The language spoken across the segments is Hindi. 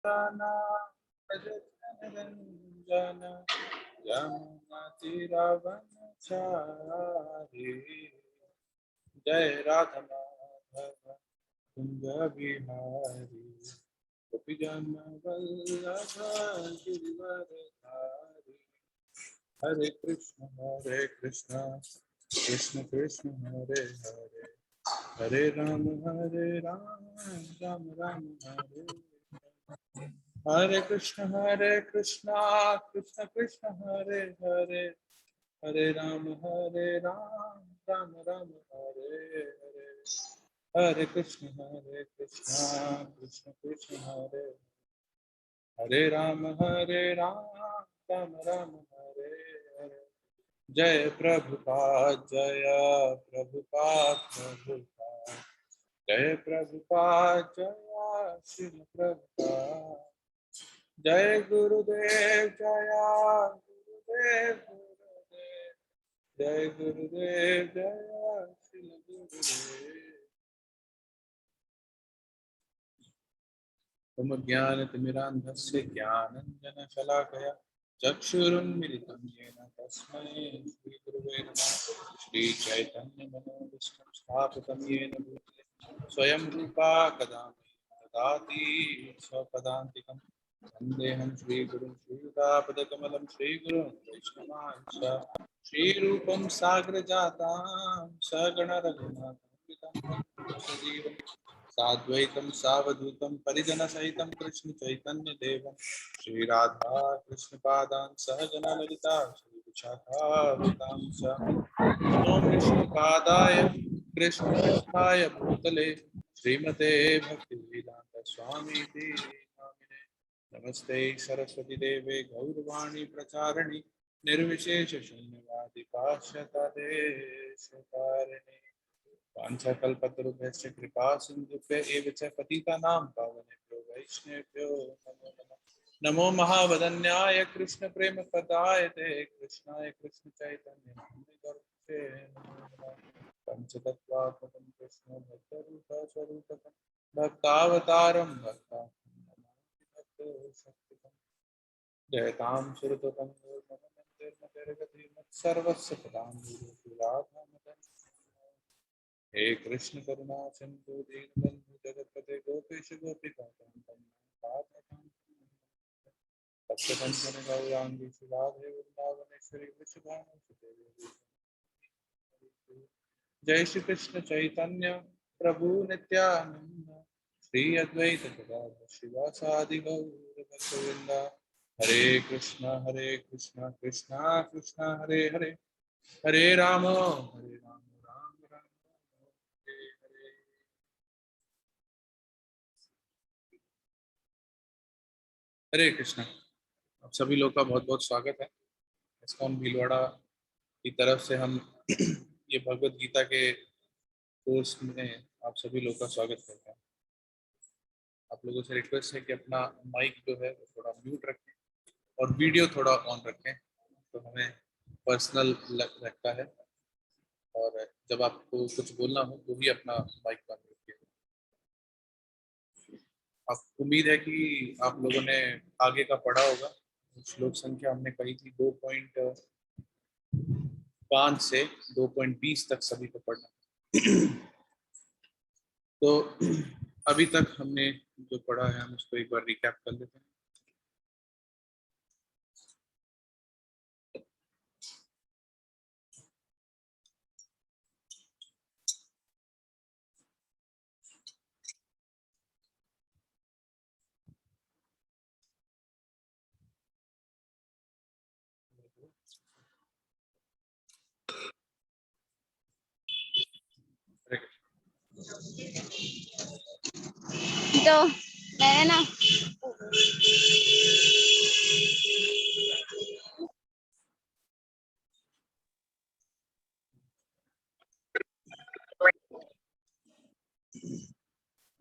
कांचना निरंजन यमुनातिरवनचारि जय राधा माधव कुंज बिहारी गोपीजन वल्लभ गिरिवरधारी हरे कृष्ण कृष्ण कृष्ण हरे हरे हरे राम राम राम हरे हरे कृष्ण कृष्ण कृष्ण हरे हरे हरे राम राम राम हरे हरे हरे कृष्ण कृष्ण कृष्ण हरे हरे राम राम राम हरे हरे जय प्रभुपाद जय प्रभुपाद जय प्रभुपाद जय श्री प्रभुपाद जय गुरुदेव गुरुदेव जय गुरुदेव जय श्री गुरुदेव तुम ज्ञानतिमिरान्धस्य ज्ञानञ्जनशलाकया चक्षुरुन्मिलितं येन तस्मै श्रीगुरुवे नमः श्रीचैतन्यमनोभीष्टं स्थापितं येन भूतले स्वयं रूपा कदा ददाति स्वपदान्तिकं वन्देऽहं श्रीगुरुं श्रीयुतापदकमलं श्रीगुरुं वैष्णवांश्च श्रीरूपं साग्रजातां सगणरघुनाथान्वितं सजीवं साद्वैतं सावधूतं परिजनसहितं कृष्ण चैतन्य देवं श्रीराधा कृष्णपादान् सहगना ललिता श्रीविशाखान्वितांश्च नमो विष्णुपादाय कृष्णपृष्ठाय भूतले श्रीमते भक्तिवेदान्त स्वामीति नामिने नमस्ते सरस्वती देवे गौरवाणी प्रचारिणि निर्विशेष शून्यवादी पाश्चात्यदेशतारिणि वाञ्छाकल्पतरुभ्यश्च कृपा सिन्धुभ्य एव च पतितानां पावनेभ्यो वैष्णवेभ्यो नमो नमः नमो महावदन्याय कृष्ण प्रेम पदाय ते कृष्णाय कृष्ण चैतन्य नामने पंचतत्वात्मकं कृष्ण भक्तरूप स्वरूपकं भक्तावतारं भक्तशक्तिकं जयतां सुरतुतं सर्वस्य पदां राधा हे कृष्ण करुणा सिंधु दीनबंधु जगतपते गोपेश गोपिकाकांतं भक्तकंचन गौरांगी राधे वृंदावनेश्वरी वृषभानुसुते जय श्री कृष्ण चैतन्य प्रभु नित्यानंद श्री अद्वैत गदाधर शिवासादि गौर भक्तवृंद हरे कृष्ण कृष्ण कृष्ण हरे हरे हरे राम राम हरे हरे। हरे कृष्णा। आप सभी लोग का बहुत बहुत स्वागत है। इस्कॉन भीलवाड़ा की तरफ से हम ये भगवत गीता के कोर्स में आप सभी लोग का स्वागत करते हैं। आप लोगों से रिक्वेस्ट है कि अपना माइक जो है वो थोड़ा म्यूट रखें और वीडियो थोड़ा ऑन रखें, तो हमें पर्सनल लगता है। और जब आपको कुछ बोलना हो तो भी अपना माइक बंद रखिए। आप उम्मीद है कि आप लोगों ने आगे का पढ़ा होगा। श्लोक संख्या हमने कही थी 2.5 से 2.20 तक सभी को पढ़ना। तो अभी तक हमने जो पढ़ा है हम उसको एक बार रिकैप कर लेते हैं। तो मैंने ना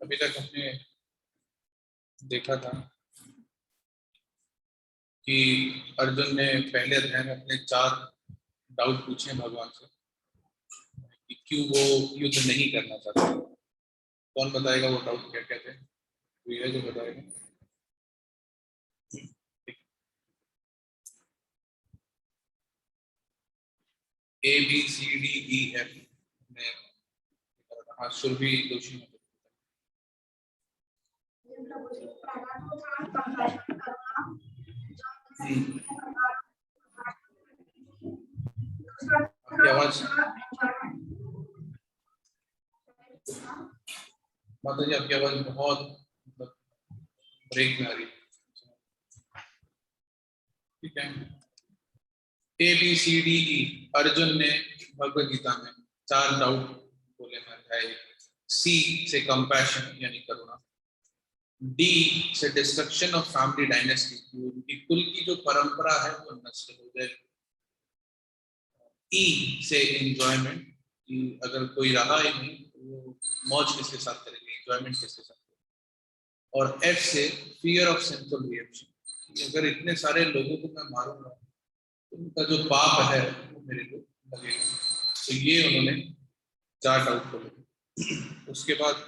अभी तक हमने देखा था कि अर्जुन ने पहले अध्याय में अपने 4 डाउट पूछे भगवान से कि क्यों वो युद्ध नहीं करना चाहता। कौन बताएगा वो डाउट क्या क्या थे? तो ये जो बताएगा। ABCDEF में हाँ सुरभि दोषी आपकी आवाज माता जी आपकी आवाज बहुत मतलब ब्रेक में आ रही है। ठीक है ABCDE अर्जुन ने भगवद गीता में 4 डाउट बोले हैं अध्याय C से कंपैशन यानी करुणा D से डिस्ट्रक्शन ऑफ फैमिली डायनेस्टी उनकी कुल की जो परंपरा है वो नष्ट हो जाए E से एंजॉयमेंट कि अगर कोई रहा ही नहीं तो वो मौज किसके साथ करेंगे एंजॉयमेंट किसके साथ करेंगे और F से फियर ऑफ सिंपल रिएक्शन अगर इतने सारे लोगों को मैं मारूंगा तो उनका जो पाप है वो मेरे को लगेगा तो ये उन्होंने 4 डाउट बोले उसके बाद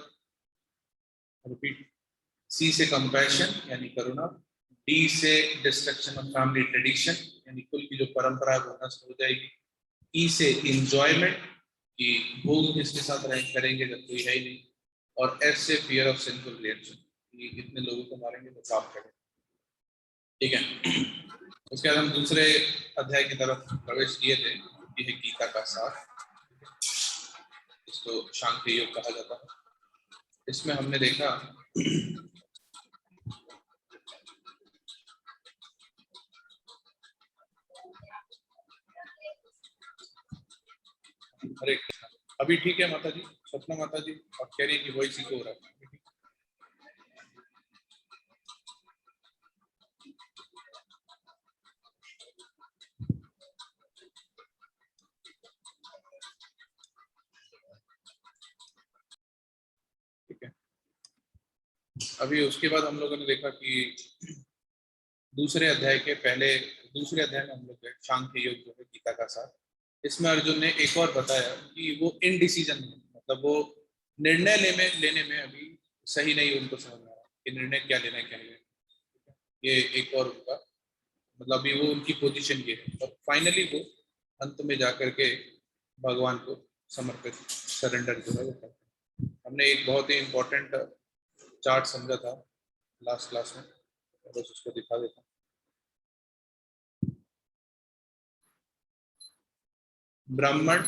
रिपीट C से कंपैशन यानी करुणा D से डिस्ट्रक्शन ऑफ फैमिली ट्रेडिशन यानी कुल की जो परंपरा है वो नष्ट हो जाएगी E से इंजॉयमेंट कि भोग किसके साथ करेंगे जब कोई है ही नहीं और F से फियर ऑफ सिंपल रिएक्शन कि इतने लोगों को मारेंगे तो पाप करेंगे ठीक है उसके बाद हम दूसरे अध्याय की तरफ प्रवेश किए थे ये है गीता का सार इसको सांख्य योग कहा जाता है इसमें हमने देखा हरे कृष्णा अभी ठीक है माता जी स्वप्ना माता जी आप कह रही है कि वही चीज हो रहा है ठीक है अभी उसके बाद हम लोगों ने देखा कि दूसरे अध्याय में हम लोग गए सांख्य योग जो है गीता का सार इसमें अर्जुन ने एक और बताया कि वो इनडिसीजन मतलब वो निर्णय लेने में अभी सही नहीं उनको समझ में आ रहा कि निर्णय क्या लेना है क्या नहीं लेना ये एक और उनका मतलब अभी वो उनकी पोजीशन ये है और फाइनली वो अंत में जाकर के भगवान को समर्पित सरेंडर जो है वो करते हैं हमने एक बहुत ही इम्पोर्टेंट चार्ट समझा था लास्ट क्लास में बस उसको दिखा देता हूँ ब्राह्मण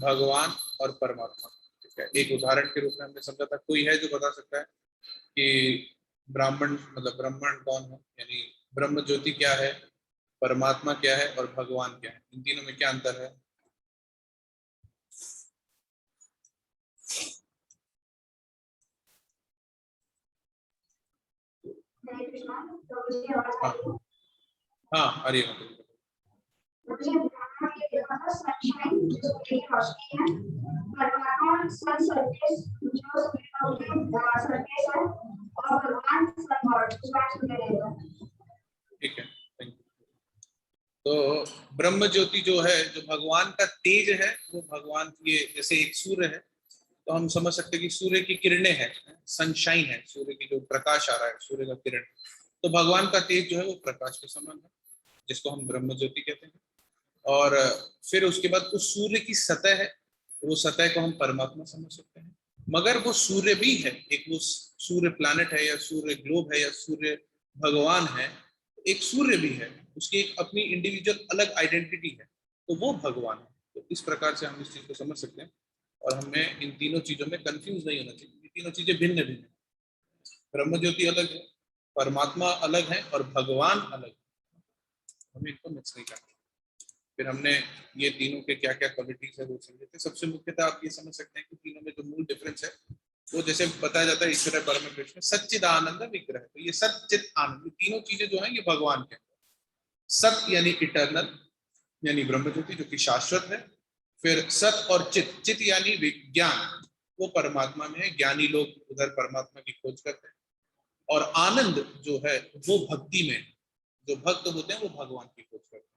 भगवान और परमात्मा ठीक है एक उदाहरण के रूप में हमने समझा था कोई है जो बता सकता है कि ब्राह्मण मतलब ब्राह्मण कौन है यानी ब्रह्म ज्योति क्या है परमात्मा क्या है और भगवान क्या है इन तीनों में क्या अंतर है हाँ अरे ठीक है तो ब्रह्म ज्योति जो है जो भगवान का तेज है वो भगवान की जैसे एक सूर्य है तो हम समझ सकते हैं कि सूर्य की किरणें हैं सनशाइन है सूर्य की जो प्रकाश आ रहा है सूर्य का किरण तो भगवान का तेज जो है वो प्रकाश के समान है जिसको हम ब्रह्म ज्योति कहते हैं और फिर उसके बाद उस सूर्य की सतह है वो सतह को हम परमात्मा समझ सकते हैं मगर वो सूर्य भी है एक वो सूर्य प्लैनेट है या सूर्य ग्लोब है या सूर्य भगवान है एक सूर्य भी है उसकी एक अपनी इंडिविजुअल अलग आइडेंटिटी है तो वो भगवान है तो इस प्रकार से हम इस चीज को समझ सकते हैं और हमें इन तीनों चीजों में कंफ्यूज नहीं होना चाहिए ये तीनों चीजें भिन्न भिन्न है ब्रह्म ज्योति अलग है परमात्मा अलग है और भगवान अलग है हमें इनको मिक्स नहीं करना फिर हमने ये तीनों के क्या क्या क्वालिटीज है वो समझे थे सबसे मुख्यतः आप ये समझ सकते हैं कि तीनों में जो मूल डिफरेंस है वो जैसे बताया जाता है ईश्वर परम कृष्ण सच्चिदानंद विग्रह तो ये सच्चित आनंद तीनों चीजें जो है ये भगवान के सत यानी इटर्नल यानी ब्रह्म ज्योति जो कि शाश्वत है फिर सत और चित यानी विज्ञान वो परमात्मा में है ज्ञानी लोग उधर परमात्मा की खोज करते हैं और आनंद जो है वो भक्ति में जो भक्त होते हैं वो भगवान की खोज करते हैं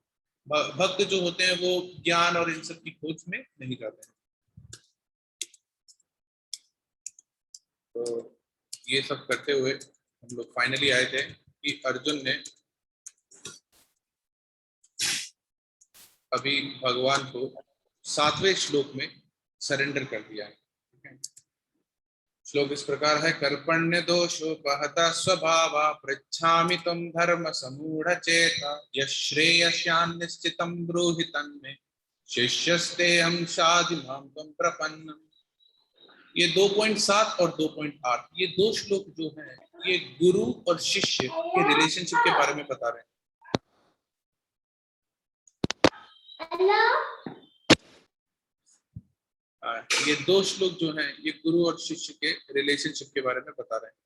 भक्त जो होते हैं वो ज्ञान और इन सब की खोज में नहीं जाते हैं तो ये सब करते हुए हम लोग फाइनली आए थे कि अर्जुन ने अभी भगवान को 7वें श्लोक में सरेंडर कर दिया है। ठीक है? श्लोक इस प्रकार है, कर्पण्य दोषोपहता स्वभावा पृच्छामि त्वं धर्म समूढ़ चेता यश्रेयस्यान् निश्चितं ब्रूहि तन्मे शिष्यस्तेऽहं शाधिमां त्वं प्रपन्नम्। ये 2.7 और 2.8 ये दो श्लोक जो हैं ये गुरु और शिष्य के रिलेशनशिप के बारे में बता रहे हैं। ये दो श्लोक जो हैं ये गुरु और शिष्य के रिलेशनशिप के बारे में बता रहे हैं,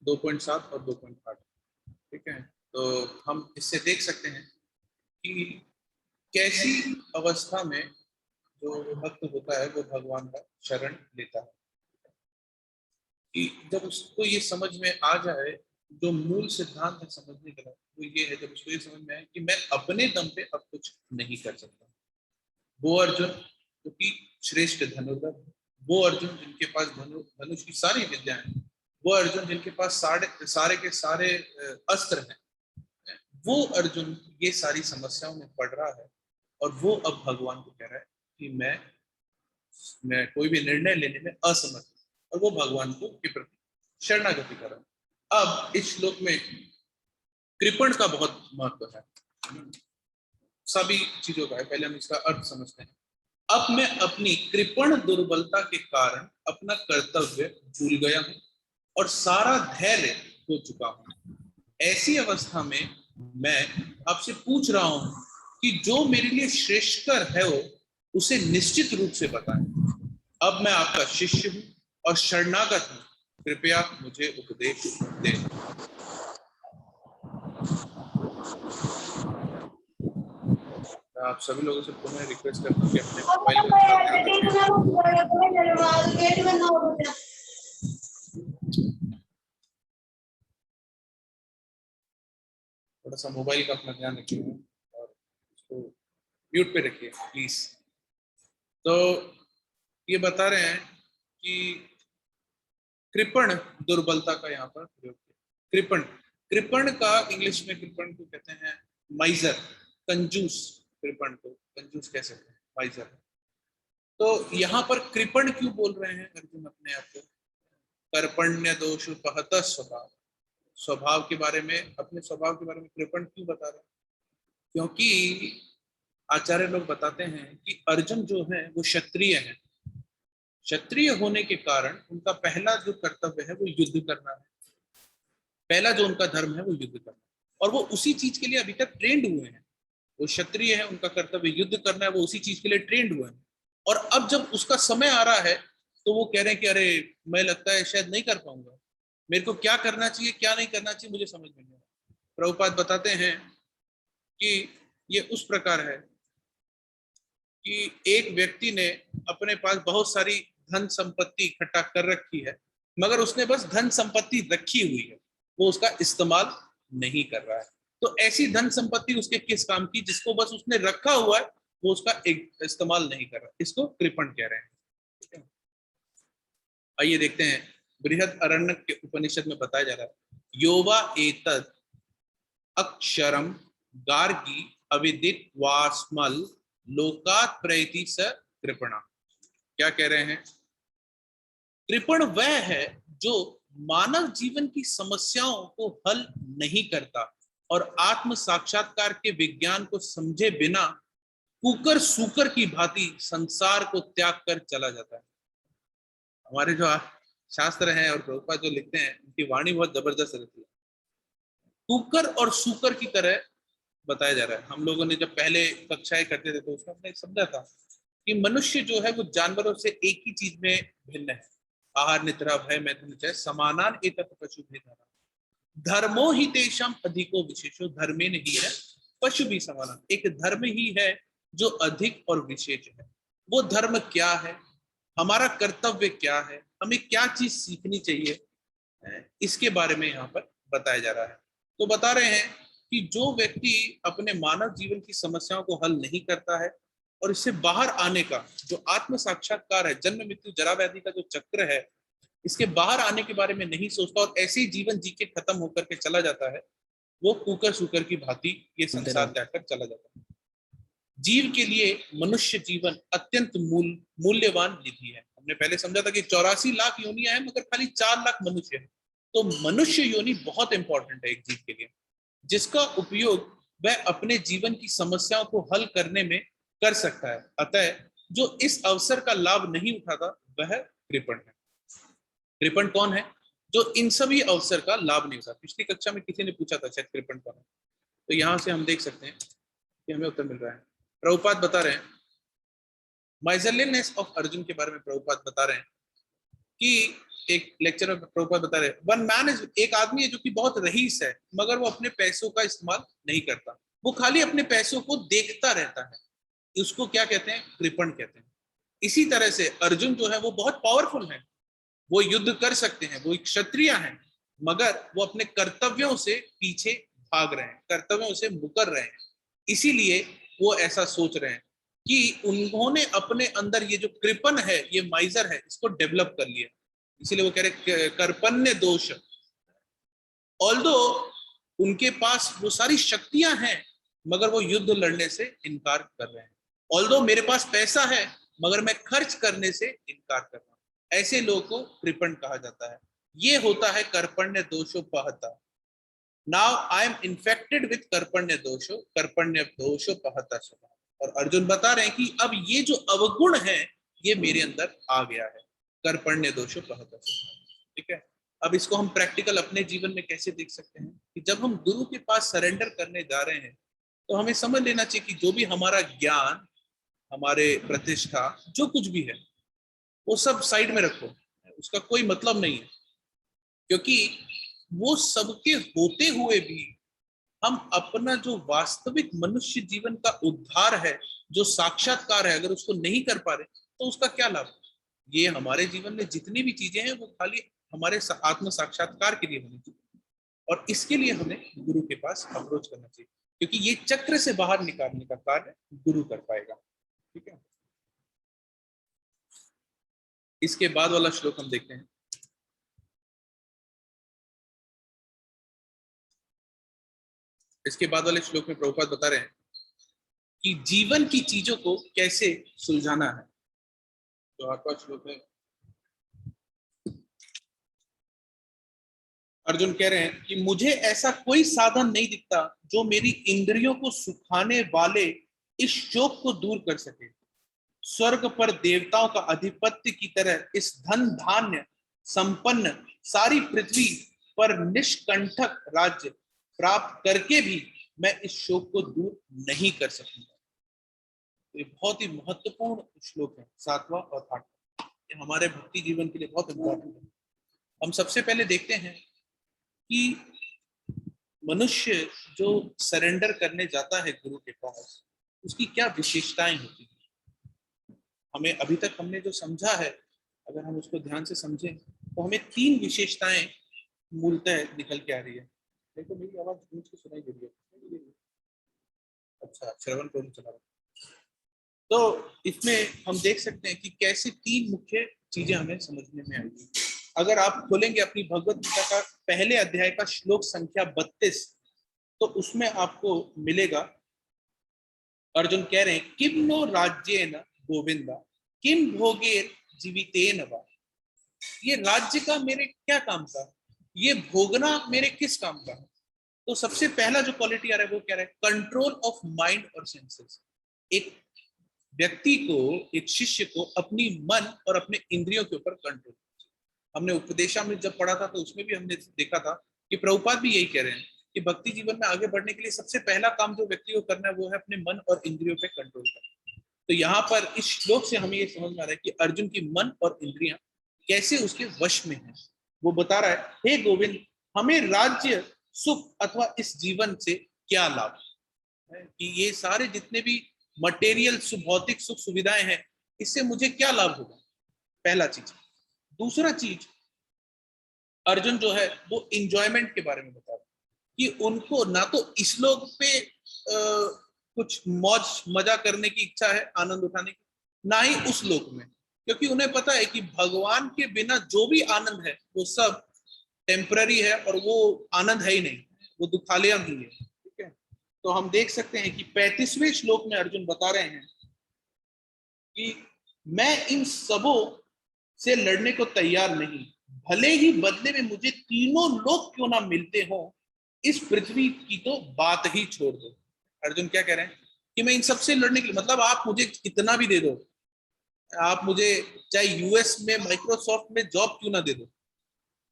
2.7 और 2.8। ठीक है, तो हम इससे देख सकते हैं कि कैसी अवस्था में जो भक्त होता है वो भगवान का शरण लेता है। कि जब उसको ये समझ में आ जाए, जो मूल सिद्धांत है समझने का वो ये है, जब उसको ये समझ में आए कि मैं अपने दम पे अब कुछ नहीं कर सकता। वो अर्जुन जो कि श्रेष्ठ धनुर्धर, वो अर्जुन जिनके पास धनुष की सारी विद्या है, वो अर्जुन जिनके पास सारे के सारे अस्त्र हैं, वो अर्जुन ये सारी समस्याओं में पड़ रहा है और वो अब भगवान को कह रहा है कि मैं कोई भी निर्णय लेने में असमर्थ हूं, और वो भगवान को के प्रति शरणागति कर रहा है। अब इस श्लोक में कृपण का बहुत महत्व है, सभी चीजों का है। पहले हम इसका अर्थ समझते हैं। अब मैं अपनी कृपण दुर्बलता के कारण अपना कर्तव्य भूल गया हूं और सारा धैर्य खो चुका हूं। ऐसी अवस्था में मैं आपसे पूछ रहा हूं कि जो मेरे लिए श्रेष्ठकर है वो उसे निश्चित रूप से बताएं। अब मैं आपका शिष्य हूं और शरणागत हूं, कृपया मुझे उपदेश दें। आप सभी लोगों से पुनः रिक्वेस्ट करता हूँ कि अपने मोबाइल का थोड़ा सा मोबाइल का अपना ध्यान रखिए और उसको म्यूट पे रखिए प्लीज। तो ये बता रहे हैं कि कृपण दुर्बलता का यहाँ पर प्रयोग किया। कृपण कृपण का इंग्लिश में कृपण को कहते हैं माइजर, कंजूस। कृपण को कंजूस कह सकते हैं, माइजर। तो यहाँ पर कृपण क्यों बोल रहे हैं अर्जुन अपने आप को? कर्पण्य दोष उपहत स्वभाव, स्वभाव के बारे में, अपने स्वभाव के बारे में कृपण क्यों बता रहे हैं? क्योंकि आचार्य लोग बताते हैं कि अर्जुन जो है वो क्षत्रिय है। क्षत्रिय होने के कारण उनका पहला जो कर्तव्य है वो युद्ध करना है। पहला जो उनका धर्म है वो युद्ध करना है, और वो उसी चीज के लिए अभी तक ट्रेंड हुए हैं। वो क्षत्रिय है, उनका कर्तव्य युद्ध करना है, वो उसी चीज के लिए ट्रेंड हुए हैं। और अब जब उसका समय आ रहा है तो वो कह रहे हैं कि अरे मैं लगता है शायद नहीं कर पाऊंगा, मेरे को क्या करना चाहिए क्या नहीं करना चाहिए मुझे समझ में नहीं आ रहा। प्रभुपाद बताते हैं कि ये उस प्रकार है कि एक व्यक्ति ने अपने पास बहुत सारी धन संपत्ति इकट्ठा कर रखी है, मगर उसने बस धन संपत्ति रखी हुई है, वो उसका इस्तेमाल नहीं कर रहा है। तो ऐसी धन संपत्ति उसके किस काम की, जिसको बस उसने रखा हुआ है, वो उसका इस्तेमाल नहीं कर रहा। इसको कृपण कह रहे हैं। आइए देखते हैं, बृहद अरण्य के उपनिषद में बताया जा रहा है, योवा एतद अक्षरम गार्गी अविदित वास्मल लोकात प्रैति स कृपणा। क्या कह रहे हैं? कृपण वह है जो मानव जीवन की समस्याओं को हल नहीं करता और आत्म साक्षात्कार के विज्ञान को समझे बिना कुकर सूकर की भांति संसार को त्याग कर चला जाता है। हमारे जो शास्त्र हैं और प्रभुपाद जो लिखते हैं उनकी वाणी बहुत जबरदस्त रहती है। कुकर और सूकर की तरह बताया जा रहा है। हम लोगों ने जब पहले कक्षाएं करते थे तो उसमें हमने समझा था कि मनुष्य जो है वो जानवरों से एक ही चीज में भिन्न है, आहार निद्रा भय मैथुन चय समानान एतत् पशु भेदः धर्मो ही तेषाम अधिको विशेषो धर्मेन ही है पशु भी समाना। एक धर्म ही है जो अधिक और विशेष है। वो धर्म क्या है, हमारा कर्तव्य क्या है, हमें क्या चीज सीखनी चाहिए, इसके बारे में यहाँ पर बताया जा रहा है। तो बता रहे हैं कि जो व्यक्ति अपने मानव जीवन की समस्याओं को हल नहीं करता है और इससे बाहर आने का जो आत्म साक्षात्कार है, जन्म मृत्यु जरा व्याधि का जो चक्र है, इसके बाहर आने के बारे में नहीं सोचता और ऐसे ही जीवन जी के खत्म होकर के चला जाता है, वो कुकर सुकर की भांति ये संसार त्याग कर चला जाता है। जीव के लिए मनुष्य जीवन अत्यंत मूल्यवान निधि है। हमने पहले समझा था कि 84 लाख योनियां हैं, मगर खाली 4 लाख मनुष्य है। तो मनुष्य योनि बहुत इंपॉर्टेंट है एक जीव के लिए, जिसका उपयोग वह अपने जीवन की समस्याओं को हल करने में कर सकता है। अतः जो इस अवसर का लाभ नहीं उठाता वह कृपण है। कृपण कौन है? जो इन सभी अवसर का लाभ नहीं उठाता। पिछली कक्षा में किसी ने पूछा था शायद कृपण कौन है, तो यहां से हम देख सकते हैं कि हमें उत्तर मिल रहा है। प्रभुपाद बता रहे हैं, माइजरलीनेस ऑफ अर्जुन के बारे में प्रभुपाद बता रहे हैं कि एक लेक्चर में प्रभुपाद बता रहे हैं, वन मैन इज, एक आदमी है जो कि बहुत रईस है, मगर वो अपने पैसों का इस्तेमाल नहीं करता, वो खाली अपने पैसों को देखता रहता है। उसको क्या कहते हैं? कृपण कहते हैं। इसी तरह से अर्जुन जो है वो बहुत पावरफुल है, वो युद्ध कर सकते हैं, वो एक क्षत्रिय हैं, मगर वो अपने कर्तव्यों से पीछे भाग रहे हैं, कर्तव्यों से मुकर रहे हैं। इसीलिए वो ऐसा सोच रहे हैं कि उन्होंने अपने अंदर ये जो कृपण है, ये माइजर है, इसको डेवलप कर लिया। इसीलिए वो कह रहे कर्पण्य दोष। ऑल्दो उनके पास वो सारी शक्तियां हैं, मगर वो युद्ध लड़ने से इनकार कर रहे हैं। ऑल्दो मेरे पास पैसा है, मगर मैं खर्च करने से इनकार कर रहा हूं। ऐसे लोगों को कृपण कहा जाता है। ये होता है कर्पण्य दोषोपहता। Now I am infected with कर्पण्य दोषोपहता स्वभाव। और अर्जुन बता रहे हैं कि अब ये जो अवगुण है ये मेरे अंदर आ गया है, कर्पण्य दोषोपहता स्वभाव। ठीक है, अब इसको हम प्रैक्टिकल अपने जीवन में कैसे देख सकते हैं कि जब हम गुरु के पास सरेंडर करने जा रहे हैं, तो हमें समझ लेना चाहिए कि जो भी हमारा ज्ञान, हमारे प्रतिष्ठा, जो कुछ भी है, वो सब साइड में रखो, उसका कोई मतलब नहीं है। क्योंकि वो सबके होते हुए भी हम अपना जो वास्तविक मनुष्य जीवन का उद्धार है, जो साक्षात्कार है, अगर उसको नहीं कर पा रहे तो उसका क्या लाभ? ये हमारे जीवन में जितनी भी चीजें हैं वो खाली हमारे आत्म साक्षात्कार के लिए होनी चाहिए, और इसके लिए हमें गुरु के पास अप्रोच करना चाहिए, क्योंकि ये चक्र से बाहर निकालने का कार्य गुरु कर पाएगा। ठीक है, इसके बाद वाला श्लोक हम देखते हैं। इसके बाद वाले श्लोक में प्रभुपाद बता रहे हैं कि जीवन की चीजों को कैसे सुलझाना है। तो आपका श्लोक है, अर्जुन कह रहे हैं कि मुझे ऐसा कोई साधन नहीं दिखता जो मेरी इंद्रियों को सुखाने वाले इस शोक को दूर कर सके। स्वर्ग पर देवताओं का अधिपत्य की तरह इस धन धान्य संपन्न सारी पृथ्वी पर निष्कंटक राज्य प्राप्त करके भी मैं इस शोक को दूर नहीं कर सकूंगा। तो ये बहुत ही महत्वपूर्ण श्लोक है, 7वां और 8वां। ये हमारे भक्ति जीवन के लिए बहुत इंपॉर्टेंट है। हम सबसे पहले देखते हैं कि मनुष्य जो सरेंडर करने जाता है गुरु के पास, उसकी क्या विशेषताएं होती हैं। हमें अभी तक हमने जो समझा है, अगर हम उसको ध्यान से समझें तो हमें 3 विशेषताएं मूलतः निकल के आ रही है। देखो मेरी आवाज गूंज के सुनाई दे रही है। अच्छा, श्रवण प्रभु चला रहा। तो इसमें हम देख सकते हैं कि कैसे 3 मुख्य चीजें हमें समझने में आएगी। अगर आप खोलेंगे अपनी भगवत गीता का पहले अध्याय का श्लोक संख्या 32, तो उसमें आपको मिलेगा, अर्जुन कह रहे हैं किम नो राज्येन गोविंदा किम भोगेर जीवितेन वा। ये राज्य का मेरे क्या काम का, ये भोगना मेरे किस काम का है। तो सबसे पहला जो क्वालिटी आ रहा है वो क्या है? कंट्रोल ऑफ माइंड और सेंसेस। एक व्यक्ति को, एक शिष्य को अपनी मन और अपने इंद्रियों के ऊपर कंट्रोल। हमने उपदेशामृत जब पढ़ा था तो उसमें भी हमने देखा था कि प्रभुपाद भी यही कह रहे हैं कि भक्ति जीवन में आगे बढ़ने के लिए सबसे पहला काम जो व्यक्ति को करना है वो है अपने मन और इंद्रियों पे कंट्रोल करना। तो यहाँ पर इस श्लोक से हमें ये समझ में आ रहा है कि अर्जुन की मन और इंद्रियां कैसे उसके वश में है। वो बता रहा है, हे गोविंद, हमें राज्य, सुख अथवा इस जीवन से क्या लाभ है, कि ये सारे जितने भी मटेरियल भौतिक सुख सुविधाएं हैं, इससे मुझे क्या लाभ होगा। पहला चीज। दूसरा चीज, अर्जुन जो है वो इंजॉयमेंट के बारे में बता रहा है कि उनको ना तो इस लोक पे कुछ मौज मजा करने की इच्छा है, आनंद उठाने की, ना ही उस लोक में, क्योंकि उन्हें पता है कि भगवान के बिना जो भी आनंद है वो सब टेम्पररी है और वो आनंद है ही नहीं, वो दुखालय ही है। ठीक है, तो हम देख सकते हैं कि 35वें श्लोक में अर्जुन बता रहे हैं कि मैं इन सबों से लड़ने को तैयार नहीं, भले ही बदले में मुझे तीनों लोग क्यों ना मिलते हो, इस पृथ्वी की तो बात ही छोड़ दो। अर्जुन क्या कह रहे हैं कि मैं इन सबसे लड़ने के लिए, मतलब आप मुझे कितना भी दे दो, आप मुझे चाहे यूएस में माइक्रोसॉफ्ट में जॉब क्यों ना दे दो,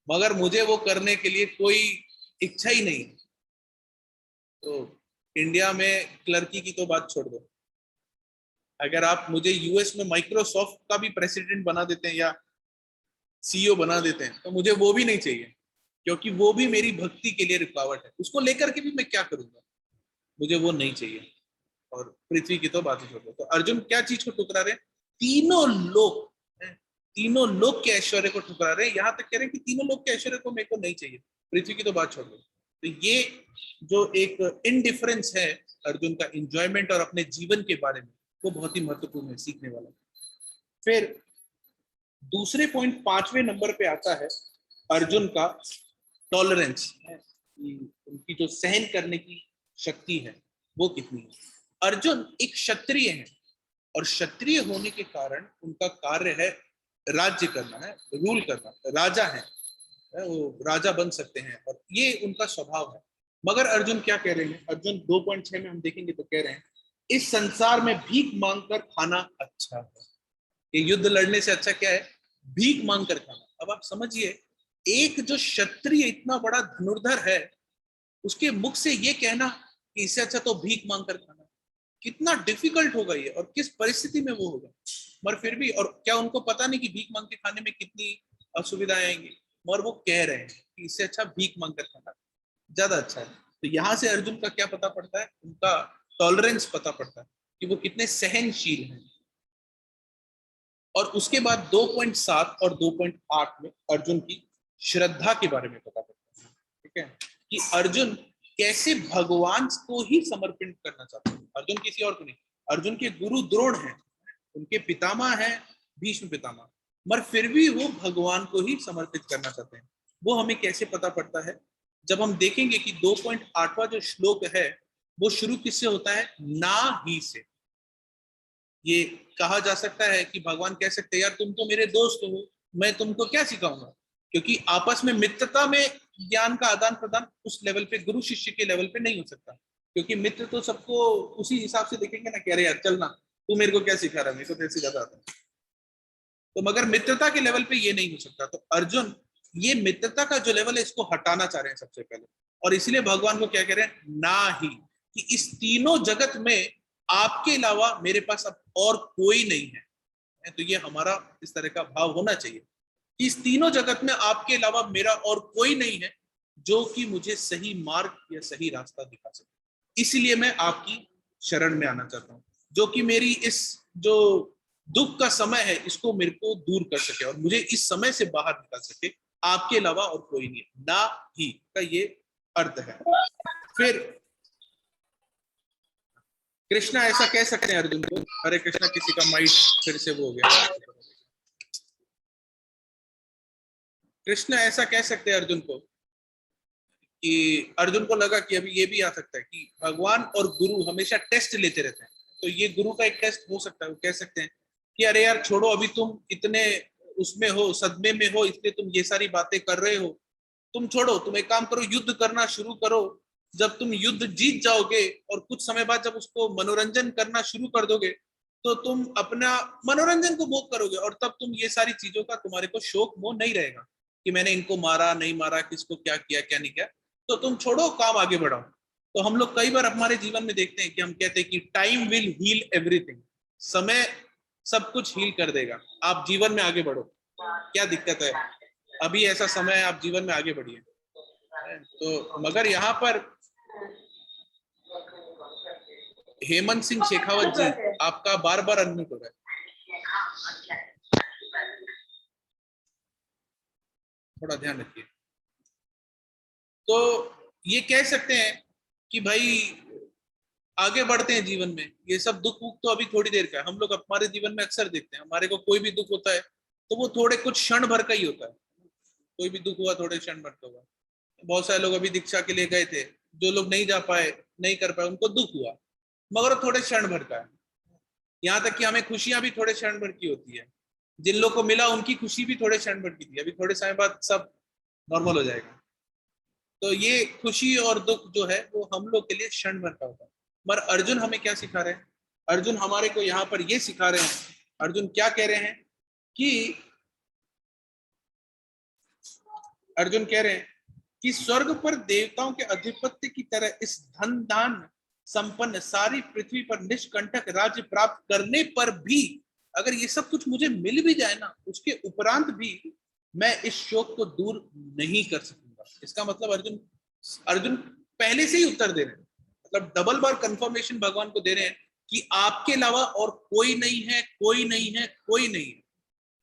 मगर मुझे वो करने के लिए कोई इच्छा ही नहीं। तो इंडिया में क्लर्की की तो बात छोड़ दो, अगर आप मुझे यूएस में माइक्रोसॉफ्ट का भी प्रेसिडेंट बना देते हैं या सीईओ बना देते हैं तो मुझे वो भी नहीं चाहिए, क्योंकि वो भी मेरी भक्ति के लिए रुकावट है, उसको लेकर के भी मैं क्या करूंगा, मुझे वो नहीं चाहिए। और पृथ्वी की तो बात ही छोड़ दो। तो अर्जुन क्या चीज को ठुकरा रहे हैं, तीनों लोग, तीनों लोग के ऐश्वर्य को ठुकरा रहे हैं, यहाँ तक कह रहे हैं कि तीनों लोग के ऐश्वर्य को मेरे को नहीं चाहिए, पृथ्वी की तो बात छोड़ दो। तो ये जो एक इनडिफरेंस है अर्जुन का एंजॉयमेंट और अपने जीवन के बारे में, वो बहुत ही महत्वपूर्ण है, सीखने वाला। फिर दूसरे पॉइंट 5वें नंबर पे आता है अर्जुन का टॉलरेंस, उनकी जो सहन करने की शक्ति है वो कितनी है। अर्जुन एक क्षत्रिय है और क्षत्रिय होने के कारण उनका कार्य है राज्य करना, है रूल करना, राजा है, वो राजा बन सकते हैं और ये उनका स्वभाव है। मगर अर्जुन क्या कह रहे हैं, अर्जुन 2.6 में हम देखेंगे तो कह रहे हैं इस संसार में भीख मांगकर खाना अच्छा है। ये युद्ध लड़ने से अच्छा क्या है, भीख मांग कर खाना। अब आप समझिए, एक जो क्षत्रिय इतना बड़ा धनुर्धर है, उसके मुख से ये कहना कि इससे अच्छा तो भीख मांग कर खाना, कितना डिफिकल्ट होगा ये, और किस परिस्थिति में वो होगा। मगर फिर भी, और क्या उनको पता नहीं कि भीख मांग के खाने में कितनी असुविधाएं आएंगी, मगर वो कह रहे हैं कि इससे अच्छा भीख मांग कर खाना ज्यादा अच्छा है। तो यहाँ से अर्जुन का क्या पता पड़ता है, उनका टॉलरेंस पता पड़ता है कि वो कितने सहनशील हैं। और उसके बाद 2.7 और 2.8 में अर्जुन की श्रद्धा के बारे में पता पड़ता है, ठीक है, कि अर्जुन कैसे भगवान को ही समर्पित करना चाहते हैं। अर्जुन किसी और को नहीं, अर्जुन के गुरु द्रोण हैं, उनके पितामह हैं भीष्म पितामह, मगर फिर भी वो भगवान को ही समर्पित करना चाहते हैं। वो हमें कैसे पता पड़ता है, जब हम देखेंगे कि 2.8वां जो श्लोक है वो शुरू किससे होता है, ना ही से। ये कहा जा सकता है कि भगवान कह सकते हैं यार तुम तो मेरे दोस्त हो, मैं तुमको क्या सिखाऊंगा, क्योंकि आपस में मित्रता में ज्ञान का आदान प्रदान उस लेवल पे, गुरु शिष्य के लेवल पे नहीं हो सकता, क्योंकि मित्र तो सबको उसी हिसाब से देखेंगे ना, कह रहे यार चलना, तू मेरे को क्या सिखा रहा है, मेरे को तेरे से ज्यादा आता है। तो मगर मित्रता के लेवल पे ये नहीं हो सकता। तो अर्जुन ये मित्रता का जो लेवल है इसको हटाना चाह रहे हैं सबसे पहले, और इसलिए भगवान को क्या कह रहे हैं, ना ही, कि इस तीनों जगत में आपके अलावा मेरे पास अब और कोई नहीं है। तो ये हमारा इस तरह का भाव होना चाहिए कि इस तीनों जगत में आपके अलावा मेरा और कोई नहीं है जो कि मुझे सही मार्ग या सही रास्ता दिखा सके। इसलिए मैं आपकी शरण में आना चाहता हूँ, जो कि मेरी इस जो दुख का समय है इसको मेरे को दूर कर सके और मुझे इस समय से बाहर निकाल सके। आपके अलावा और कोई नहीं है, ना ही का ये अर्थ है। फिर कृष्णा ऐसा कह सकते हैं अर्जुन को, हरे कृष्णा, किसी का माइक फिर से वो हो गया। कृष्ण ऐसा कह सकते हैं अर्जुन को कि अर्जुन को लगा कि अभी ये भी आ सकता है कि भगवान और गुरु हमेशा टेस्ट लेते रहते हैं, तो ये गुरु का एक टेस्ट हो सकता है। वो कह सकते हैं कि अरे यार छोड़ो, अभी तुम इतने उसमें हो, सदमे में हो, इसलिए तुम ये सारी बातें कर रहे हो, तुम छोड़ो, तुम एक काम करो, युद्ध करना शुरू करो। जब तुम युद्ध जीत जाओगे और कुछ समय बाद जब उसको मनोरंजन करना शुरू कर दोगे तो तुम अपना मनोरंजन को भोग करोगे, और तब तुम ये सारी चीजों का तुम्हारे को शौक मोह नहीं रहेगा कि मैंने इनको मारा नहीं मारा, किसको क्या किया क्या नहीं किया। तो तुम छोड़ो, काम आगे बढ़ाओ। तो हम लोग कई बार हमारे जीवन में देखते हैं कि हम कहते हैं कि टाइम विल हील एवरीथिंग, समय सब कुछ हील कर देगा, आप जीवन में आगे बढ़ो, क्या दिक्कत है, अभी ऐसा समय है, आप जीवन में आगे बढ़िए। तो मगर यहाँ पर हेमंत सिंह शेखावत जी, आपका बार बार अनम्यूट हो रहा है, थोड़ा ध्यान रखिए। तो ये कह सकते हैं कि भाई आगे बढ़ते हैं जीवन में, ये सब दुख वुख तो अभी थोड़ी देर का है। हम लोग हमारे जीवन में अक्सर देखते हैं, हमारे को कोई भी दुख होता है तो वो थोड़े कुछ क्षण भर का ही होता है, कोई भी दुख हुआ थोड़े क्षण भर का हुआ। बहुत सारे लोग अभी दीक्षा के लिए गए थे, जो लोग नहीं जा पाए नहीं कर पाए, उनको दुख हुआ, मगर वो थोड़े क्षण भर का है। यहाँ तक कि हमें खुशियां भी थोड़े क्षण भर की होती है। जिन लोगों को मिला उनकी खुशी भी थोड़े क्षण भर की थी, अभी थोड़े समय बाद सब नॉर्मल हो जाएगा। तो ये खुशी और दुख जो है वो हम लोग के लिए क्षण भर का होता है। मगर अर्जुन हमें क्या सिखा रहे हैं? अर्जुन हमारे को यहाँ पर ये सिखा रहे हैं, अर्जुन क्या कह रहे हैं कि अर्जुन कह रहे हैं कि स्वर्ग पर देवताओं के अधिपत्य की तरह इस धन दान संपन्न सारी पृथ्वी पर निष्कंटक राज्य प्राप्त करने पर भी अगर ये सब कुछ मुझे मिल भी जाए ना, उसके उपरांत भी मैं इस शोक को दूर नहीं कर सकूंगा। इसका मतलब अर्जुन पहले से ही उत्तर दे रहे हैं, मतलब डबल बार कंफर्मेशन भगवान को दे रहे हैं कि आपके अलावा और कोई नहीं है, कोई नहीं है, कोई नहीं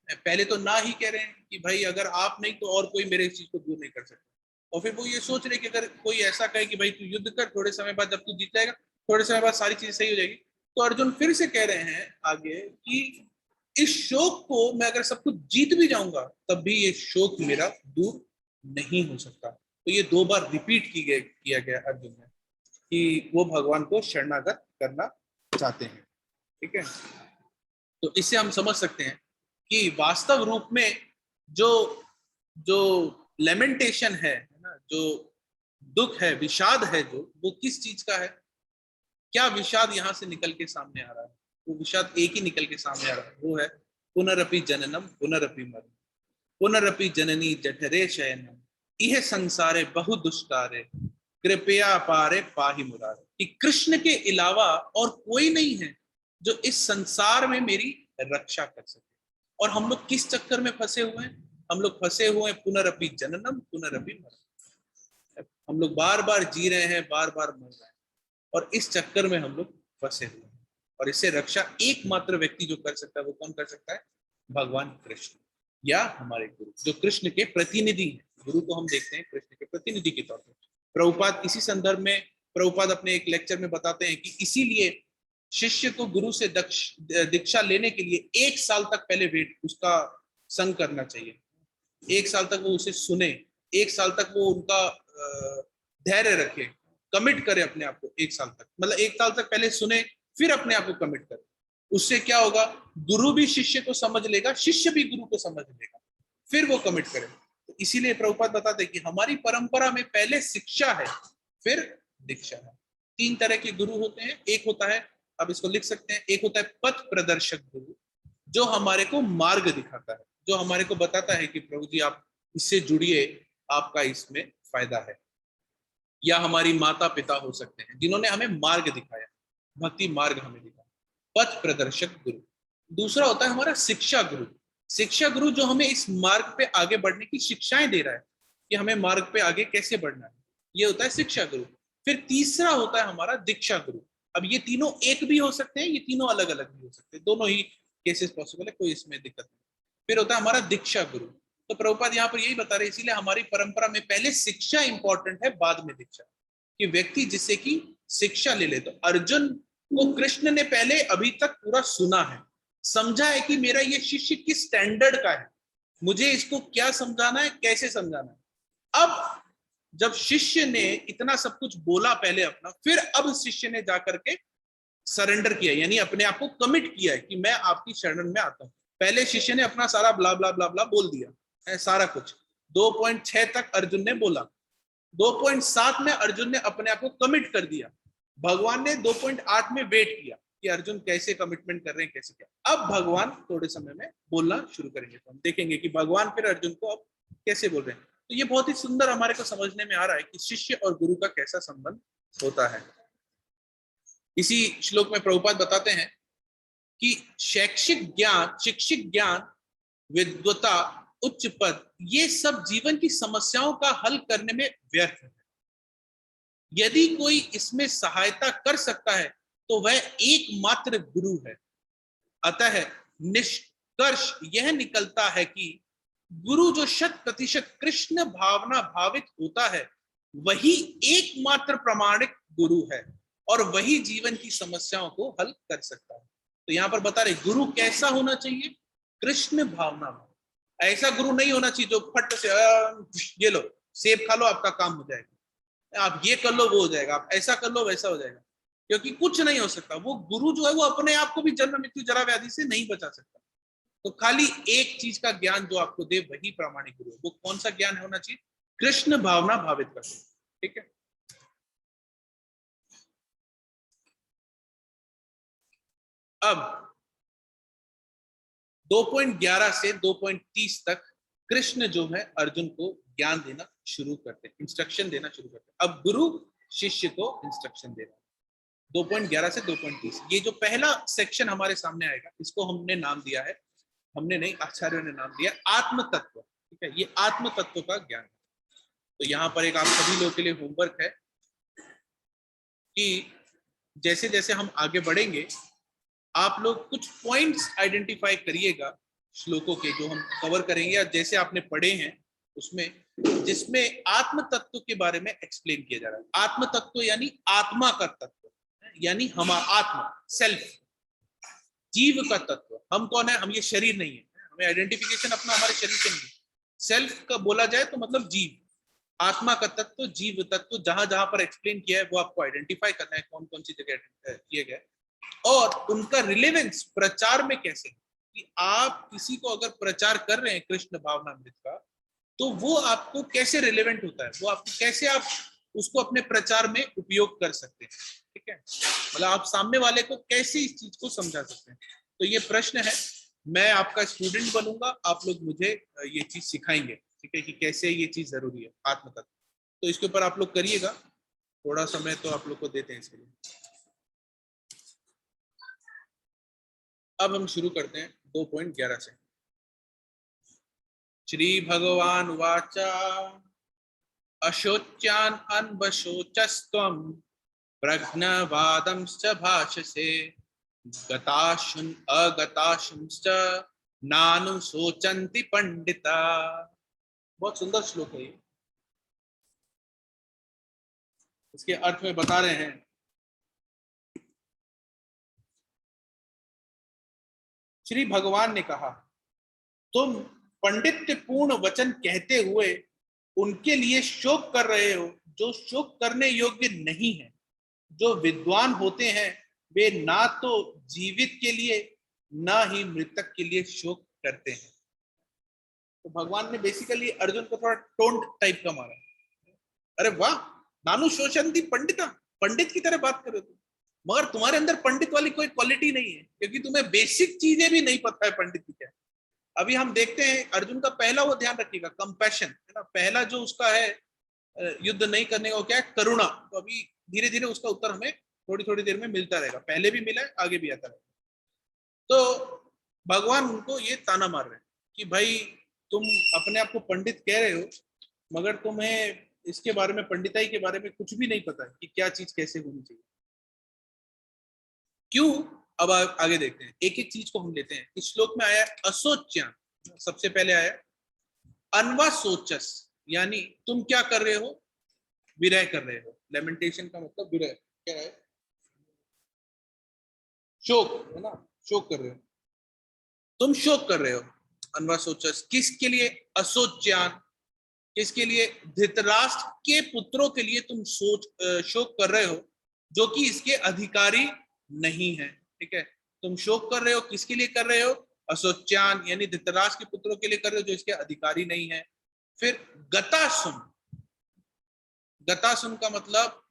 है। पहले तो ना ही कह रहे हैं कि भाई अगर आप नहीं तो और कोई मेरे इस चीज को दूर नहीं कर सकता, और फिर वो ये सोच रहे कि अगर कोई ऐसा कहे कि भाई तू युद्ध कर, थोड़े समय बाद जब तू जीत जाएगा, थोड़े समय बाद सारी चीज सही हो जाएगी। तो अर्जुन फिर से कह रहे हैं आगे कि इस शोक को मैं अगर सब कुछ जीत भी जाऊंगा तब भी ये शोक मेरा दूर नहीं हो सकता। तो ये 2 बार रिपीट किया गया अर्जुन ने कि वो भगवान को शरणागत करना चाहते हैं। ठीक है, तो इससे हम समझ सकते हैं कि वास्तव रूप में जो जो लेमेंटेशन है ना, जो दुख है, विषाद है, जो वो किस चीज का है? क्या विषाद यहाँ से निकल के सामने आ रहा है? वो विषाद एक ही निकल के सामने आ रहा है, वो है पुनरपि जननम पुनरपि मरणम पुनरपि जननी जठरे शयनम इह संसारे बहु दुष्कारे कृपया पारे पाहि मुरारे। कि कृष्ण के अलावा और कोई नहीं है जो इस संसार में मेरी रक्षा कर सके। और हम लोग किस चक्कर में फंसे हुए हैं? हम लोग फंसे हुए हैं पुनरपि जननम पुनरपि मरणम। हम लोग बार बार जी रहे हैं, बार बार मर रहे हैं, और इस चक्कर में हम लोग फंसे हुए हैं। और इससे रक्षा एकमात्र व्यक्ति जो कर सकता है वो कौन कर सकता है? भगवान कृष्ण या हमारे गुरु, जो कृष्ण के प्रतिनिधि हैं। गुरु को हम देखते हैं कृष्ण के प्रतिनिधि के तौर पर। प्रभुपाद इसी संदर्भ में प्रभुपाद अपने एक लेक्चर में बताते हैं कि इसीलिए शिष्य को गुरु से दीक्षा लेने के लिए 1 साल तक पहले वेट उसका संग करना चाहिए। 1 साल तक वो उसे सुने, 1 साल तक वो उनका धैर्य रखे, कमिट करे अपने आप को 1 साल तक, मतलब 1 साल तक पहले सुने फिर अपने आप को कमिट करे। उससे क्या होगा? गुरु भी शिष्य को समझ लेगा, शिष्य भी गुरु को समझ लेगा, फिर वो कमिट करे। तो इसीलिए प्रभुपाद बताते हैं कि हमारी परंपरा में पहले शिक्षा है फिर दीक्षा है। 3 तरह के गुरु होते हैं। एक होता है, अब इसको लिख सकते हैं, एक होता है पथ प्रदर्शक गुरु, जो हमारे को मार्ग दिखाता है, जो हमारे को बताता है कि प्रभु जी आप इससे जुड़िए, आपका इसमें फायदा है। या हमारी माता पिता हो सकते हैं जिन्होंने हमें मार्ग दिखाया, भक्ति मार्ग हमें दिखाया, पथ प्रदर्शक गुरु। दूसरा होता है हमारा शिक्षा गुरु। शिक्षा गुरु जो हमें इस मार्ग पे आगे बढ़ने की शिक्षाएं दे रहा है कि हमें मार्ग पे आगे कैसे बढ़ना है, ये होता है शिक्षा गुरु। फिर तीसरा होता है हमारा दीक्षा गुरु। अब ये तीनों एक भी हो सकते हैं, ये तीनों अलग अलग भी हो सकते हैं, दोनों ही केसेस पॉसिबल है, कोई इसमें दिक्कत नहीं। फिर होता है हमारा दीक्षा गुरु। तो प्रभुपाद यहाँ पर यही बता रहे, इसीलिए हमारी परंपरा में पहले शिक्षा इंपॉर्टेंट है, बाद में दीक्षा, कि व्यक्ति जिससे कि शिक्षा ले ले। तो अर्जुन को कृष्ण ने पहले अभी तक पूरा सुना है, समझा है कि मेरा ये शिष्य किस स्टैंडर्ड का है, मुझे इसको क्या समझाना है, कैसे समझाना है। अब जब शिष्य ने इतना सब कुछ बोला पहले अपना, फिर अब शिष्य ने जाकर के सरेंडर किया, यानी अपने आप को कमिट किया है कि मैं आपकी शरण में आता हूं। पहले शिष्य ने अपना सारा ब्ला ब्ला ब्ला ब्ला बोल दिया है, सारा कुछ 2.6 तक अर्जुन ने बोला, 2.7 में अर्जुन ने अपने आप को कमिट कर दिया। भगवान ने 2.8 में वेट किया कि अर्जुन कैसे कमिटमेंट कर रहे हैं, कैसे क्या। अब भगवान थोड़े समय में बोलना शुरू करेंगे, तो हम देखेंगे कि भगवान फिर अर्जुन को अब कैसे बोल रहे हैं। तो ये बहुत ही सुंदर हमारे को समझने में आ रहा है कि शिष्य और गुरु का कैसा संबंध होता है। इसी श्लोक में प्रभुपाद बताते हैं कि शैक्षिक ज्ञान, शिक्षित ज्ञान, विद्वता, उच्च पद, ये सब जीवन की समस्याओं का हल करने में व्यर्थ है। यदि कोई इसमें सहायता कर सकता है तो वह एकमात्र गुरु है। अतः निष्कर्ष यह निकलता है कि गुरु जो 100% कृष्ण भावना भावित होता है वही एकमात्र प्रामाणिक गुरु है, और वही जीवन की समस्याओं को हल कर सकता है। तो यहाँ पर बता रहे गुरु कैसा होना चाहिए? कृष्ण भावना। ऐसा गुरु नहीं होना चाहिए जो फट से ये लो सेब खा लो आपका काम हो जाएगा, आप ये कर लो वो हो जाएगा, आप ऐसा कर लो वैसा हो जाएगा, क्योंकि कुछ नहीं हो सकता। वो गुरु जो है वो अपने आप को भी जन्म मृत्यु जरा व्याधि से नहीं बचा सकता। तो खाली एक चीज का ज्ञान जो आपको दे वही प्रामाणिक गुरु है। वो कौन सा ज्ञान होना चाहिए? कृष्ण भावना भावित कर, ठीक है। अब 2.11 से 2.30 तक कृष्ण जो है अर्जुन को ज्ञान देना शुरू करते हैं, इंस्ट्रक्शन देना शुरू करते हैं। अब गुरु शिष्य को इंस्ट्रक्शन दे रहा है। 2.11 से 2.30 ये जो पहला सेक्शन हमारे सामने आएगा, इसको हमने नाम दिया है, हमने नहीं, आचार्यों ने नाम दिया आत्म तत्व, ठीक है। ये आत्म तत्व का ज्ञान है। तो यहाँ पर एक आप सभी लोगों के लिए होमवर्क है कि जैसे जैसे हम आगे बढ़ेंगे आप लोग कुछ पॉइंट्स आइडेंटिफाई करिएगा श्लोकों के जो हम कवर करेंगे, या जैसे आपने पढ़े हैं उसमें, जिसमें आत्म तत्व के बारे में एक्सप्लेन किया जा रहा है। आत्म तत्व यानी आत्मा का तत्व, यानी हमारा आत्मा, सेल्फ, जीव का तत्व। हम कौन है? हम ये शरीर नहीं है, हमें आइडेंटिफिकेशन अपना हमारे शरीर से नहीं है। सेल्फ का बोला जाए तो मतलब जीव, आत्मा का तत्व, जीव तत्व, जहां जहां पर एक्सप्लेन किया है वो आपको आइडेंटिफाई करना है कौन कौन सी जगह किए गए, और उनका रिलेवेंस प्रचार में कैसे, कि आप किसी को अगर प्रचार कर रहे हैं कृष्ण भावनामृत का, तो वो आपको कैसे रिलेवेंट होता है, वो आपको कैसे आप उसको अपने प्रचार में उपयोग कर सकते हैं, ठीक है। मतलब आप सामने वाले को कैसे इस चीज को समझा सकते हैं। तो ये प्रश्न है, मैं आपका स्टूडेंट बनूंगा, आप लोग मुझे ये चीज सिखाएंगे, ठीक है, कि कैसे ये चीज जरूरी है आत्म तत्व। तो इसके ऊपर आप लोग करिएगा, थोड़ा समय तो आप लोग को देते हैं इसके लिए। अब हम शुरू करते हैं 2.11 से। श्री भगवान वाचा अशोच्यान अनवशोचस्त्वं प्रज्ञवादंश्च भाषसे गताशुन अगताशुंश्च नानुशोचन्ति पंडिता। बहुत सुंदर श्लोक है ये। इसके अर्थ में बता रहे हैं, श्री भगवान ने कहा, तुम पंडित्य पूर्ण वचन कहते हुए उनके लिए शोक कर रहे हो जो शोक करने योग्य नहीं है। जो विद्वान होते हैं वे ना तो जीवित के लिए ना ही मृतक के लिए शोक करते हैं। तो भगवान ने बेसिकली अर्जुन को थोड़ा टोंट टाइप का मारा। अरे वाह, नानु शोषंती पंडिता, पंडित की तरह बात करो तुम, मगर तुम्हारे अंदर पंडित वाली कोई क्वालिटी नहीं है, क्योंकि तुम्हें बेसिक चीजें भी नहीं पता है पंडित की क्या। अभी हम देखते हैं अर्जुन का पहला, वो ध्यान रखिएगा, कंपैशन है ना, पहला जो उसका है युद्ध नहीं करने का, क्या है? करुणा। तो अभी धीरे धीरे उसका उत्तर हमें थोड़ी थोड़ी देर में मिलता रहेगा, पहले भी मिला है, आगे भी आता रहेगा। तो भगवान उनको ये ताना मार रहे हैं कि भाई तुम अपने आप को पंडित कह रहे हो, मगर तुम्हें इसके बारे में, पंडिताई के बारे में कुछ भी नहीं पता है कि क्या चीज कैसे होनी चाहिए। क्यों? अब आगे देखते हैं, एक एक चीज को हम लेते हैं। इस श्लोक में आया असोच्यान, सबसे पहले आया अनवासोचस, यानी तुम क्या कर रहे हो? विरह कर रहे हो। लेमेंटेशन का मतलब विरह क्या है? शोक, है ना, शोक कर रहे हो, तुम शोक कर रहे हो। अनवासोचस किसके लिए? असोच्यान, किसके लिए? धृतराष्ट्र के पुत्रों के लिए तुम शोक कर रहे हो, जो कि इसके अधिकारी नहीं है, ठीक है। तुम शोक कर रहे हो, किसके लिए कर रहे हो? असोच्यान, यानी धृतराष्ट्र के पुत्रों के लिए कर रहे हो जो इसके अधिकारी नहीं है। फिर गतासुन, गतासुन का मतलब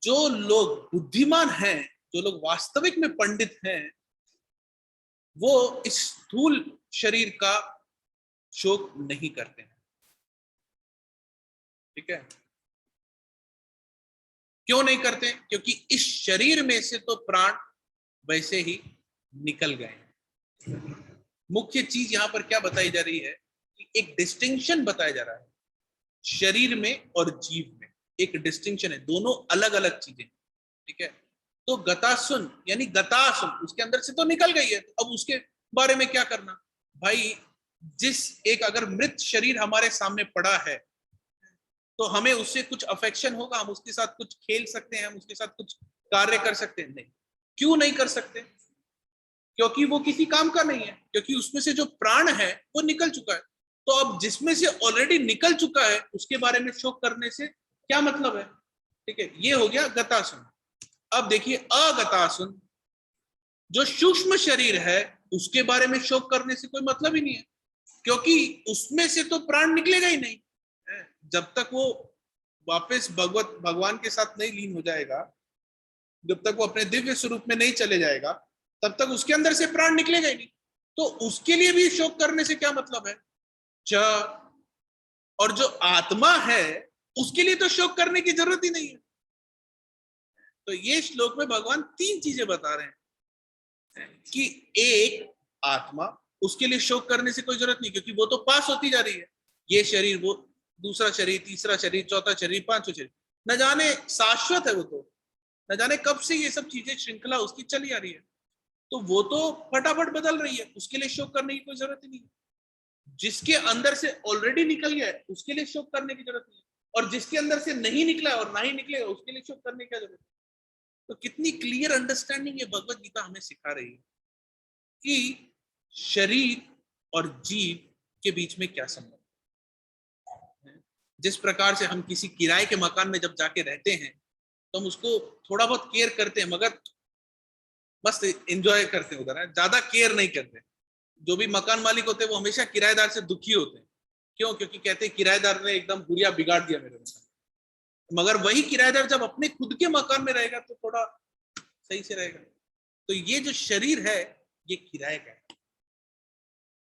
जो लोग बुद्धिमान हैं, जो लोग वास्तविक में पंडित हैं, वो इस स्थूल शरीर का शोक नहीं करते हैं, ठीक है। क्यों नहीं करते? क्योंकि इस शरीर में से तो प्राण वैसे ही निकल गए हैं। मुख्य चीज यहां पर क्या बताई जा रही है कि एक डिस्टिंक्शन बताया जा रहा है, शरीर में और जीव में एक डिस्टिंक्शन है, दोनों अलग अलग चीजें, ठीक है। तो गतासुन यानी गतासुन, उसके अंदर से तो निकल गई है, अब उसके बारे में क्या करना भाई? जिस एक अगर मृत शरीर हमारे सामने पड़ा है तो हमें उससे कुछ अफेक्शन होगा, हम उसके साथ कुछ खेल सकते हैं, हम उसके साथ कुछ कार्य कर सकते हैं? नहीं। क्यों नहीं कर सकते? क्योंकि वो किसी काम का नहीं है, क्योंकि उसमें से जो प्राण है वो निकल चुका है। तो अब जिसमें से ऑलरेडी निकल चुका है उसके बारे में शोक करने से क्या मतलब है, ठीक है, ये हो गया गतासुन। अब देखिए अगतासुन, जो सूक्ष्म शरीर है उसके बारे में शोक करने से कोई मतलब ही नहीं है, क्योंकि उसमें से तो प्राण निकलेगा ही नहीं। जब तक वो वापस भगवान के साथ नहीं लीन हो जाएगा, जब तक वो अपने दिव्य स्वरूप में नहीं चले जाएगा, तब तक उसके अंदर से प्राण निकलेगा ही नहीं। तो उसके लिए भी शोक करने से क्या मतलब है। च और जो आत्मा है उसके लिए तो शोक करने की जरूरत ही नहीं है। तो ये श्लोक में भगवान तीन चीजें बता रहे हैं कि एक, आत्मा, उसके लिए शोक करने से कोई जरूरत नहीं, क्योंकि वो तो पास होती जा रही है। ये शरीर, वो दूसरा शरीर, तीसरा शरीर, चौथा शरीर, पांचवा शरीर, न जाने शाश्वत है वो तो, न जाने कब से ये सब चीजें श्रृंखला उसकी चली आ रही है। तो वो तो फटाफट बदल रही है, उसके लिए शोक करने की कोई जरूरत ही नहीं है। जिसके अंदर से ऑलरेडी निकल गया है उसके लिए शोक करने की जरूरत नहीं है, और जिसके अंदर से नहीं निकला है और ना ही निकलेगा उसके लिए शोक करने की क्या जरूरत है। तो कितनी क्लियर अंडरस्टैंडिंग ये भगवत गीता हमें सिखा रही है कि शरीर और जीव के बीच में क्या संबंध है। जिस प्रकार से हम किसी किराए के मकान में जब जाके रहते हैं तो हम उसको थोड़ा बहुत केयर करते हैं, मगर बस एंजॉय करते हैं उधर, ज्यादा केयर नहीं करते। जो भी मकान मालिक होते हैं वो हमेशा किराएदार से दुखी होते हैं। क्यों? क्योंकि कहते हैं किराएदार ने एकदम बुरिया बिगाड़ दिया मेरे मकान। मगर वही किराएदार जब अपने खुद के मकान में रहेगा तो थोड़ा सही से रहेगा। तो ये जो शरीर है ये किराए का है।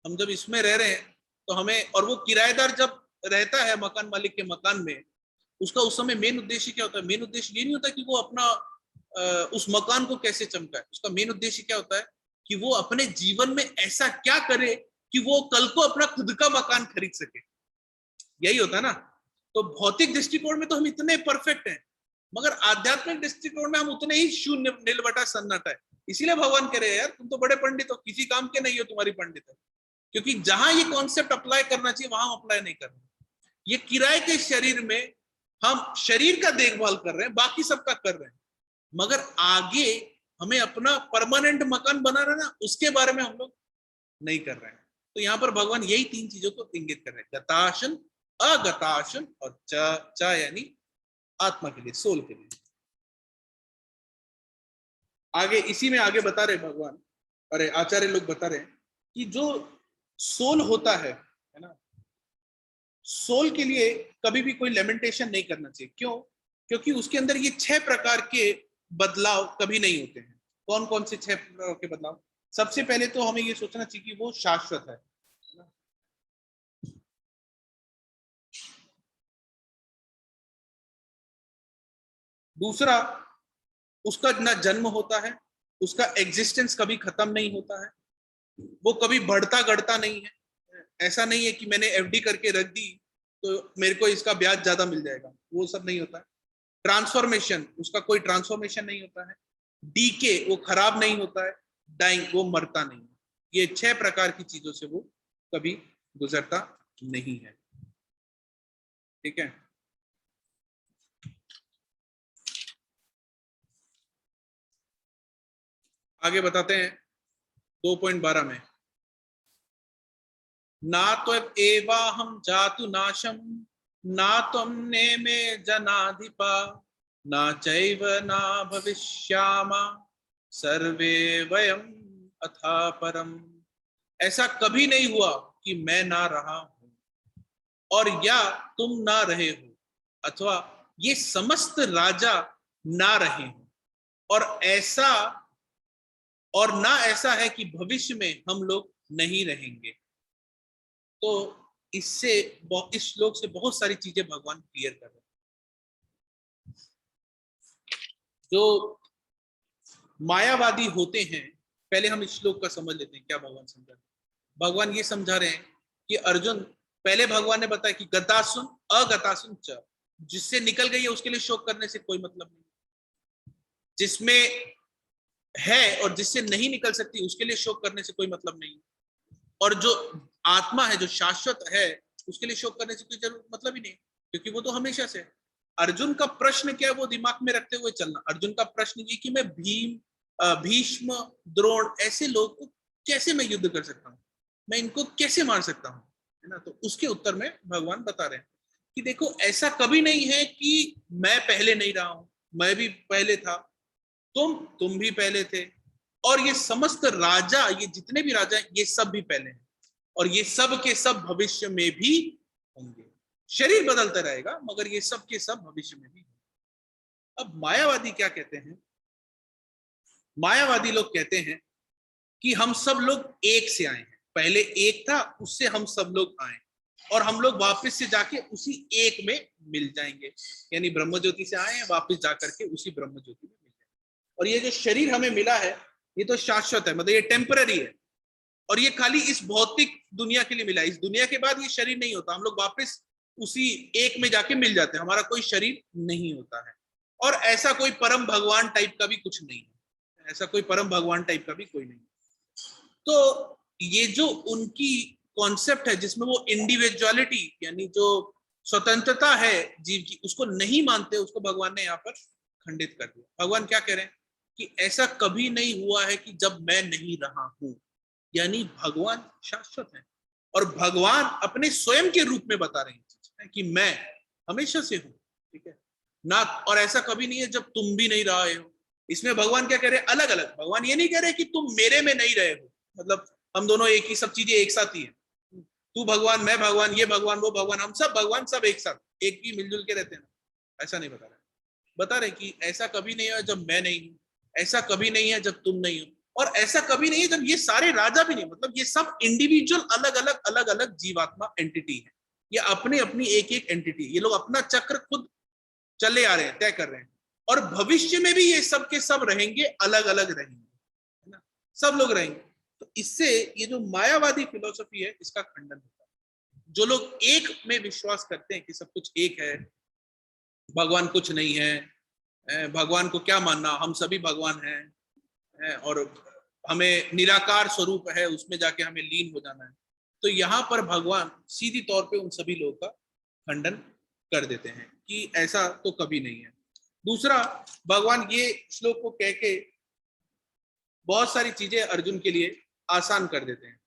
हम जब इसमें रह रहे हैं तो हमें, और वो किराएदार जब रहता है मकान मालिक के मकान में, उसका उस समय मेन उद्देश्य क्या होता है। मेन उद्देश्य ये नहीं होता कि वो अपना उस मकान को कैसे चमकाए। उसका मेन उद्देश्य क्या होता है कि वो अपने जीवन में ऐसा क्या करे कि वो कल को अपना खुद का मकान खरीद सके। यही होता है ना। तो भौतिक दृष्टिकोण में तो हम इतने परफेक्ट हैं, मगर आध्यात्मिक दृष्टिकोण में हम उतने ही शून्य, नीलबटा सन्नाटा है। इसीलिए भगवान कह रहे हैं यार तुम तो बड़े पंडित हो, किसी काम के नहीं हो तुम्हारी पंडित है। क्योंकि जहां ये कॉन्सेप्ट अप्लाई करना चाहिए वहां अप्लाई नहीं करना। ये किराए के शरीर में हम शरीर का देखभाल कर रहे हैं, बाकी सबका कर रहे हैं, मगर आगे हमें अपना परमानेंट मकान बनाना ना, उसके बारे में हम लोग नहीं कर रहे हैं। तो यहाँ पर भगवान यही तीन चीजों को इंगित कर रहे हैं, गताशन, अगताशन और च यानी आत्मा के लिए, सोल के लिए। आगे इसी में आगे बता रहे भगवान, अरे आचार्य लोग बता रहे हैं कि जो सोल होता है ना, सोल के लिए कभी भी कोई लेमेंटेशन नहीं करना चाहिए। क्यों? क्योंकि उसके अंदर ये 6 प्रकार के बदलाव कभी नहीं होते हैं। कौन कौन से 6 प्रकार के बदलाव? सबसे पहले तो हमें ये सोचना चाहिए कि वो शाश्वत है। दूसरा, उसका ना जन्म होता है, उसका एग्जिस्टेंस कभी खत्म नहीं होता है, वो कभी बढ़ता घटता नहीं है। ऐसा नहीं है कि मैंने एफडी करके रख दी तो मेरे को इसका ब्याज ज्यादा मिल जाएगा, वो सब नहीं होता है। ट्रांसफॉर्मेशन, उसका कोई ट्रांसफॉर्मेशन नहीं होता है। डीके, वो खराब नहीं होता है। डाइंग, वो मरता नहीं है। ये 6 प्रकार की चीजों से वो कभी गुजरता नहीं है। ठीक है। आगे बताते हैं 2.12 में, ना तो एवा हम जातु नाशम, ना तुम ने में जनाधिपा, ना चैव ना भविष्यामा, सर्वे वयम अथा परम। ऐसा कभी नहीं हुआ कि मैं ना रहा हूं और या तुम ना रहे हो, अथवा ये समस्त राजा ना रहे हो, और ऐसा, और ना ऐसा है कि भविष्य में हम लोग नहीं रहेंगे। तो इससे, इस श्लोक से बहुत सारी चीजें भगवान क्लियर कर रहे हैं। जो मायावादी होते हैं, पहले हम इस श्लोक का समझ लेते हैं क्या भगवान समझा रहे हैं। भगवान ये समझा रहे हैं कि अर्जुन, पहले भगवान ने बताया कि गतासुन अगतासुन च, जिससे निकल गई है उसके लिए शोक करने से कोई मतलब नहीं, जिसमें है और जिससे नहीं निकल सकती उसके लिए शोक करने से कोई मतलब नहीं, और जो आत्मा है, जो शाश्वत है, उसके लिए शोक करने से कोई जरूरत मतलब ही नहीं, क्योंकि वो तो हमेशा से। अर्जुन का प्रश्न क्या है वो दिमाग में रखते हुए चलना। अर्जुन का प्रश्न ये कि मैं भीष्म, द्रोण ऐसे लोग को कैसे मैं युद्ध कर सकता हूँ, मैं इनको कैसे मार सकता हूँ, है ना। तो उसके उत्तर में भगवान बता रहे हैं कि देखो ऐसा कभी नहीं है कि मैं पहले नहीं रहा हूं, मैं भी पहले था, तुम भी पहले थे, और ये समस्त राजा, ये जितने भी राजा हैं, ये सब भी पहले हैं, और ये सब के सब भविष्य में भी होंगे। शरीर बदलता रहेगा मगर ये सब के सब भविष्य में भी होंगे। अब मायावादी क्या कहते हैं? मायावादी लोग कहते हैं कि हम सब लोग एक से आए हैं, पहले एक था, उससे हम सब लोग आए, और हम लोग वापस से जाके उसी एक में मिल जाएंगे। यानी ब्रह्म ज्योति से आए हैं, वापस जाकर के उसी ब्रह्म ज्योति में मिल जाएंगे। और ये जो शरीर हमें मिला है ये तो शाश्वत है, मतलब ये टेम्पररी है, और ये खाली इस भौतिक दुनिया के लिए मिला है। इस दुनिया के बाद ये शरीर नहीं होता, हम लोग वापस उसी एक में जाके मिल जाते हैं, हमारा कोई शरीर नहीं होता है। और ऐसा कोई परम भगवान टाइप का भी कुछ नहीं है, ऐसा कोई परम भगवान टाइप का भी कोई नहीं। तो ये जो उनकी कॉन्सेप्ट है जिसमें वो इंडिविजुअलिटी यानी जो स्वतंत्रता है जीव की, उसको नहीं मानते, उसको भगवान ने यहाँ पर खंडित कर दिया। भगवान क्या कह रहे हैं कि ऐसा कभी नहीं हुआ है कि जब मैं नहीं रहा हूं, यानी भगवान शाश्वत है, और भगवान अपने स्वयं के रूप में बता रहे हैं कि मैं हमेशा से हूं, ठीक है ना। और ऐसा कभी नहीं है जब तुम भी नहीं रहे हो। इसमें भगवान क्या कह रहे हैं? अलग अलग। भगवान ये नहीं कह रहे कि तुम मेरे में नहीं रहे हो, मतलब हम दोनों एक ही, सब चीजें एक साथ ही है, तू भगवान, मैं भगवान, ये भगवान, वो भगवान, हम सब भगवान, सब एक साथ एक ही मिलजुल के रहते हैं, ऐसा नहीं बता रहे। बता रहे कि ऐसा कभी नहीं है जब मैं नहीं हूं, ऐसा कभी नहीं है जब तुम नहीं हो, और ऐसा कभी नहीं है जब ये सारे राजा भी नहीं। मतलब ये सब इंडिविजुअल अलग अलग जीवात्मा एंटिटी है, ये अपने अपनी एक एक एंटिटी, ये लोग अपना चक्र खुद चले आ रहे हैं, तय कर रहे हैं, और भविष्य में भी ये सब के सब रहेंगे, अलग अलग रहेंगे, है ना, सब लोग रहेंगे। तो इससे ये जो मायावादी फिलोसफी है इसका खंडन होता है। जो लोग एक में विश्वास करते हैं कि सब कुछ एक है, भगवान कुछ नहीं है, भगवान को क्या मानना, हम सभी भगवान हैं, और हमें निराकार स्वरूप है, उसमें जाके हमें लीन हो जाना है, तो यहाँ पर भगवान सीधी तौर पे उन सभी लोगों का खंडन कर देते हैं कि ऐसा तो कभी नहीं है। दूसरा, भगवान ये श्लोक को कह के बहुत सारी चीजें अर्जुन के लिए आसान कर देते हैं।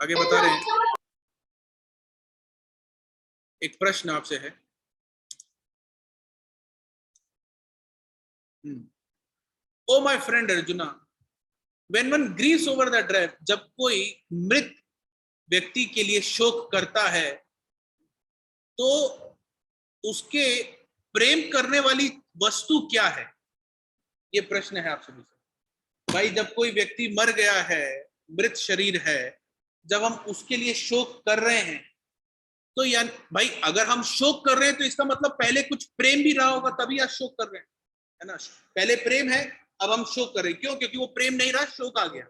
आगे बता रहे हैं, एक प्रश्न आपसे है, oh my friend arjuna, when one Greaves over the death, जब कोई मृत व्यक्ति के लिए शोक करता है तो उसके प्रेम करने वाली वस्तु क्या है? ये प्रश्न है आप सभी से। भाई जब कोई व्यक्ति मर गया है, मृत शरीर है, जब हम उसके लिए शोक कर रहे हैं, तो यानी भाई अगर हम शोक कर रहे हैं तो इसका मतलब पहले कुछ प्रेम भी रहा होगा, तभी आज शोक कर रहे हैं, है ना। पहले प्रेम है, अब हम शोक कर रहे हैं, क्यों? क्योंकि वो प्रेम नहीं रहा, शोक आ गया,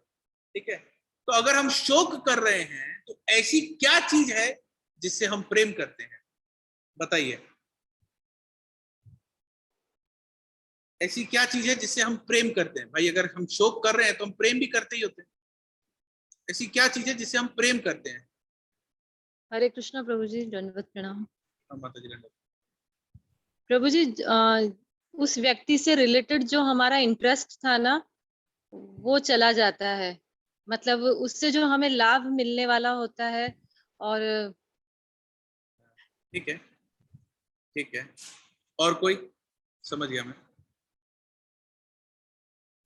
ठीक है। तो अगर हम शोक कर रहे हैं तो ऐसी क्या चीज है जिससे हम प्रेम करते हैं? बताइए, ऐसी क्या चीज है जिससे हम प्रेम करते हैं? भाई अगर हम शोक कर रहे हैं तो हम प्रेम भी करते ही होते हैं। ऐसी क्या चीज है जिससे हम प्रेम करते हैं? हरे कृष्णा प्रभु जी, दंडवत प्रणाम। माता जी दंडवत। प्रभु जी, उस व्यक्ति से रिलेटेड जो हमारा इंटरेस्ट था ना, वो चला जाता है, मतलब उससे जो हमें लाभ मिलने वाला होता है। और ठीक है, ठीक है, और कोई? समझ गया मैं,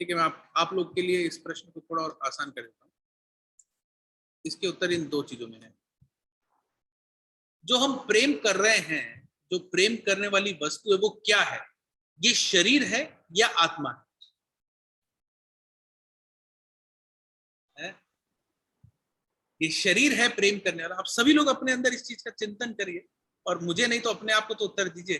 ठीक है। मैं आप लोग के लिए इस प्रश्न को थोड़ा और आसान कर देता हूँ। इसके उत्तर इन दो चीजों में है। जो हम प्रेम कर रहे हैं, जो प्रेम करने वाली वस्तु है, वो क्या है? ये शरीर है या आत्मा है? ये शरीर है प्रेम करने वाला। आप सभी लोग अपने अंदर इस चीज का चिंतन करिए, और मुझे नहीं तो अपने आप को तो उत्तर दीजिए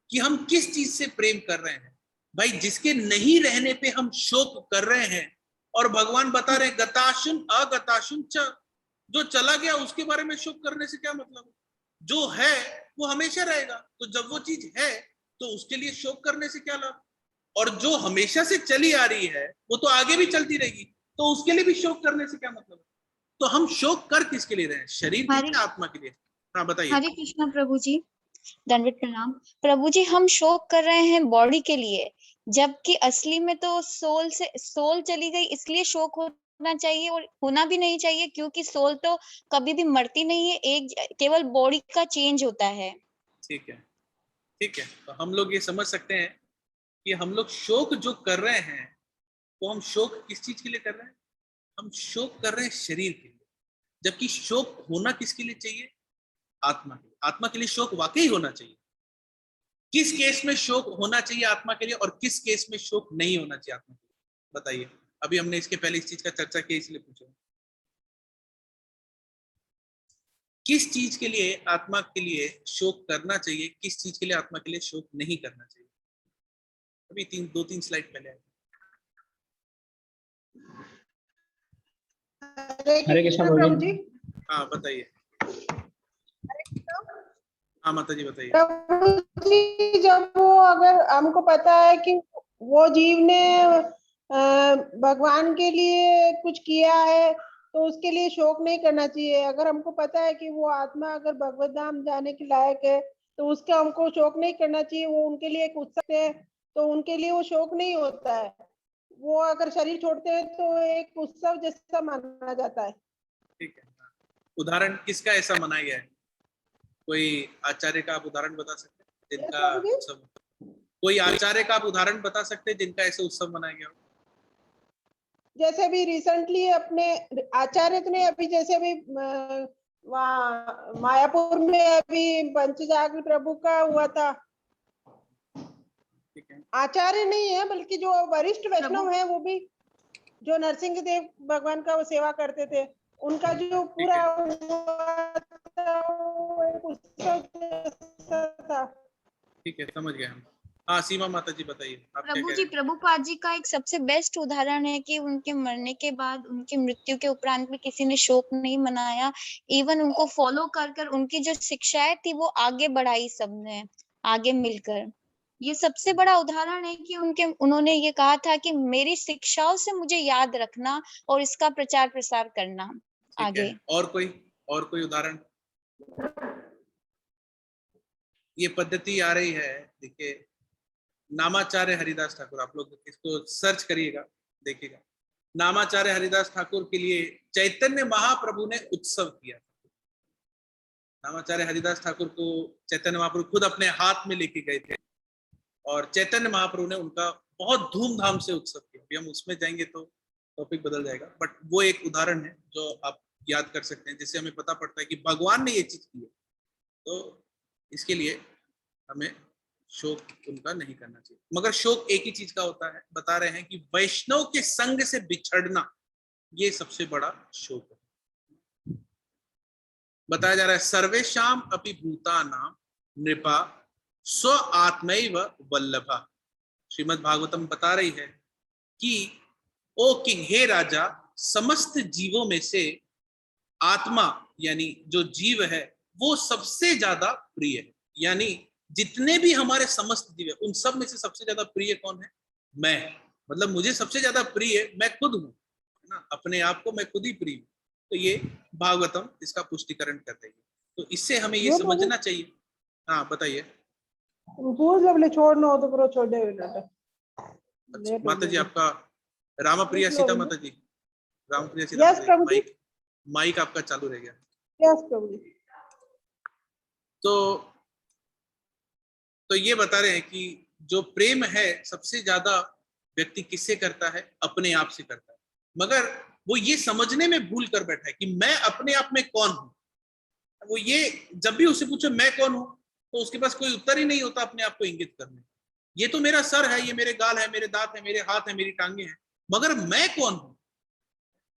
कि हम किस चीज से प्रेम कर रहे हैं। भाई जिसके नहीं रहने पे हम शोक कर रहे हैं, और भगवान बता रहे गताशुन अगताशुन च, जो चला गया उसके बारे में शोक करने से क्या मतलब? जो है वो हमेशा रहेगा, तो जब वो चीज है तो उसके लिए शोक करने से क्या लाभ? और जो हमेशा से चली आ रही है वो तो आगे भी चलती रहेगी, तो उसके लिए भी शोक करने से क्या मतलब? तो हम शोक कर किसके लिए रहे हैं? शरीर के लिए, आत्मा के लिए? हाँ बताइए। हरे कृष्णा प्रभु जी, दंडवत प्रणाम। प्रभु जी, हम शोक कर रहे हैं बॉडी के लिए, जबकि असली में तो सोल चली गई, इसलिए शोक होना चाहिए और होना भी नहीं चाहिए, क्योंकि सोल तो कभी भी मरती नहीं है, केवल बॉडी का चेंज होता है। ठीक है, ठीक है। तो हम लोग ये समझ सकते हैं कि हम लोग शोक जो कर रहे हैं, तो हम शोक किस चीज के लिए कर रहे हैं? हम शोक कर रहे हैं शरीर के लिए, जबकि शोक होना किसके लिए चाहिए? आत्मा के लिए। आत्मा के लिए शोक वाकई होना चाहिए। किस केस में शोक होना चाहिए आत्मा के लिए और किस केस में शोक नहीं होना चाहिए आत्मा के लिए, बताइए। अभी हमने इसके पहले इस चीज का चर्चा की, इसलिए पूछा। किस चीज के लिए आत्मा के लिए शोक करना चाहिए, किस चीज के लिए आत्मा के लिए शोक नहीं करना चाहिए? अभी दो तीन स्लाइड पहले आए। हरे कृष्ण प्रभु जी। हाँ बताइए। हाँ माता जी बताइए। प्रभु जी, जब वो अगर हमको पता है कि वो जीव ने भगवान के लिए कुछ किया है, तो उसके लिए शोक नहीं करना चाहिए। अगर हमको पता है कि वो आत्मा अगर भगवत धाम जाने के लायक है, तो उसका हमको शोक नहीं करना चाहिए। वो उनके लिए एक उत्सव है, तो उनके लिए वो शोक नहीं होता है। वो अगर शरीर छोड़ते हैं तो एक उत्सव जैसा माना जाता है। ठीक है। उदाहरण किसका ऐसा मनाया गया है? कोई आचार्य का आप उदाहरण बता सकते हैं जिनका उत्सव? कोई आचार्य का आप उदाहरण बता सकते हैं जिनका ऐसे उत्सव मनाया गया हो? जैसे अभी रिसेंटली अपने आचार्य ने अभी जैसे अभी वहाँ मायापुर में अभी पंचजागृ प्रभु का हुआ था। ठीक है। आचार्य नहीं है, बल्कि जो वरिष्ठ वैष्णव है, वो भी जो नरसिंह देव भगवान का वो सेवा करते थे, उनका जो पूरा था। ठीक है, समझ गए हम। हाँ सीमा माता जी बताइए, आप क्या प्रभु कह जी, रहे हैं? प्रभुपाद जी का एक सबसे बेस्ट उदाहरण है कि उनके मरने के बाद, उनकी मृत्यु के उपरांत भी किसी ने शोक नहीं मनाया। इवन उनको फॉलो कर उनकी जो शिक्षाएं थी वो आगे बढ़ाई सबने, आगे मिलकर। ये सबसे बड़ा उदाहरण है कि उन्होंने ये कहा था कि मेरी शिक्षाओं से मुझे याद रखना और इसका प्रचार प्रसार करना ठीक है। आगे। और कोई उदाहरण? ये पद्धति आ रही है, देखिए, नामाचार्य हरिदास ठाकुर, आप लोग इसको सर्च करिएगा, देखिएगा। नामाचार्य हरिदास ठाकुर के लिए चैतन्य महाप्रभु ने उत्सव किया। नामाचार्य हरिदास ठाकुर को चैतन्य महाप्रभु खुद अपने हाथ में लेके गए थे और चैतन्य महाप्रभु ने उनका बहुत धूमधाम से उत्सव किया। अभी हम उसमें जाएंगे तो टॉपिक बदल जाएगा, बट वो एक उदाहरण है जो आप याद कर सकते हैं, जिससे हमें पता पड़ता है कि भगवान ने ये चीज की है। तो इसके लिए हमें शोक उनका नहीं करना चाहिए। मगर शोक एक ही चीज का होता है, बता रहे हैं कि वैष्णव के संग से बिछड़ना, ये सबसे बड़ा शोक है। बताया जा रहा है, सर्वेशाम अपि भूतानां नृपा स्व आत्मैव वल्लभा। श्रीमद् भागवतम बता रही है कि ओ किंग, हे राजा, समस्त जीवों में से आत्मा यानी जो जीव है वो सबसे ज्यादा प्रिय है। यानी जितने भी हमारे समस्त जीव है, उन सब में से सबसे ज्यादा प्रिय कौन है? मैं। मतलब मुझे सबसे ज्यादा प्रिय मैं खुद हूं ना, अपने आप को मैं खुद ही प्रिय हूं। तो ये भागवतम इसका पुष्टिकरण कर रही है। तो इससे हमें ये समझना चाहिए। हाँ बताइए। छोड़ना हो तो करो, छोड़े। अच्छा, माता जी आपका रामप्रिया सीता माता जी, रामप्रिया सीता माता जी, माइक आपका चालू रह गया। यस प्रभु जी। तो ये बता रहे हैं कि जो प्रेम है सबसे ज्यादा व्यक्ति किससे करता है? अपने आप से करता है। मगर वो ये समझने में भूल कर बैठा है कि मैं अपने आप में कौन हूं। वो ये जब भी उसे पूछे मैं कौन हूं, तो उसके पास कोई उत्तर ही नहीं होता अपने आप को इंगित करने। ये तो मेरा सर है, ये मेरे गाल है, मेरे दांत है, मेरे हाथ है, मेरी टांगे हैं, मगर मैं कौन हूं?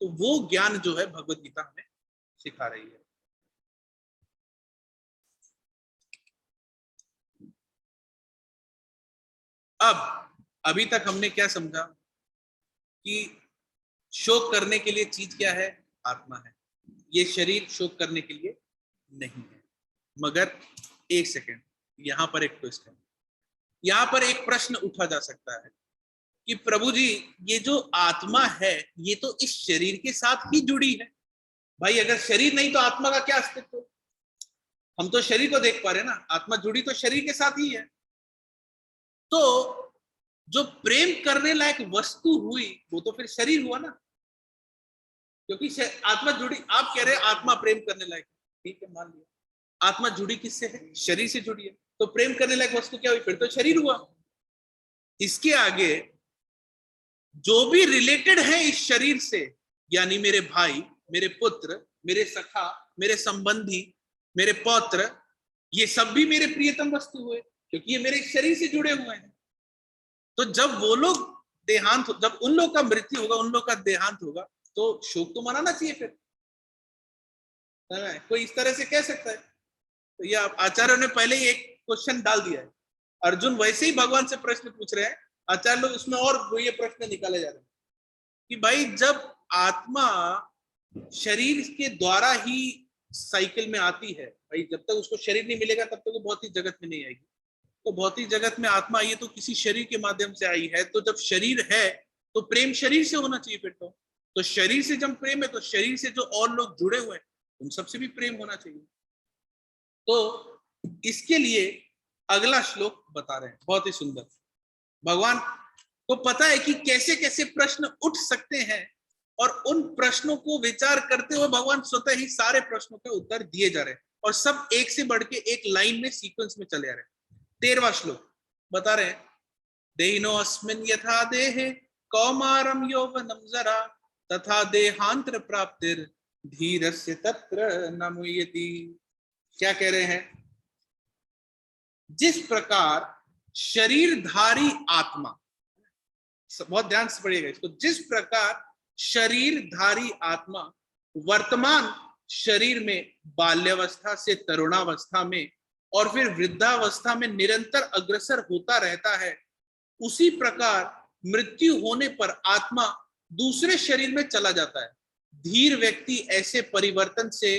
तो वो ज्ञान जो है भगवत गीता हमें सिखा रही है। अभी तक हमने क्या समझा कि शोक करने के लिए चीज क्या है? आत्मा है। ये शरीर शोक करने के लिए नहीं है। मगर एक सेकेंड, यहां पर एक ट्विस्ट है। यहां पर एक प्रश्न उठा जा सकता है कि प्रभु जी, ये जो आत्मा है ये तो इस शरीर के साथ ही जुड़ी है। भाई अगर शरीर नहीं तो आत्मा का क्या अस्तित्व? हम तो शरीर को देख पा रहे हैं ना, आत्मा जुड़ी तो शरीर के साथ ही है। तो जो प्रेम करने लायक वस्तु हुई वो तो फिर शरीर हुआ ना, क्योंकि आत्मा जुड़ी। आप कह रहे हैं आत्मा प्रेम करने लायक, ठीक है मान लिया। आत्मा जुड़ी किससे है? शरीर से जुड़ी है। तो प्रेम करने लायक वस्तु क्या हुई? फिर तो शरीर हुआ। इसके आगे जो भी रिलेटेड है इस शरीर से, यानी मेरे भाई, मेरे पुत्र, मेरे सखा, मेरे संबंधी, मेरे पौत्र, ये सब भी मेरे प्रियतम वस्तु हुए, क्योंकि ये मेरे शरीर से जुड़े हुए हैं। तो जब वो लोग देहांत, जब उन लोग का मृत्यु होगा, उन लोग का देहांत होगा, तो शोक तो मनाना चाहिए फिर। कोई इस तरह से कह सकता है? तो ये आचार्यों ने पहले ही एक क्वेश्चन डाल दिया है। अर्जुन वैसे ही भगवान से प्रश्न पूछ रहे हैं, आचार्य लोग उसमें और ये प्रश्न निकाले जा रहे हैं कि भाई जब आत्मा शरीर के द्वारा ही साइकिल में आती है, भाई जब तक उसको शरीर नहीं मिलेगा तब तक वो भौतिक जगत में नहीं आएगी। तो भौतिक जगत में आत्मा आई है तो किसी शरीर के माध्यम से आई है। तो जब शरीर है तो प्रेम शरीर से होना चाहिए फिर तो शरीर से जब प्रेम है तो शरीर से जो और लोग जुड़े हुए हैं उन सबसे भी प्रेम होना चाहिए। तो इसके लिए अगला श्लोक बता रहे हैं, बहुत ही सुंदर। भगवान को पता है कि कैसे कैसे प्रश्न उठ सकते हैं और उन प्रश्नों को विचार करते हुए भगवान स्वतः ही सारे प्रश्नों के उत्तर दिए जा रहे हैं और सब एक से बढ़ के एक लाइन में सीक्वेंस में चले आ रहे हैं। 13वां श्लोक बता रहे हैं, देहिनो अस्मिन् यथा देहे कौमारम यौवनम जरा तथा देहांतर प्राप्तिर धीरस्य तत्र न मुह्यति। क्या कह रहे हैं? जिस प्रकार शरीरधारी आत्मा, बहुत ध्यान से पढ़िएगा इसको, जिस प्रकार शरीरधारी आत्मा वर्तमान शरीर में बाल्यावस्था से तरुणावस्था में और फिर वृद्धावस्था में निरंतर अग्रसर होता रहता है, उसी प्रकार मृत्यु होने पर आत्मा दूसरे शरीर में चला जाता है। धीर व्यक्ति ऐसे परिवर्तन से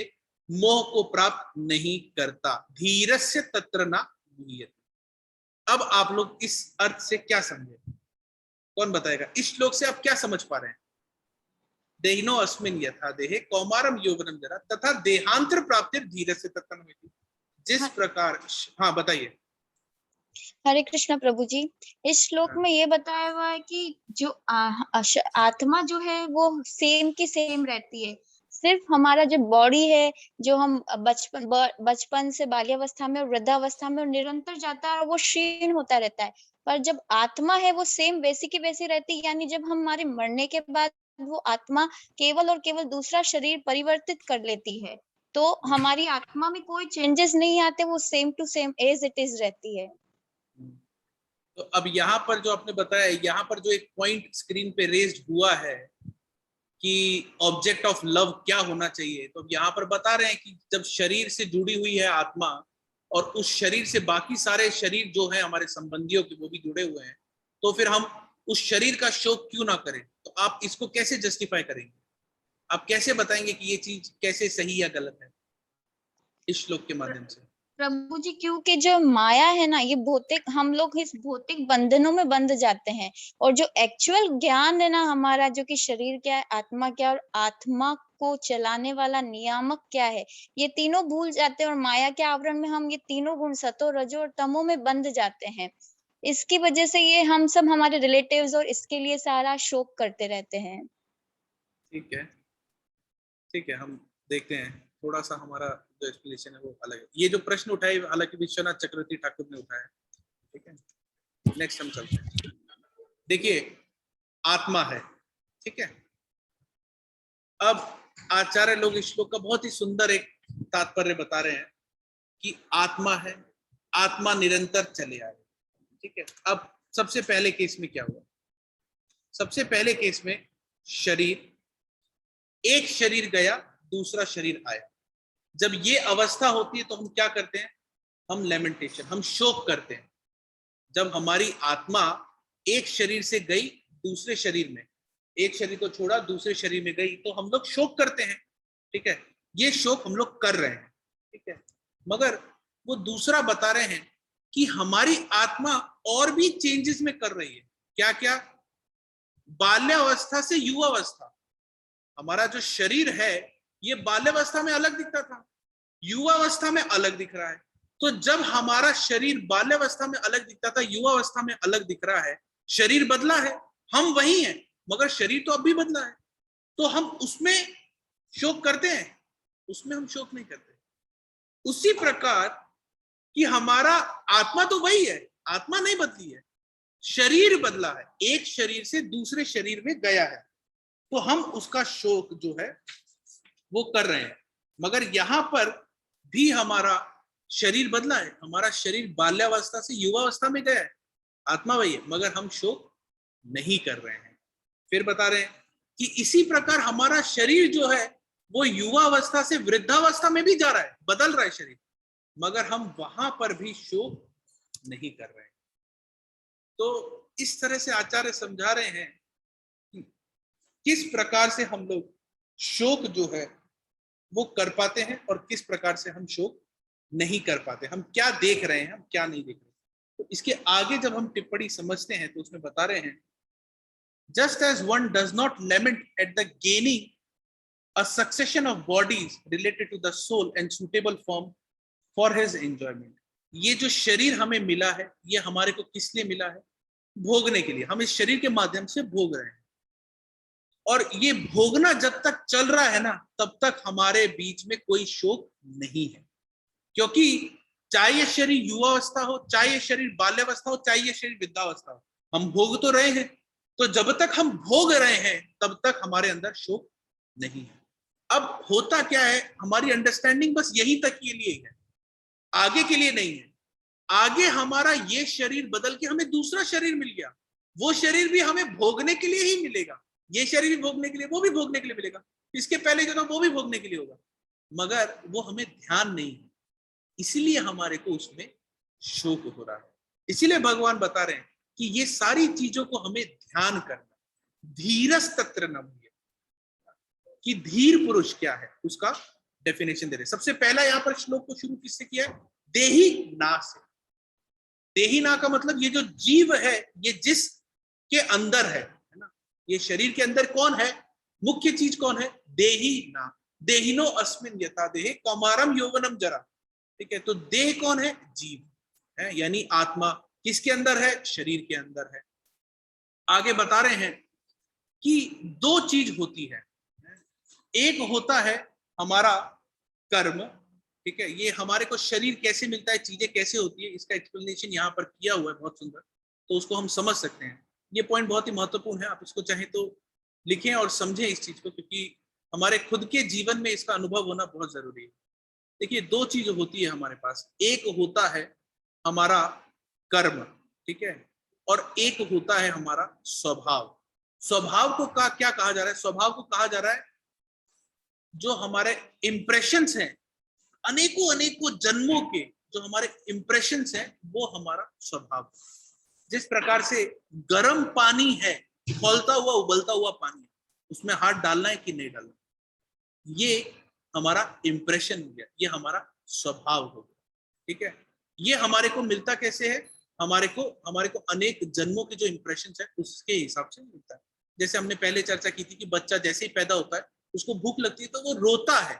मोह को प्राप्त नहीं करता। धीरस्य तत्र न मुह्यति। अब आप लोग इस अर्थ से क्या समझे? कौन बताएगा? इस श्लोक से आप क्या समझ पा रहे हैं? देहिनो अस्मिन् यथा देहे कौमारम यौवनम जरा तथा देहांतर प्राप्तिर धीरस्य तत्र न मुह्यति। जिस प्रकार, हाँ बताइए। हरे कृष्ण प्रभु जी। इस श्लोक में ये बताया हुआ है कि जो आत्मा जो है वो सेम की सेम रहती है। सिर्फ हमारा जो बॉडी है, जो हम बचपन से बाल्यावस्था में और वृद्धावस्था में निरंतर जाता है और वो क्षीण होता रहता है। पर जब आत्मा है वो सेम वैसी की वैसी रहती है। यानी जब हमारे मरने के बाद वो आत्मा केवल और केवल दूसरा शरीर परिवर्तित कर लेती है, तो हमारी आत्मा में कोई चेंजेस नहीं आते, वो same to same as it is रहती है। तो अब यहाँ पर जो आपने बताया, यहाँ पर जो एक पॉइंट स्क्रीन पे रेज्ड हुआ है कि ऑब्जेक्ट ऑफ लव क्या होना चाहिए, तो अब यहाँ पर बता रहे हैं कि जब शरीर से जुड़ी हुई है आत्मा और उस शरीर से बाकी सारे शरीर जो है हमारे संबंधियों के वो भी जुड़े हुए हैं, तो फिर हम उस शरीर का शोक क्यों ना करें? तो आप इसको कैसे जस्टिफाई करेंगे? आप कैसे बताएंगे कि ये चीज कैसे सही या गलत है इस श्लोक के माध्यम से? प्रभु जी, क्योंकि जो माया है ना, ये भौतिक, हम लोग इस भौतिक बंधनों में बंध जाते हैं और जो एक्चुअल ज्ञान है ना हमारा, जो कि शरीर क्या है, आत्मा क्या है और आत्मा को चलाने वाला नियामक क्या है, ये तीनों भूल जाते हैं और माया के आवरण में हम ये तीनों गुण सतो रजो और तमो में बंध जाते हैं। इसकी वजह से ये हम सब हमारे रिलेटिव्स और इसके लिए सारा शोक करते रहते हैं। ठीक है, ठीक है, हम देखते हैं थोड़ा सा हमारा जो एक्सप्लेनेशन है वो अलग है। ये जो प्रश्न उठाए हालांकि विश्वनाथ चक्रवर्ती ठाकुर ने उठाया, ठीक है। नेक्स्ट हम चलते हैं। देखिए आत्मा है, ठीक है। अब आचार्य लोग इस श्लोक का बहुत ही सुंदर एक तात्पर्य बता रहे हैं कि आत्मा है, आत्मा निरंतर चले आए, ठीक है। अब सबसे पहले केस में क्या हुआ? सबसे पहले केस में शरीर, एक शरीर गया दूसरा शरीर आया। जब ये अवस्था होती है तो हम क्या करते हैं? हम लेमेंटेशन, हम शोक करते हैं। जब हमारी आत्मा एक शरीर से गई दूसरे शरीर में, एक शरीर को छोड़ा दूसरे शरीर में गई, तो हम लोग शोक करते हैं, ठीक है। ये शोक हम लोग कर रहे हैं, ठीक है। मगर वो दूसरा बता रहे हैं कि हमारी आत्मा और भी चेंजेस में कर रही है। क्या क्या? बाल्यावस्था से युवावस्था। हमारा जो शरीर है ये बाल्यावस्था में अलग दिखता था, युवावस्था में अलग दिख रहा है। तो जब हमारा शरीर बाल्यावस्था में अलग दिखता था, युवावस्था में अलग दिख रहा है, शरीर बदला है, हम वही हैं, मगर शरीर तो अब भी बदला है, तो हम उसमें शोक करते हैं? उसमें हम शोक नहीं करते। उसी प्रकार कि हमारा आत्मा तो वही है, आत्मा नहीं बदली है, शरीर बदला है, एक शरीर से दूसरे शरीर में गया है, तो हम उसका शोक जो है वो कर रहे हैं। मगर यहां पर भी हमारा शरीर बदला है, हमारा शरीर बाल्यावस्था से युवावस्था में गया है, आत्मा वही है, मगर हम शोक नहीं कर रहे हैं। फिर बता रहे हैं कि इसी प्रकार हमारा शरीर जो है वो युवावस्था से वृद्धावस्था में भी जा रहा है, बदल रहा है शरीर, मगर हम वहां पर भी शोक नहीं कर रहे हैं। तो इस तरह से आचार्य समझा रहे हैं कि किस प्रकार से हम लोग शोक जो है वो कर पाते हैं और किस प्रकार से हम शोक नहीं कर पाते, हम क्या देख रहे हैं, हम क्या नहीं देख रहे। तो इसके आगे जब हम टिप्पणी समझते हैं तो उसमें बता रहे हैं, just as one does not lament at the gaining a succession of bodies related to the soul and suitable form for his enjoyment। ये जो शरीर हमें मिला है, ये हमारे को किस लिए मिला है? भोगने के लिए। हम इस शरीर के माध्यम से भोग रहे हैं, और ये भोगना जब तक चल रहा है ना, तब तक हमारे बीच में कोई शोक नहीं है, क्योंकि चाहे ये शरीर युवावस्था हो, चाहे ये शरीर बाल्यावस्था हो, चाहे ये शरीर वृद्धावस्था हो, हम भोग तो रहे हैं। तो जब तक हम भोग रहे हैं तब तक हमारे अंदर शोक नहीं है। अब होता क्या है, हमारी अंडरस्टैंडिंग बस यहीं तक के लिए है, आगे के लिए नहीं है। आगे हमारा ये शरीर बदल के हमें दूसरा शरीर मिल गया, वो शरीर भी हमें भोगने के लिए ही मिलेगा, ये शरीर भी भोगने के लिए, वो भी भोगने के लिए मिलेगा, इसके पहले जो था वो भी भोगने के लिए होगा, मगर वो हमें ध्यान नहीं है, इसलिए हमारे को उसमें शोक हो रहा है। इसीलिए भगवान बता रहे हैं कि ये सारी चीजों को हमें ध्यान करना। धीरस तत्र न भूय, कि धीर पुरुष क्या है उसका डेफिनेशन दे रहे। सबसे पहला यहाँ पर श्लोक को शुरू किससे किया है? देही ना से। देही ना का मतलब ये जो जीव है, ये जिस के अंदर है ना, ये शरीर के अंदर कौन है? मुख्य चीज कौन है? देही ना। देहिनो अस्मिन यथा देहे कौमारम यौवनम जरा। ठीक है, तो देह कौन है? जीव है, यानी आत्मा किसके अंदर है? शरीर के अंदर है। आगे बता रहे हैं कि दो चीज होती है, एक होता है हमारा कर्म, ठीक है, ये हमारे को शरीर कैसे मिलता है, चीजें कैसे होती है, इसका एक्सप्लेनेशन यहाँ पर किया हुआ है बहुत सुंदर, तो उसको हम समझ सकते हैं। ये पॉइंट बहुत ही महत्वपूर्ण है, आप इसको चाहे तो लिखें और समझें इस चीज को, क्योंकि हमारे खुद के जीवन में इसका अनुभव होना बहुत जरूरी है। देखिए, दो चीज होती है हमारे पास, एक होता है हमारा कर्म, ठीक है, और एक होता है हमारा स्वभाव। स्वभाव को क्या कहा जा रहा है? स्वभाव को कहा जा रहा है जो हमारे इंप्रेशंस हैं, अनेकों अनेकों जन्मों के जो हमारे इंप्रेशंस हैं, वो हमारा स्वभाव। जिस प्रकार से गर्म पानी है, खौलता हुआ उबलता हुआ पानी है, उसमें हाथ डालना है कि नहीं डालना, ये हमारा इंप्रेशन हो गया, ये हमारा स्वभाव हो गया। ठीक है, ये हमारे को मिलता कैसे है? हमारे को अनेक जन्मों के जो इंप्रेशन है उसके हिसाब से मिलता है। जैसे हमने पहले चर्चा की थी कि बच्चा जैसे ही पैदा होता है उसको भूख लगती है तो वो रोता है,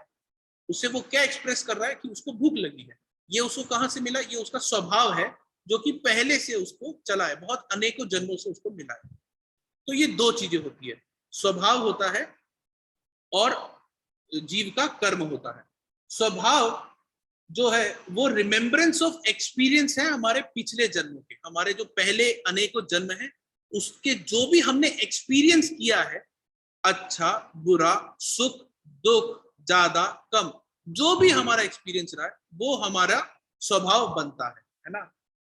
उससे वो क्या एक्सप्रेस कर रहा है कि उसको भूख लगी है। ये उसको कहाँ से मिला? ये उसका स्वभाव है जो कि पहले से उसको चला है, बहुत अनेकों जन्मों से उसको मिला है। तो ये दो चीजें होती है, स्वभाव होता है और जीव का कर्म होता है। स्वभाव जो है वो रिमेम्बरेंस ऑफ एक्सपीरियंस है हमारे पिछले जन्मों के, हमारे जो पहले अनेकों जन्म है उसके जो भी हमने एक्सपीरियंस किया है, अच्छा बुरा, सुख दुख, ज्यादा कम, जो भी हमारा एक्सपीरियंस रहा है वो हमारा स्वभाव बनता है ना।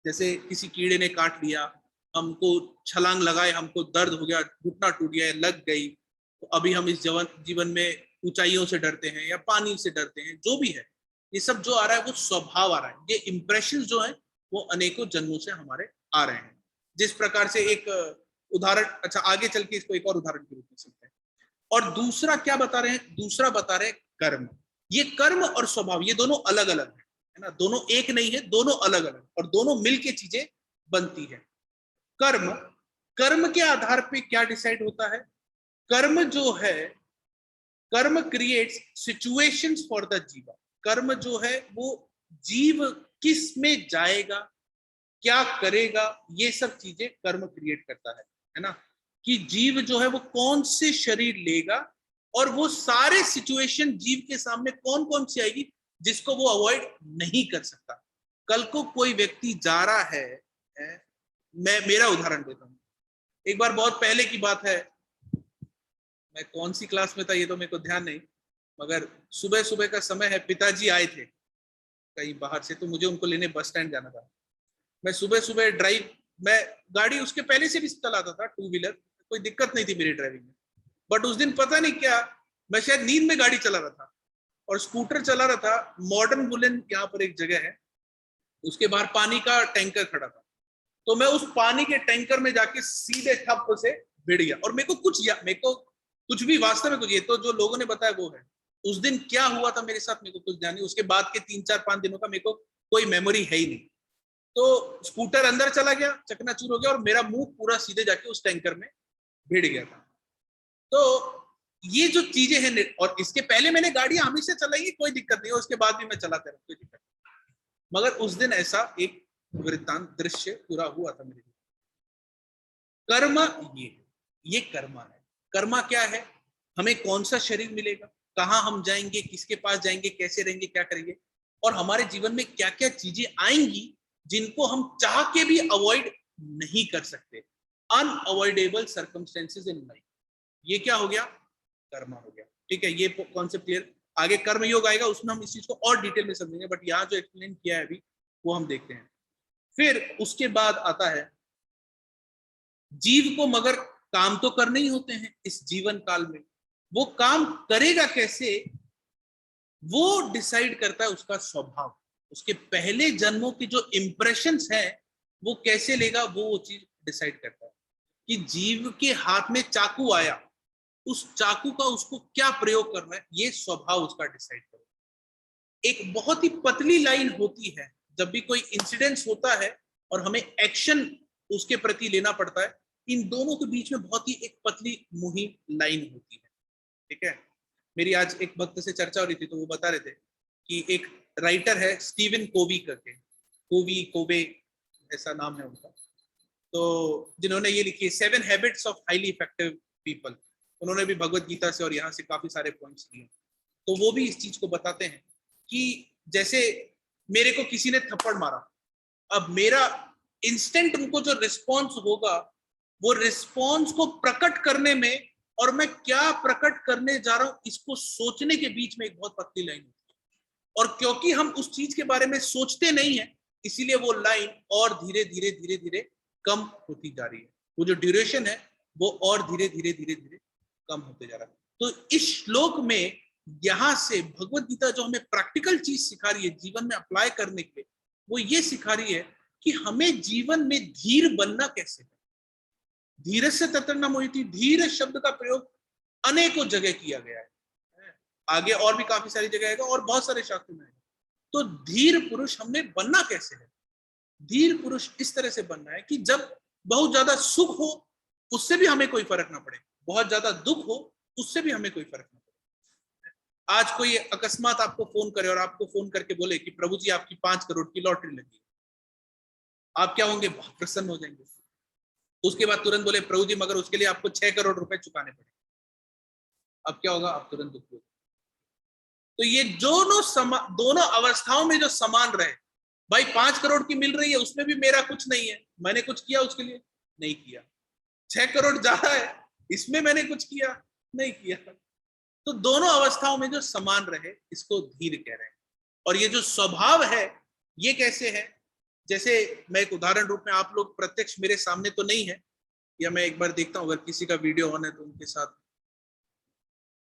जैसे किसी कीड़े ने काट लिया, हमको छलांग लगाए, हमको दर्द हो गया, घुटना टूट गया, लग गई, तो अभी हम इस जीवन में ऊंचाइयों से डरते हैं या पानी से डरते हैं, जो भी है, ये सब जो आ रहा है वो स्वभाव आ रहा है। ये इंप्रेशन जो है वो अनेकों जन्मों से हमारे आ रहे हैं। जिस प्रकार से एक उदाहरण, अच्छा आगे चल के इसको एक और उदाहरण के रूप में सकते हैं। और दूसरा क्या बता रहे हैं? दूसरा बता रहे हैं कर्म। ये कर्म और स्वभाव ये दोनों अलग अलग है ना, दोनों एक नहीं है, दोनों अलग अलग, और दोनों मिलके चीजें बनती है। कर्म के आधार पे क्या डिसाइड होता है? कर्म जो है, कर्म क्रिएट्स सिचुएशंस फॉर द जीवा। कर्म जो है वो जीव किस में जाएगा, क्या करेगा, ये सब चीजें कर्म क्रिएट करता है ना। कि जीव जो है वो कौन से शरीर लेगा और वो सारे सिचुएशन जीव के सामने कौन कौन सी आएगी जिसको वो अवॉइड नहीं कर सकता। कल को कोई व्यक्ति जा रहा है, मैं मेरा उदाहरण देता हूँ। एक बार बहुत पहले की बात है, मैं कौन सी क्लास में था ये तो मेरे को ध्यान नहीं, मगर सुबह सुबह का समय है, पिताजी आए थे कहीं बाहर से, तो मुझे उनको लेने बस स्टैंड जाना था। मैं सुबह सुबह मैं गाड़ी उसके पहले से भी चलाता था, टू व्हीलर, कोई दिक्कत नहीं थी मेरी ड्राइविंग में। बट उस दिन पता नहीं क्या, मैं शायद नींद में गाड़ी चला रहा था और स्कूटर चला रहा था। मॉडर्न बुलेन यहाँ पर एक जगह है, उसके बाहर पानी का टैंकर खड़ा था, तो मैं उस पानी के टैंकर में जाके सीधे ठप से भिड़ गया। और मेरे को कुछ भी वास्तव में कुछ, ये तो जो लोगों ने बताया वो है। उस दिन क्या हुआ था मेरे साथ मेरे को कुछ ध्यान नहीं। उसके बाद के 3-4-5 दिनों का मेरे को कोई मेमोरी है ही नहीं। तो स्कूटर अंदर चला गया, चकनाचूर हो गया और मेरा मुंह पूरा सीधे जाके उस टैंकर में भिड़ गया था। तो ये जो चीजें हैं, और इसके पहले मैंने गाड़ी हमेशा चलाई, कोई दिक्कत नहीं है, उसके बाद भी मैं चलाता रहा, कोई दिक्कत नहीं। मगर उस दिन ऐसा एक वृत्तांत दृश्य पूरा हुआ था मेरे लिए। कर्म ये कर्म है। कर्म क्या है, हमें कौन सा शरीर मिलेगा, कहाँ हम जाएंगे, किसके पास जाएंगे, कैसे रहेंगे, क्या करेंगे, और हमारे जीवन में क्या क्या चीजें आएंगी जिनको हम चाह के भी अवॉइड नहीं कर सकते। अनअवॉइडेबल सर्कमस्टेंसेस इन लाइफ, ये क्या हो गया, कर्म हो गया। ठीक है, ये कॉन्सेप्ट क्लियर। आगे कर्म योग आएगा, उसमें हम इस चीज को और डिटेल में समझेंगे, बट यहाँ जो एक्सप्लेन किया है अभी वो हम देखते हैं। फिर उसके बाद आता है, जीव को मगर काम तो करने ही होते हैं इस जीवन काल में। वो काम करेगा कैसे, वो डिसाइड करता है उसका स्वभाव। उसके पहले जन्मों की जो इंप्रेशंस हैं वो कैसे लेगा, वो चीज डिसाइड करता है। कि जीव के हाथ में चाकू आया, उस चाकू का उसको क्या प्रयोग करना है, ये स्वभाव उसका डिसाइड करे। एक बहुत ही पतली लाइन होती है जब भी कोई इंसिडेंस होता है और हमें एक्शन उसके प्रति लेना पड़ता है, इन दोनों के बीच में बहुत ही एक पतली मुहिम लाइन होती है। ठीक है, मेरी आज एक भक्त से चर्चा हो रही थी, तो वो बता रहे थे कि एक राइटर है स्टीवन कोवी करके, कोवे ऐसा नाम है उनका, तो जिन्होंने ये लिखी है 7 habits of highly effective people. उन्होंने भी भगवत गीता से और यहाँ से काफी सारे पॉइंट्स लिए। तो वो भी इस चीज को बताते हैं कि जैसे मेरे को किसी ने थप्पड़ मारा, अब मेरा इंस्टेंट उनको जो रिस्पॉन्स होगा, वो रिस्पॉन्स को प्रकट करने में और मैं क्या प्रकट करने जा रहा हूं इसको सोचने के बीच में एक बहुत पतली लाइन होती है। और क्योंकि हम उस चीज के बारे में सोचते नहीं है, इसीलिए वो लाइन और धीरे धीरे धीरे धीरे कम होती जा रही है। वो जो ड्यूरेशन है वो और धीरे धीरे धीरे धीरे कम होते जा रहा है। तो इस श्लोक में यहां से भगवत गीता जो हमें प्रैक्टिकल चीज सिखा रही है जीवन में अप्लाई करने के लिए, वो ये सिखा रही है कि हमें जीवन में धीर बनना कैसे है। धीरस्य तत्र न मोहिति, धीर शब्द का प्रयोग अनेकों जगह किया गया है, आगे और भी काफी सारी जगह आएगा और बहुत सारे शास्त्रों में आएगा। तो धीर पुरुष हमें बनना कैसे है, धीर पुरुष इस तरह से बनना है कि जब बहुत ज्यादा सुख हो उससे भी हमें कोई फर्क ना पड़े, बहुत ज्यादा दुख हो उससे भी हमें कोई फर्क ना पड़े। आज कोई अकस्मात आपको फोन करे और आपको फोन करके बोले कि प्रभु जी आपकी 5 करोड़ की लॉटरी लगी, आप क्या होंगे, बहुत प्रसन्न हो जाएंगे। उसके बाद तुरंत बोले प्रभु जी मगर उसके लिए आपको 6 करोड़ रुपए चुकाने पड़े, अब क्या होगा, आप तुरंत दुख होगा। तो ये दोनों अवस्थाओं में जो समान रहे, भाई 5 करोड़ की मिल रही है उसमें भी मेरा कुछ नहीं है, मैंने कुछ किया उसके लिए, नहीं किया। 6 करोड़ ज्यादा है, इसमें मैंने कुछ किया, नहीं किया। तो दोनों अवस्थाओं में जो समान रहे, इसको धीर कह रहे हैं। और ये जो स्वभाव है ये कैसे है, जैसे मैं एक उदाहरण रूप में, आप लोग प्रत्यक्ष मेरे सामने तो नहीं है, या मैं एक बार देखता हूँ अगर किसी का वीडियो ऑन है तो उनके साथ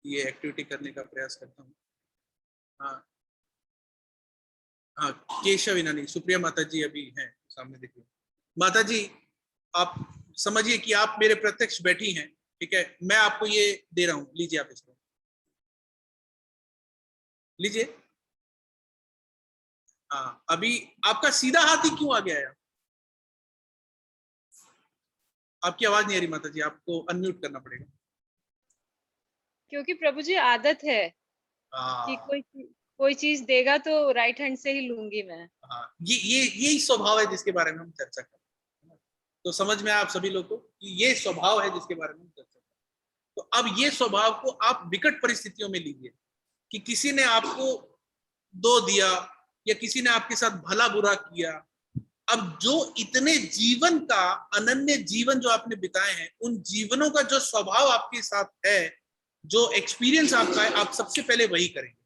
ये एक्टिविटी करने का प्रयास करता हूँ। हाँ हाँ, केशव इनानी, सुप्रिया माता जी अभी हैं सामने, देखिए माता जी आप समझिए कि आप मेरे प्रत्यक्ष बैठी हैं, ठीक है, मैं आपको ये दे रहा हूं, लीजिए आप इसको लीजिए। हाँ, अभी आपका सीधा हाथ ही क्यों आ गया है, आपकी आवाज नहीं आ रही माता जी, आपको अनम्यूट करना पड़ेगा। क्योंकि प्रभु जी आदत है कि कोई चीज देगा तो राइट हैंड से ही लूंगी मैं। हाँ, ये यही स्वभाव है जिसके बारे में हम चर्चा कर रहे हैं। तो समझ में आया आप सभी लोगों को कि ये स्वभाव है जिसके बारे में हम चर्चा कर रहे हैं। तो अब ये स्वभाव को आप विकट परिस्थितियों में लीजिए कि किसी ने आपको दो दिया या किसी ने आपके साथ भला बुरा किया। अब जो इतने जीवन का अनन्य जीवन जो आपने बिताए हैं, उन जीवनों का जो स्वभाव आपके साथ है, जो एक्सपीरियंस आपका है, आप सबसे पहले वही करेंगे।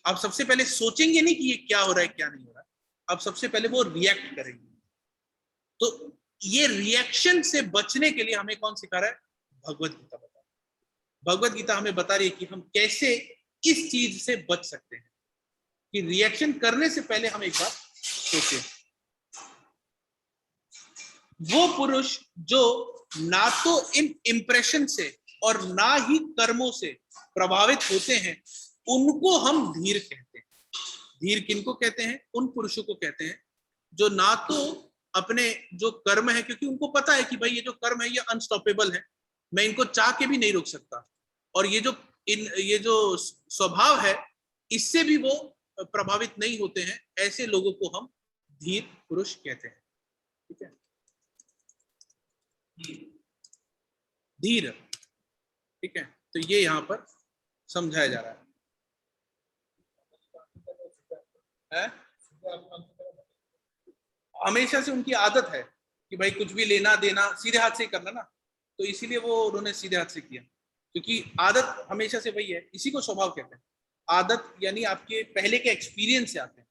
आप सबसे पहले सोचेंगे नहीं कि ये क्या हो रहा है क्या नहीं हो रहा है, आप सबसे पहले वो रिएक्ट करेंगे। तो ये रिएक्शन से बचने के लिए हमें कौन सिखा रहा है? भगवत गीता बता रही है। भगवत गीता हमें बता रही है कि हम कैसे इस चीज से बच सकते हैं, कि रिएक्शन करने से पहले हम एक बार सोचें। वो पुरुष जो ना तो इन इंप्रेशन से और ना ही कर्मों से प्रभावित होते हैं, उनको हम धीर कहते हैं। धीर किनको कहते हैं? उन पुरुषों को कहते हैं जो ना तो अपने जो कर्म है, क्योंकि उनको पता है कि भाई ये जो कर्म है ये अनस्टॉपेबल है, मैं इनको चाह के भी नहीं रोक सकता, और ये जो स्वभाव है इससे भी वो प्रभावित नहीं होते हैं। ऐसे लोगों को हम धीर पुरुष कहते हैं। ठीक है, धीर। ठीक है, तो ये यहाँ पर समझाया जा रहा है। हमेशा से उनकी आदत है कि भाई कुछ भी लेना देना सीधे हाथ से करना ना, तो इसीलिए वो उन्होंने सीधे हाथ से किया, क्योंकि आदत हमेशा से वही है। इसी को स्वभाव कहते हैं। आदत यानी आपके पहले के एक्सपीरियंस से आते हैं।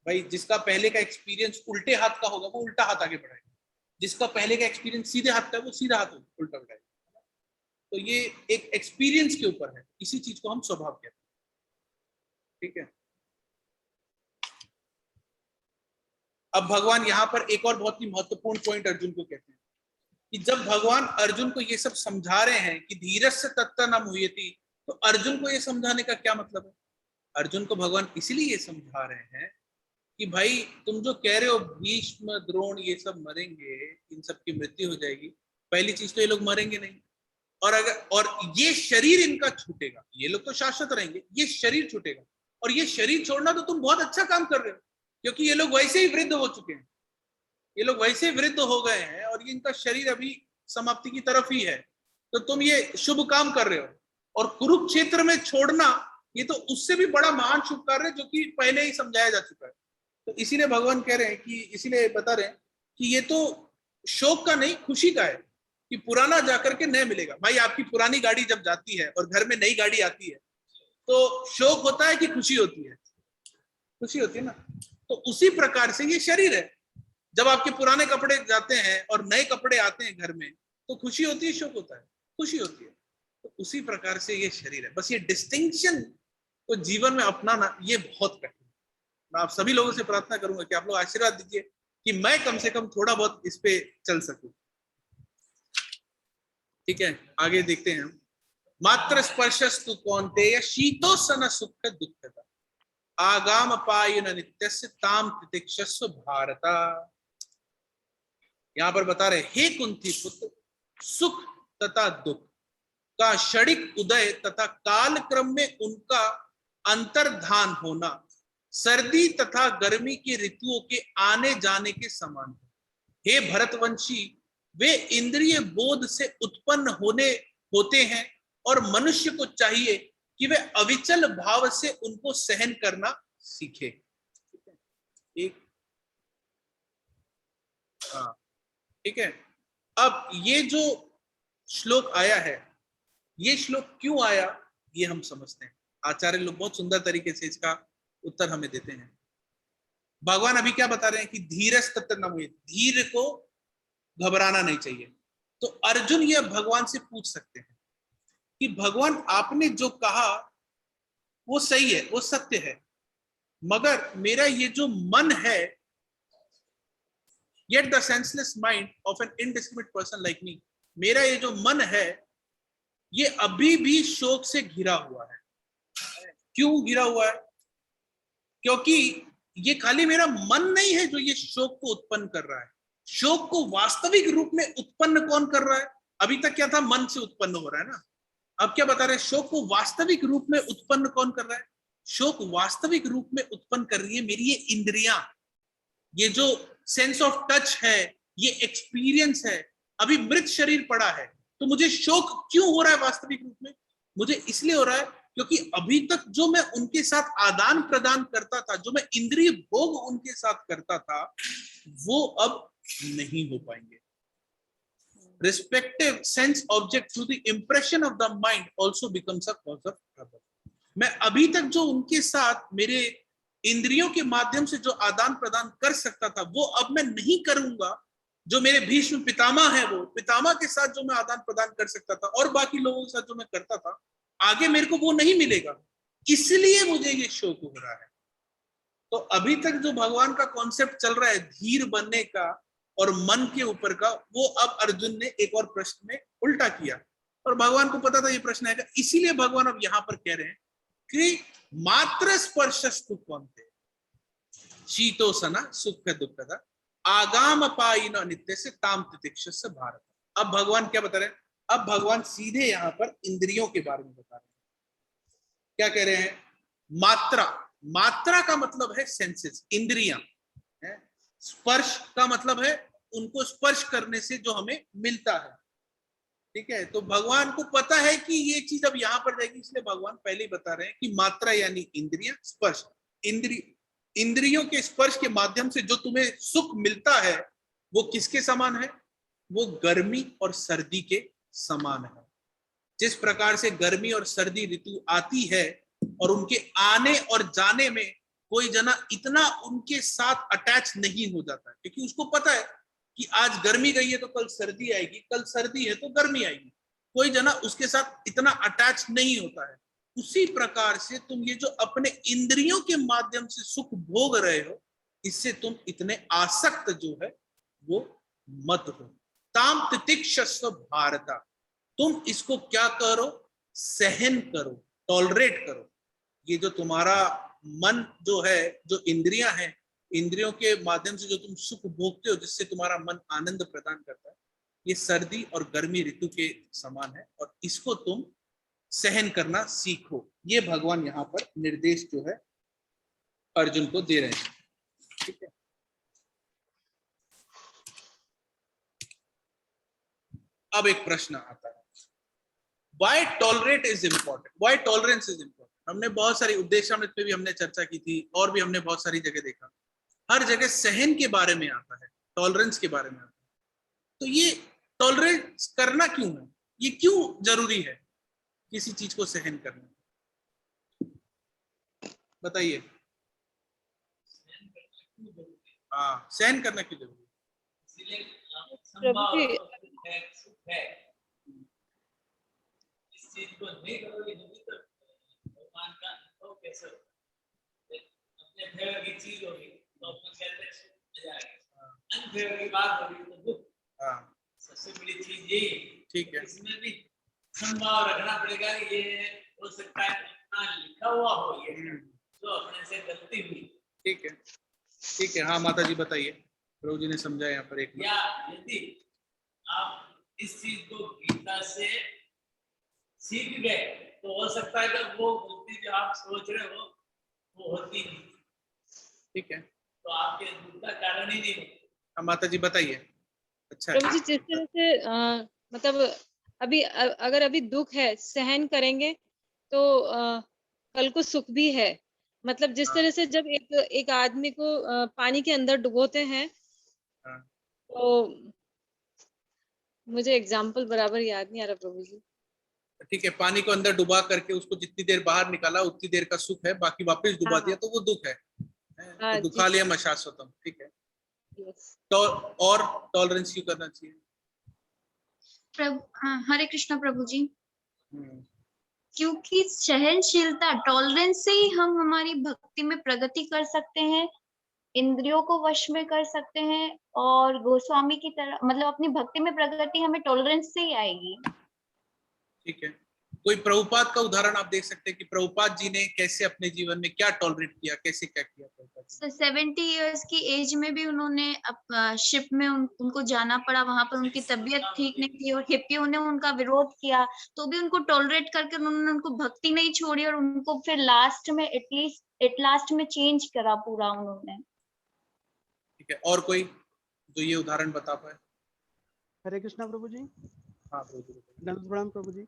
भाई जिसका पहले का एक्सपीरियंस उल्टे हाथ का होगा वो उल्टा हाथ आगे बढ़ाएगा, जिसका पहले का एक्सपीरियंस सीधे हाथ का है वो सीधा हाथ उल्टा बढ़ाएगा। तो ये एक एक्सपीरियंस के ऊपर है, इसी चीज को हम स्वभाव कहते हैं। ठीक है, अब भगवान यहाँ पर एक और बहुत ही महत्वपूर्ण पॉइंट अर्जुन को कहते हैं कि जब भगवान अर्जुन को ये सब समझा रहे हैं कि धीरस्य तत्र न मुह्यति, तो अर्जुन को ये समझाने का क्या मतलब है? अर्जुन को भगवान इसलिए ये समझा रहे हैं कि भाई तुम जो कह रहे हो भीष्म द्रोण ये सब मरेंगे, इन सब की मृत्यु हो जाएगी, पहली चीज तो ये लोग मरेंगे नहीं, और ये शरीर इनका छूटेगा। ये लोग तो शाश्वत रहेंगे, ये शरीर छूटेगा, और ये शरीर छोड़ना तो तुम बहुत अच्छा काम कर रहे हो, क्योंकि ये लोग वैसे ही वृद्ध हो चुके हैं, ये लोग वैसे ही वृद्ध हो गए हैं और इनका शरीर अभी समाप्ति की तरफ ही है, तो तुम ये शुभ काम कर रहे हो। और कुरुक्षेत्र में छोड़ना ये तो उससे भी बड़ा महान शुभ कार्य है, जो कि पहले ही समझाया जा चुका है। तो इसीलिए भगवान कह रहे हैं कि, इसीलिए बता रहे हैं कि ये तो शोक का नहीं खुशी का है कि पुराना जाकर के नया मिलेगा। भाई आपकी पुरानी गाड़ी जब जाती है और घर में नई गाड़ी आती है तो शोक होता है कि खुशी होती है? खुशी होती है ना। तो उसी प्रकार से ये शरीर है, जब आपके पुराने कपड़े जाते हैं और नए कपड़े आते हैं घर में तो खुशी होती है, शोक होता है? खुशी होती है। तो उसी प्रकार से ये शरीर है। बस ये डिस्टिंक्शन को जीवन में अपनाना ये बहुत कठिन है। मैं आप सभी लोगों से प्रार्थना करूंगा कि आप लोग आशीर्वाद दीजिए कि मैं कम से कम थोड़ा बहुत इस पे चल सकूं। ठीक है, आगे देखते हैं। मात्र स्पर्शस्तु कौन्तेय शीतोष्ण सुख दुःखदा आगाम पायुन नित्यस्य ताम तितिक्षस्व भारता। यहां पर बता रहे, हे कुंती पुत्र, सुख तथा दुख का क्षणिक उदय तथा काल क्रम में उनका अंतर्धान होना सर्दी तथा गर्मी की ऋतुओं के आने जाने के समान है। हे भरतवंशी, वे इंद्रिय बोध से उत्पन्न होते हैं और मनुष्य को चाहिए कि वे अविचल भाव से उनको सहन करना सीखे। ठीक है। अब ये जो श्लोक आया है, ये श्लोक क्यों आया ये हम समझते हैं। आचार्य लोग बहुत सुंदर तरीके से इसका उत्तर हमें देते हैं। भगवान अभी क्या बता रहे हैं कि धीरज तत्र न मुह्यति, धीर को घबराना नहीं चाहिए। तो अर्जुन ये भगवान से पूछ सकते हैं कि भगवान आपने जो कहा वो सही है, वो सत्य है, मगर मेरा ये जो मन है, yet the senseless mind of an indiscriminate person like me, मेरा ये जो मन है ये अभी भी शोक से घिरा हुआ है। क्यों घिरा हुआ है? क्योंकि ये खाली मेरा मन नहीं है जो ये शोक को उत्पन्न कर रहा है। शोक को वास्तविक रूप में उत्पन्न कौन कर रहा है? अभी तक क्या था? मन से उत्पन्न हो रहा है ना। अब क्या बता रहे हैं? शोक को वास्तविक रूप में उत्पन्न कौन कर रहा है? शोक वास्तविक रूप में उत्पन्न कर रही है मेरी ये इंद्रियां, ये जो सेंस ऑफ टच है, ये एक्सपीरियंस है। अभी मृत शरीर पड़ा है तो मुझे शोक क्यों हो रहा है वास्तविक रूप में? मुझे इसलिए हो रहा है क्योंकि अभी तक जो मैं उनके साथ आदान प्रदान करता था, जो मैं इंद्रिय भोग उनके साथ करता था, वो अब नहीं हो पाएंगे। Respective sense object through the impression of the mind also becomes a cause of trouble. मैं अभी तक जो उनके साथ मेरे इंद्रियों के माध्यम से जो आदान प्रदान कर सकता था, वो अब मैं नहीं करूंगा। जो मेरे भीष्म पितामह है, वो पितामह के साथ जो मैं आदान प्रदान कर सकता था और बाकी लोगों के साथ जो मैं करता था, आगे मेरे को वो नहीं मिलेगा, इसलिए मुझे ये शोक हो रहा है। तो अभी तक जो भगवान का कॉन्सेप्ट चल रहा है धीर बनने का और मन के ऊपर का, वो अब अर्जुन ने एक और प्रश्न में उल्टा किया, और भगवान को पता था ये प्रश्न आएगा, इसीलिए भगवान अब यहां पर कह रहे हैं कि मात्र स्पर्शस्तु कौन्तेय शीतोसना सुख दुखदा आगाम पायिनो नित्य से ताम तितिक्षस्य भारत। अब भगवान क्या बता रहे हैं? अब भगवान सीधे यहां पर इंद्रियों के बारे में बता रहे हैं। क्या कह रहे हैं? मात्रा, मात्रा का मतलब है सेंसेस, इंद्रियां। स्पर्श का मतलब है उनको स्पर्श करने से जो हमें मिलता है। ठीक है, तो भगवान को पता है कि ये चीज अब यहां पर जाएगी, इसलिए भगवान पहले ही बता रहे हैं कि मात्रा यानी इंद्रियां, स्पर्श, इंद्रियों के स्पर्श के माध्यम से जो तुम्हें सुख मिलता है वो किसके समान है? वो गर्मी और सर्दी के समान है। जिस प्रकार से गर्मी और सर्दी ऋतु आती है और उनके आने और जाने में कोई जना इतना उनके साथ अटैच नहीं हो जाता है, क्योंकि उसको पता है कि आज गर्मी गई है तो कल सर्दी आएगी, कल सर्दी है तो गर्मी आएगी, कोई जना उसके साथ इतना अटैच नहीं होता है। उसी प्रकार से तुम ये जो अपने इंद्रियों के माध्यम से सुख भोग रहे हो, इससे तुम इतने आसक्त जो है वो मत हो। ताम तितिक्षस्व भारता, तुम इसको क्या करो? सहन करो, टॉलरेट करो। ये जो तुम्हारा मन जो है, जो इंद्रियां हैं, इंद्रियों के माध्यम से जो तुम सुख भोगते हो, जिससे तुम्हारा मन आनंद प्रदान करता है, ये सर्दी और गर्मी ऋतु के समान है और इसको तुम सहन करना सीखो। ये भगवान यहाँ पर निर्देश जो है अर्जुन को दे रहे हैं। ठीक है, अब एक प्रश्न आता है, Why tolerate is important? Why tolerance is important? हमने बहुत सारी उद्देश्यामृत पे भी हमने चर्चा की थी और भी हमने बहुत सारी जगह देखा, हर जगह सहन के बारे में आता है, टॉलरेंस के बारे में आता है। तो ये टॉलरेंस करना क्यों है? ये क्यों जरूरी है किसी चीज को सहन करना? बताइए। हाँ, सहन करना क्यों जरूरी है? चीज को नहीं करोगे तो भगवान का अनुभव कैसे होगा? अपने फेवर की चीज होगी तो अपन कहते हैं मजा आएगा, अनफेवर की बात होगी तो दुख। सबसे बड़ी चीज यही। ठीक है, इसमें भी संभाव रखना पड़ेगा, ये हो सकता है ना लिखा हुआ हो ये तो अपने से गलती हुई। ठीक है, ठीक है। हाँ माता जी बताइए, प्रभु जी ने समझाया यहाँ पर एक। या यदि आप इस चीज को गीता से सीख गए तो हो सकता है कि वो गलती जो आप सोच रहे हो वो होती नहीं। ठीक है, तो आपके दुख का कारण ही नहीं होता। माता जी बताइए। अच्छा, प्रभु जी जिस तरह से मतलब अभी अगर अभी दुख है, सहन करेंगे तो कल को सुख भी है। मतलब जिस तरह से जब एक आदमी को पानी के अंदर डुबोते हैं, तो मुझे एग्जाम्पल बराबर याद नहीं आ रहा प्रभु जी। ठीक है, पानी को अंदर डुबा करके उसको जितनी देर बाहर निकाला उतनी देर का सुख है, बाकी वापस डुबा दिया तो वो दुख है। तो दुखा लिया मशाश्वतम। ठीक है, तो और टॉलरेंस क्यों करना चाहिए? हरे कृष्णा प्रभु जी। क्योंकि सहनशीलता, टॉलरेंस से ही हम हमारी भक्ति में प्रगति कर सकते हैं, इंद्रियों को वश में कर सकते हैं, और गोस्वामी की तरह मतलब अपनी भक्ति में प्रगति हमें टॉलरेंस से ही आएगी। ठीक है, कोई प्रभुपाद का उदाहरण आप देख सकते हैं कि प्रभुपाद जी ने कैसे अपने जीवन में क्या टॉलरेट किया, कैसे क्या किया प्रभुपाद 70 इयर्स की एज में भी उन्होंने शिप में उनको जाना पड़ा, वहां पर उनकी तबीयत ठीक नहीं थी और हिप्पियों ने उनका विरोध किया, तो भी उनको टॉलरेट करके उन्होंने उनको भक्ति नहीं छोड़ी और उनको फिर लास्ट में एट लास्ट में चेंज करा पूरा उन्होंने। ठीक है, और कोई जो ये उदाहरण बता पाए? हरे कृष्णा प्रभु जी। हाँ प्रभु जी। दंड प्रणाम प्रभु जी।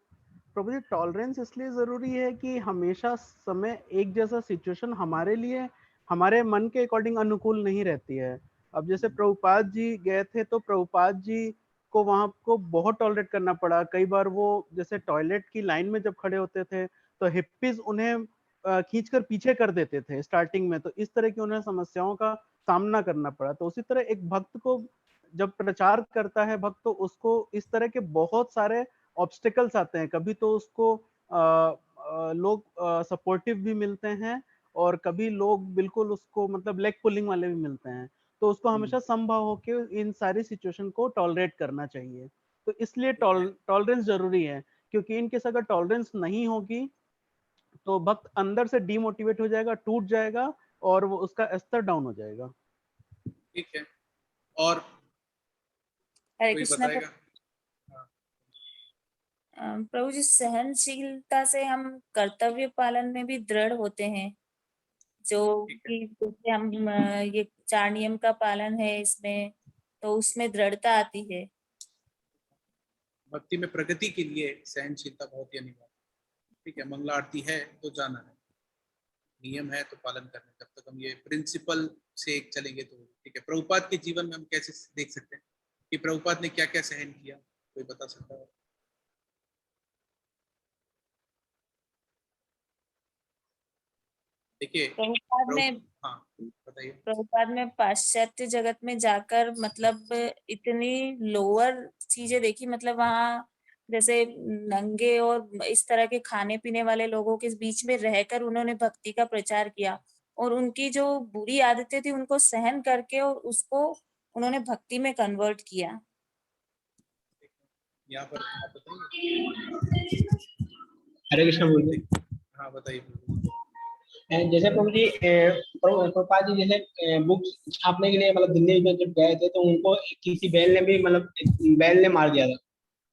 प्रभु जी, टॉलरेंस इसलिए जरूरी है कि हमेशा समय एक जैसा सिचुएशन हमारे लिए हमारे मन के अकॉर्डिंग अनुकूल नहीं रहती है। अब जैसे प्रभुपाद जी गए थे तो प्रभुपाद जी को वहां को बहुत टॉलरेट करना पड़ा। कई बार वो जैसे टॉयलेट की लाइन में जब खड़े होते थे तो हिप्पीज उन्हें खींचकर पीछे कर देते थे स्टार्टिंग में, तो इस तरह की उन्हें समस्याओं का सामना करना पड़ा। तो उसी तरह एक भक्त को जब प्रचार करता है भक्त, तो उसको इस तरह के बहुत सारे ऑब्स्टिकल्स आते हैं। कभी तो उसको लोग सपोर्टिव भी मिलते हैं और कभी लोग बिल्कुल उसको मतलब लेग पुलिंग वाले भी मिलते हैं। तो उसको हमेशा संभव हो के इन सारी सिचुएशन को टॉलरेट करना चाहिए। तो इसलिए टॉलरेंस जरूरी है, क्योंकि इनकेस अगर टॉलरेंस नहीं होगी तो भक्त अंदर से डीमोटिवेट हो जाएगा, टूट जाएगा और वो उसका स्तर डाउन हो जाएगा। ठीक है, और हरे कोई कृष्णा बताएगा? प्रभु जी, सहनशीलता से हम कर्तव्य पालन में भी दृढ़ होते हैं, जो कि जैसे हम ये 4 नियम का पालन है इसमें, तो उसमें दृढ़ता आती है। भक्ति में प्रगति के लिए सहनशीलता बहुत ही अनिवार्य है। ठीक है, मंगला आरती है तो जाना है, नियम है तो पालन करना। जब तक हम ये प्रिंसिपल से चलेंगे तो ठीक है। प्रभुपाद के जीवन में हम कैसे देख सकते हैं कि प्रभुपाद ने क्या क्या सहन किया, कोई बता सकता है? देखिए प्रभुपाद ने हाँ बताइए। प्रभुपाद में पाश्चात्य जगत में जाकर मतलब इतनी लोअर चीजें देखी, मतलब वहाँ जैसे नंगे और इस तरह के खाने पीने वाले लोगों के बीच में रहकर उन्होंने भक्ति का प्रचार किया और उनकी जो बुरी आदतें थी उनको सहन करके और उसको उन्होंने भक्ति में कन्वर्ट किया। यहाँ पर आप बताइए। हरे कृष्ण प्रभु जी। हाँ बताइए। जैसे प्रभु जी प्रभुपाद जी जैसे बुक छापने के लिए मतलब दिल्ली में जब गए थे तो उनको किसी बैल ने भी मतलब बैल ने मार दिया था।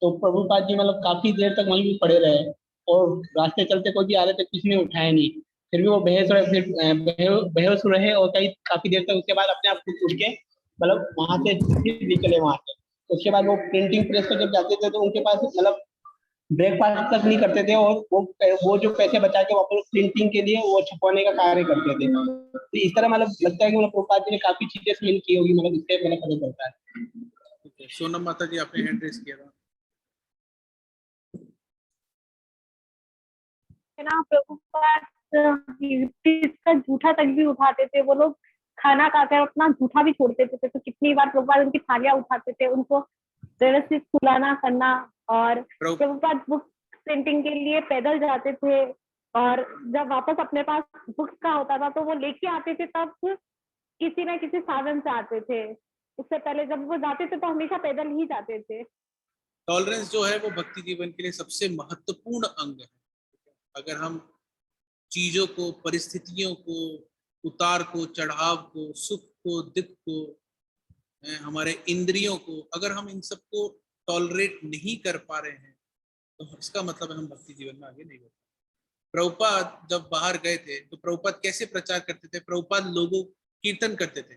तो प्रभुपाद जी मतलब काफी देर तक वहीं भी पड़े रहे और रास्ते चलते कोई भी आ रहे थे, किसी ने उठाया नहीं। फिर भी वो बेहोश रहे और काफी देर तक। उसके बाद अपने आप उठ के मतलब वहां से निकले वहां से। उसके बाद वो प्रिंटिंग प्रेस पर जब जाते थे तो उनके पास मतलब ब्रेकफास्ट तक नहीं करते थे और वो जो पैसे बचा के वापस प्रिंटिंग के लिए वो छपवाने का कार्य करते थे। तो इस तरह मतलब लगता है कि मतलब प्रभुपाद जी ने काफी चीजें सहन की होगी, मतलब इससे मतलब पता चलता है। सोनम माता जी आपने हैंड रेस किया था। ना प्रभुपाद का जूठा तक भी उठाते थे। वो लोग खाना खाकर अपना जूठा भी छोड़ देते थे, तो कितनी बार प्रभुपाद उनकी थालियां उठाते थे, उनको व्यवस्थित सुलाना करना। और प्रभुपाद बुक प्रिंटिंग के लिए पैदल जाते थे और जब वापस अपने पास बुक्स का होता था तो वो लेके आते थे, तब किसी न किसी साधन से आते थे। उससे पहले जब वो जाते थे तो हमेशा पैदल ही जाते थे। टॉलरेंस जो है वो भक्ति जीवन के लिए सबसे महत्वपूर्ण अंग है। अगर हम चीजों को, परिस्थितियों को, उतार को, चढ़ाव को, सुख को, दुख को, हमारे इंद्रियों को, अगर हम इन सबको टॉलरेट नहीं कर पा रहे हैं तो इसका मतलब है हम भक्ति जीवन में आगे नहीं बढ़। प्रभुपाद जब बाहर गए थे तो प्रभुपाद कैसे प्रचार करते थे? प्रभुपाद लोगों कीर्तन करते थे,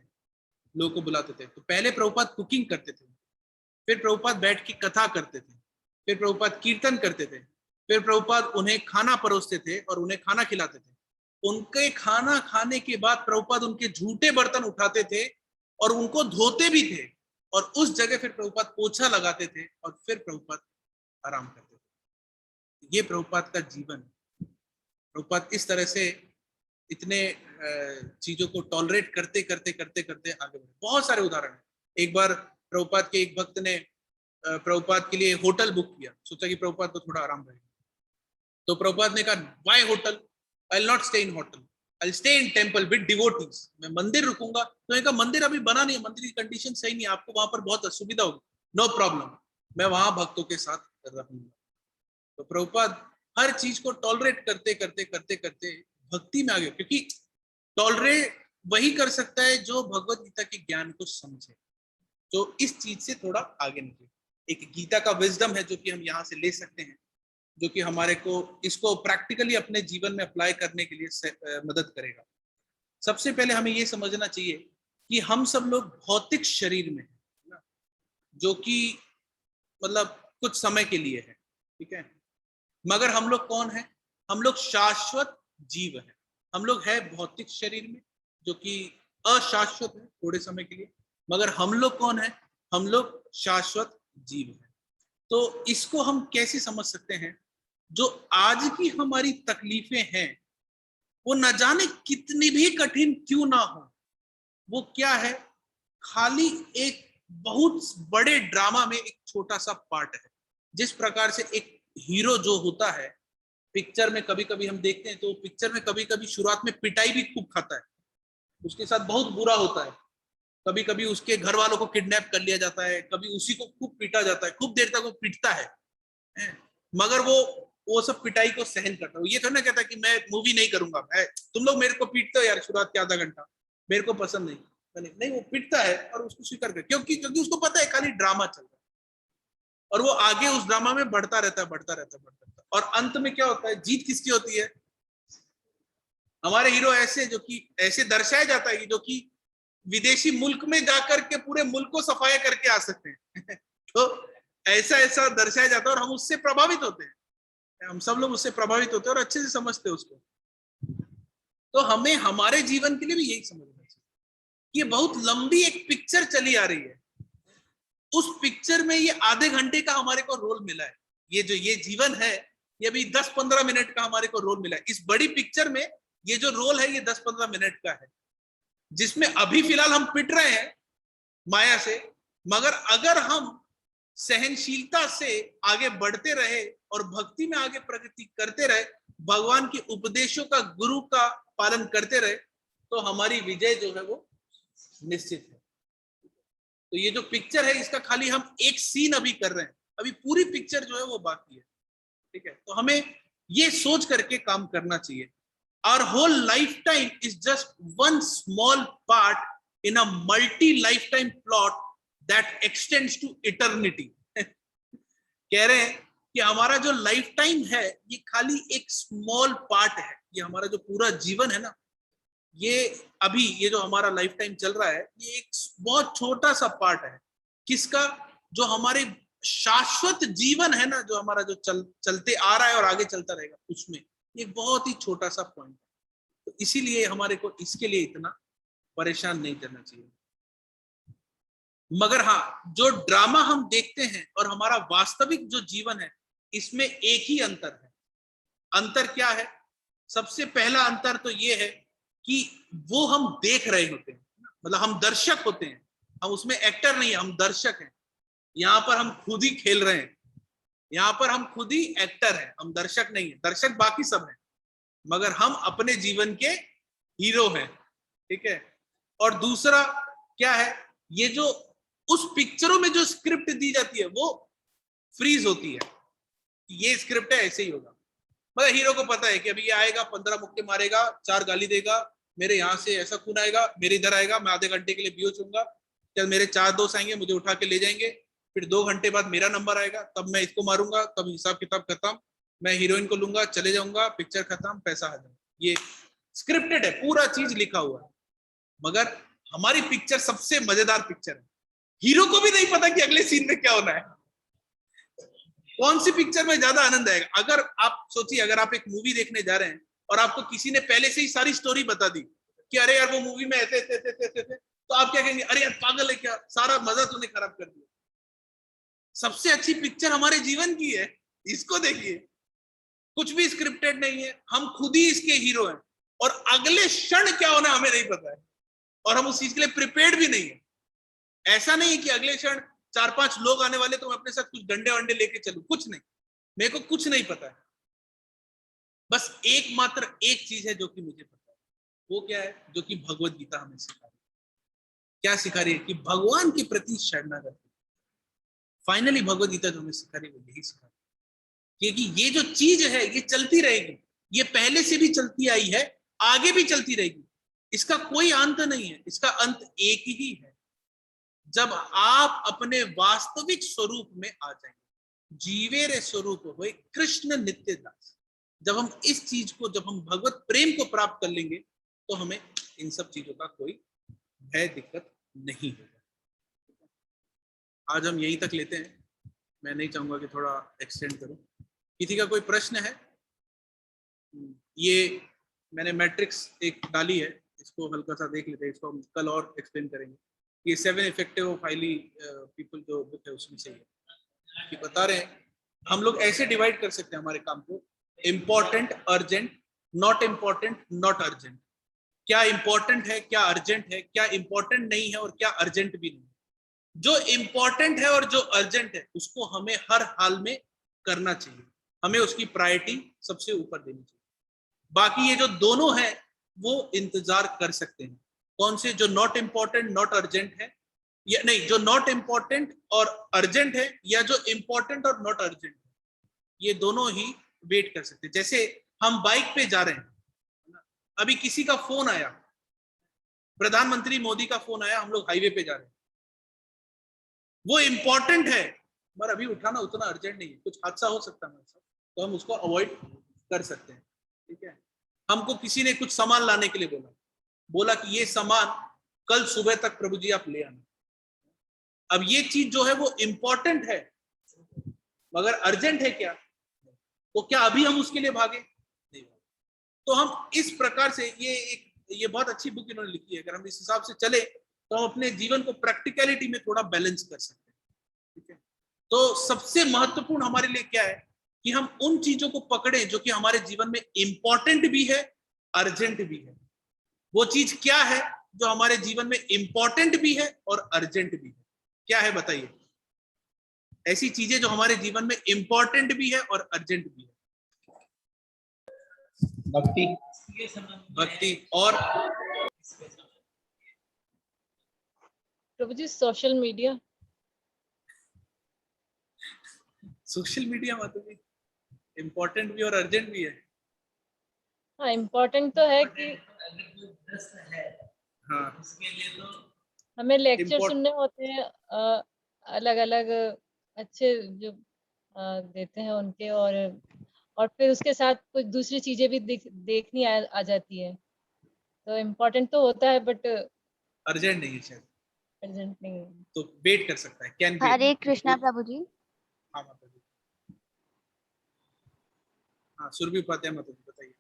लोगों को बुलाते थे। तो पहले प्रभुपाद कुकिंग करते थे, फिर प्रभुपाद बैठ के कथा करते थे, फिर प्रभुपाद कीर्तन करते थे, फिर प्रभुपाद उन्हें खाना परोसते थे और उन्हें खाना खिलाते थे। उनके खाना खाने के बाद प्रभुपाद उनके झूठे बर्तन उठाते थे और उनको धोते भी थे और उस जगह फिर प्रभुपाद पोछा लगाते थे और फिर प्रभुपाद आराम करते थे। ये प्रभुपाद का जीवन। प्रभुपाद इस तरह से इतने चीजों को टॉलरेट करते करते करते करते आगे बढ़े। बहुत सारे उदाहरण है। एक बार प्रभुपाद के एक भक्त ने प्रभुपाद के लिए होटल बुक किया, सोचा कि प्रभुपाद को थोड़ा आराम रहेगा। तो प्रभुपाद ने कहा, why hotel? I will not stay in hotel, I will stay in temple with devotees. मैं मंदिर रुकूंगा। तो मैंने कहा मंदिर अभी बना नहीं है, मंदिर की कंडीशन सही नहीं है, आपको वहां पर बहुत असुविधा होगी। नो प्रॉब्लम, मैं वहां भक्तों के साथ रहूंगा। तो प्रभुपाद हर चीज को टॉलरेट करते करते करते करते भक्ति में आ गए, क्योंकि टॉलरेट वही कर सकता है जो भगवत गीता के ज्ञान को समझे, जो इस चीज से थोड़ा आगे निकले। एक गीता का विजडम है जो कि हम यहाँ से ले सकते हैं, जो कि हमारे को इसको प्रैक्टिकली अपने जीवन में अप्लाई करने के लिए मदद करेगा। सबसे पहले हमें ये समझना चाहिए कि हम सब लोग भौतिक शरीर में हैं ना, जो कि मतलब कुछ समय के लिए है, ठीक है, मगर हम लोग कौन है? हम लोग शाश्वत जीव है। हम लोग है भौतिक शरीर में जो कि अशाश्वत है थोड़े समय के लिए, मगर हम लोग कौन है? हम लोग शाश्वत जीव है। तो इसको हम कैसे समझ सकते हैं? जो आज की हमारी तकलीफें हैं वो न जाने कितनी भी कठिन क्यों ना हो, वो क्या है? खाली एक बहुत बड़े ड्रामा में एक छोटा सा पार्ट है। जिस प्रकार से एक हीरो जो होता है पिक्चर में, कभी कभी हम देखते हैं तो पिक्चर में कभी कभी शुरुआत में पिटाई भी खूब खाता है, उसके साथ बहुत बुरा होता है, कभी कभी उसके घर वालों को किडनैप कर लिया जाता है, कभी उसी को खूब पीटा जाता है, खूब देर तक वो पीटता है, मगर वो सब पिटाई को सहन करता है। ये थोड़ा ना कहता कि मैं मूवी नहीं करूंगा, तुम लोग मेरे को पीटते हो यार शुरुआत के आधा घंटा, मेरे को पसंद नहीं, वो पीटता है और उसको स्वीकार कर, क्योंकि उसको पता है खाली ड्रामा चल रहा है और वो आगे उस ड्रामा में बढ़ता रहता है। और अंत में क्या होता है? जीत किसकी होती है? हमारे हीरो ऐसे जो कि ऐसे दर्शाया जाता है कि जो कि विदेशी मुल्क में जाकर के पूरे मुल्क को सफाया करके आ सकते हैं तो ऐसा दर्शाया जाता है और हम उससे प्रभावित होते हैं, हम सब लोग उससे प्रभावित होते हैं और अच्छे से समझते हैं उसको। तो हमें हमारे जीवन के लिए भी यही समझना चाहिए कि ये बहुत लंबी एक पिक्चर चली आ रही है, उस पिक्चर में ये आधे घंटे का हमारे को रोल मिला है। ये जीवन है ये अभी 10-15 मिनट का हमारे को रोल मिला है। इस बड़ी पिक्चर में ये जो रोल है ये 10-15 मिनट का है, जिसमें अभी फिलहाल हम पिट रहे हैं माया से, मगर अगर हम सहनशीलता से आगे बढ़ते रहे और भक्ति में आगे प्रगति करते रहे, भगवान के उपदेशों का, गुरु का पालन करते रहे, तो हमारी विजय जो है वो निश्चित है। तो ये जो पिक्चर है इसका खाली हम एक सीन अभी कर रहे हैं, अभी पूरी पिक्चर जो है वो बाकी है, ठीक है। तो हमें ये सोच करके काम करना चाहिए, our whole lifetime is just one small part in a multi-lifetime plot that extends to eternity कह रहे हैं कि हमारा जो लाइफ टाइम है ये खाली एक स्मॉल पार्ट है, ये हमारा जो पूरा जीवन है ना, ये अभी ये जो हमारा लाइफ टाइम चल रहा है ये एक बहुत छोटा सा पार्ट है। किसका? जो हमारे शाश्वत जीवन है ना, जो हमारा जो चलते आ रहा है और आगे चलता रहेगा, उसमें ये बहुत ही छोटा सा पॉइंट है। तो इसीलिए हमारे को इसके लिए इतना परेशान नहीं करना चाहिए। मगर हाँ, जो ड्रामा हम देखते हैं और हमारा वास्तविक जो जीवन है इसमें एक ही अंतर है। अंतर क्या है? सबसे पहला अंतर तो ये है कि वो हम देख रहे होते हैं, मतलब हम दर्शक होते हैं, हम उसमें एक्टर नहीं है, हम दर्शक हैं। यहाँ पर हम खुद ही खेल रहे हैं, यहाँ पर हम खुद ही एक्टर हैं, हम दर्शक नहीं है। दर्शक बाकी सब हैं, मगर हम अपने जीवन के हीरो हैं, ठीक है। और दूसरा क्या है? ये जो उस पिक्चरों में जो स्क्रिप्ट दी जाती है वो फ्रीज होती है, ये स्क्रिप्ट है, ऐसे ही होगा। मगर हीरो को पता है कि अभी ये आएगा, 15 मुक्के मारेगा, 4 गाली देगा, मेरे यहाँ से ऐसा खून आएगा, मेरे इधर आएगा, मैं आधे घंटे के लिए बेहोश होऊंगा, चल मेरे 4 दोस्त आएंगे, मुझे उठा के ले जाएंगे, फिर 2 घंटे बाद मेरा नंबर आएगा, तब मैं इसको मारूंगा, तब हिसाब किताब खत्म, मैं हीरोइन को लूंगा, चले जाऊंगा, पिक्चर खत्म, पैसा हजम। ये स्क्रिप्टेड है, पूरा चीज लिखा हुआ है। मगर हमारी पिक्चर सबसे मजेदार पिक्चर है, हीरो को भी नहीं पता कि अगले सीन में क्या होना है, कौन सी पिक्चर में ज्यादा आनंद आएगा। अगर आप सोचिए, अगर आप एक मूवी देखने जा रहे हैं और आपको किसी ने पहले से ही सारी स्टोरी बता दी कि अरे यार वो मूवी में ऐसे, तो आप क्या कहेंगे? अरे यार पागल है क्या, सारा मजा तूने खराब कर दिया। सबसे अच्छी पिक्चर हमारे जीवन की है, इसको देखिए, कुछ भी स्क्रिप्टेड नहीं है, हम खुद ही इसके हीरो हैं और अगले क्षण क्या होना हमें नहीं पता है और हम उस चीज के लिए प्रिपेयर्ड भी नहीं है। ऐसा नहीं है कि अगले क्षण 4-5 लोग आने वाले तो मैं अपने साथ कुछ डंडे वंडे लेके चलूं, कुछ नहीं, मेरे को कुछ नहीं पता है। बस एकमात्र एक चीज है जो कि मुझे पता है, वो क्या है? जो कि भगवत गीता हमें सिखा रही है। क्या सिखा रही है? कि भगवान के प्रति शरणागति। फाइनली भगवत गीता जो हमें सिखा रही है वो यही सिखा रही है, क्योंकि ये जो चीज है ये चलती रहेगी, ये पहले से भी चलती आई है, आगे भी चलती रहेगी। इसका कोई अंत नहीं है, इसका अंत एक ही है, जब आप अपने वास्तविक स्वरूप में आ जाएंगे। जीवे रे स्वरूप होए कृष्ण नित्य दास। जब हम इस चीज को, जब हम भगवत प्रेम को प्राप्त कर लेंगे तो हमें इन सब चीजों का कोई भय दिक्कत नहीं होगा। आज हम यहीं तक लेते हैं, मैं नहीं चाहूंगा कि थोड़ा एक्सटेंड करूं। किसी का कोई प्रश्न है? ये मैंने मैट्रिक्स एक डाली है, इसको हल्का सा देख लेते हैं, इसको हम कल और एक्सप्लेन करेंगे। ये 7 इफेक्टिव ऑफ हाईली पीपल जो बुक है उसमें से ये बता रहे हैं हम लोग ऐसे डिवाइड कर सकते हैं हमारे काम को, important, urgent, not important, not urgent. क्या इम्पोर्टेंट है, क्या अर्जेंट है, क्या इम्पोर्टेंट नहीं है और क्या अर्जेंट भी नहीं। जो इम्पोर्टेंट है और जो अर्जेंट है उसको हमें हर हाल में करना चाहिए, हमें उसकी प्रायोरिटी सबसे ऊपर देनी चाहिए। बाकी ये जो दोनों है वो इंतजार कर सकते हैं। कौन से? जो नॉट इम्पोर्टेंट, नॉट अर्जेंट है, या नहीं, जो नॉट इम्पोर्टेंट और अर्जेंट है, या जो इम्पोर्टेंट और नॉट अर्जेंट है, ये दोनों ही वेट कर सकते हैं। जैसे हम बाइक पे जा रहे हैं, अभी किसी का फोन आया, प्रधानमंत्री मोदी का फोन आया, हम लोग हाईवे पे जा रहे हैं, वो इम्पोर्टेंट है पर अभी उठाना उतना अर्जेंट नहीं है, कुछ हादसा हो सकता है हमारे साथ, तो हम उसको अवॉइड कर सकते हैं। ठीक है, हमको किसी ने कुछ सामान लाने के लिए बोला कि ये सामान कल सुबह तक प्रभु जी आप ले आना। अब ये चीज जो है वो इम्पोर्टेंट है मगर अर्जेंट है क्या? तो क्या अभी हम उसके लिए भागे? नहीं। तो हम इस प्रकार से, ये बहुत अच्छी बुक इन्होंने लिखी है, अगर हम इस हिसाब से चले तो हम अपने जीवन को प्रैक्टिकलिटी में थोड़ा बैलेंस कर सकते हैं। ठीक है, तो सबसे महत्वपूर्ण हमारे लिए क्या है कि हम उन चीजों को पकड़ें जो कि हमारे जीवन में इंपॉर्टेंट भी है, अर्जेंट भी है। वो चीज क्या है जो हमारे जीवन में इंपॉर्टेंट भी है और अर्जेंट भी है? क्या है बताइए? ऐसी चीजें जो हमारे जीवन में इंपॉर्टेंट भी है और अर्जेंट भी है। भक्ति और प्रभु जी सोशल मीडिया मतलब इंपॉर्टेंट भी और अर्जेंट भी है। हाँ, इम्पोर्टेंट तो है कि हाँ, उसके लिए तो हमें लेक्चर सुनने होते हैं अलग अलग अच्छे जो देते हैं उनके, और फिर उसके साथ कुछ दूसरी चीजें भी देखनी आ जाती है। तो इम्पोर्टेंट तो होता है बट अर्जेंट नहीं है शायद, अर्जेंट नहीं है। तो वेट कर सकता है, कैन वेट। हरे कृष्णा प्रभु जी। हाँ माता जी, हाँ सुरभि उपाध्याय माता जी बताइए।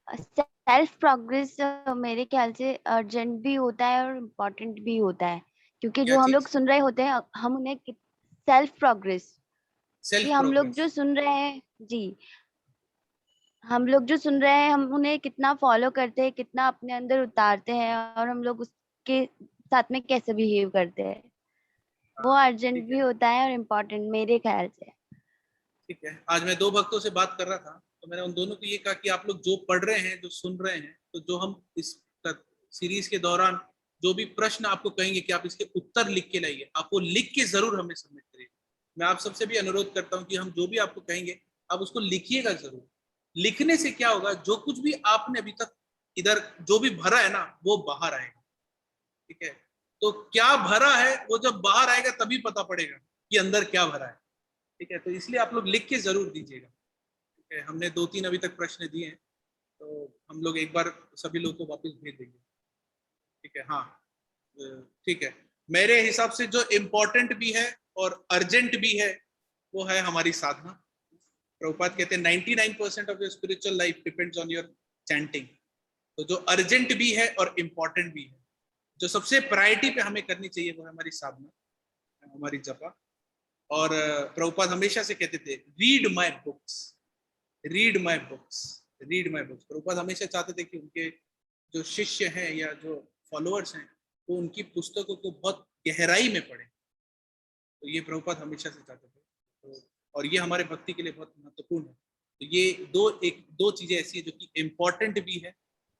सेल्फ प्रोग्रेस मेरे ख्याल से अर्जेंट भी होता है और इम्पोर्टेंट भी होता है, क्योंकि जो हम लोग सुन रहे होते हैं हम उन्हें सेल्फ प्रोग्रेस, कि हम लोग जो सुन रहे हैं जी, हम लोग जो सुन रहे हैं हम उन्हें कितना फॉलो करते हैं, कितना अपने अंदर उतारते हैं और हम लोग उसके साथ में कैसे बिहेव करते हैं, वो अर्जेंट भी होता है और इम्पोर्टेंट मेरे ख्याल से। ठीक है, आज मैं 2 भक्तों से बात कर रहा था तो मैंने उन दोनों को ये कहा कि आप लोग जो पढ़ रहे हैं, जो सुन रहे हैं, तो जो हम इस सीरीज के दौरान जो भी प्रश्न आपको कहेंगे कि आप इसके उत्तर लिख के लाइए, आप वो लिख के जरूर हमें सबमिट करिए। मैं आप सबसे भी अनुरोध करता हूँ कि हम जो भी आपको कहेंगे आप उसको लिखिएगा जरूर। लिखने से क्या होगा, जो कुछ भी आपने अभी तक इधर जो भी भरा है ना वो बाहर आएगा। ठीक है, तो क्या भरा है वो जब बाहर आएगा तभी पता पड़ेगा कि अंदर क्या भरा है। ठीक है, तो इसलिए आप लोग लिख के जरूर दीजिएगा। ठीक है, हमने 2-3 अभी तक प्रश्न दिए हैं तो हम लोग एक बार सभी लोग को वापस भेज देंगे। ठीक है, हाँ ठीक है, मेरे हिसाब से जो इम्पोर्टेंट भी है और अर्जेंट भी है वो है हमारी साधना। प्रभुपाद कहते हैं 99% of your spiritual life depends on your chanting. तो जो अर्जेंट भी है और इम्पोर्टेंट भी है, जो सबसे प्रायोरिटी पे हमें करनी चाहिए वो है हमारी साधना, हमारी जपा। और प्रभुपाद हमेशा से कहते थे read my books, read my books, read my books. Prabhupada हमेशा चाहते थे कि उनके जो शिष्य हैं या जो फॉलोअर्स हैं वो उनकी पुस्तकों को बहुत गहराई में पढ़ें। तो ये प्रभुपाद हमेशा से चाहते थे, तो और ये हमारे भक्ति के लिए बहुत महत्वपूर्ण है। तो ये दो चीजें ऐसी है जो कि इम्पोर्टेंट भी है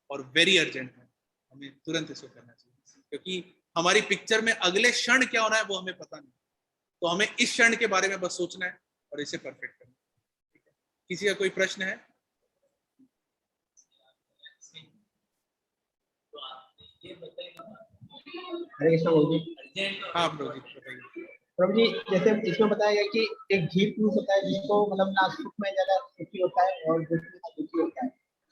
और वेरी अर्जेंट है, हमें तुरंत इसको करना चाहिए, क्योंकि हमारी पिक्चर में अगले क्षण क्या होना है वो हमें पता नहीं। तो हमें इस क्षण के बारे में बस सोचना है और इसे परफेक्ट करना है। किसी का कोई प्रश्न है? हरे कृष्ण प्रभु जी। अर्जेंट और हाँ प्रभु जी बताइए। प्रभु जी जैसे इसमें बताया गया कि एक धीर पुरुष होता है जिसको मतलब ना सुख में ज्यादा सुखी होता है और दुख में ज्यादा दुखी होता है।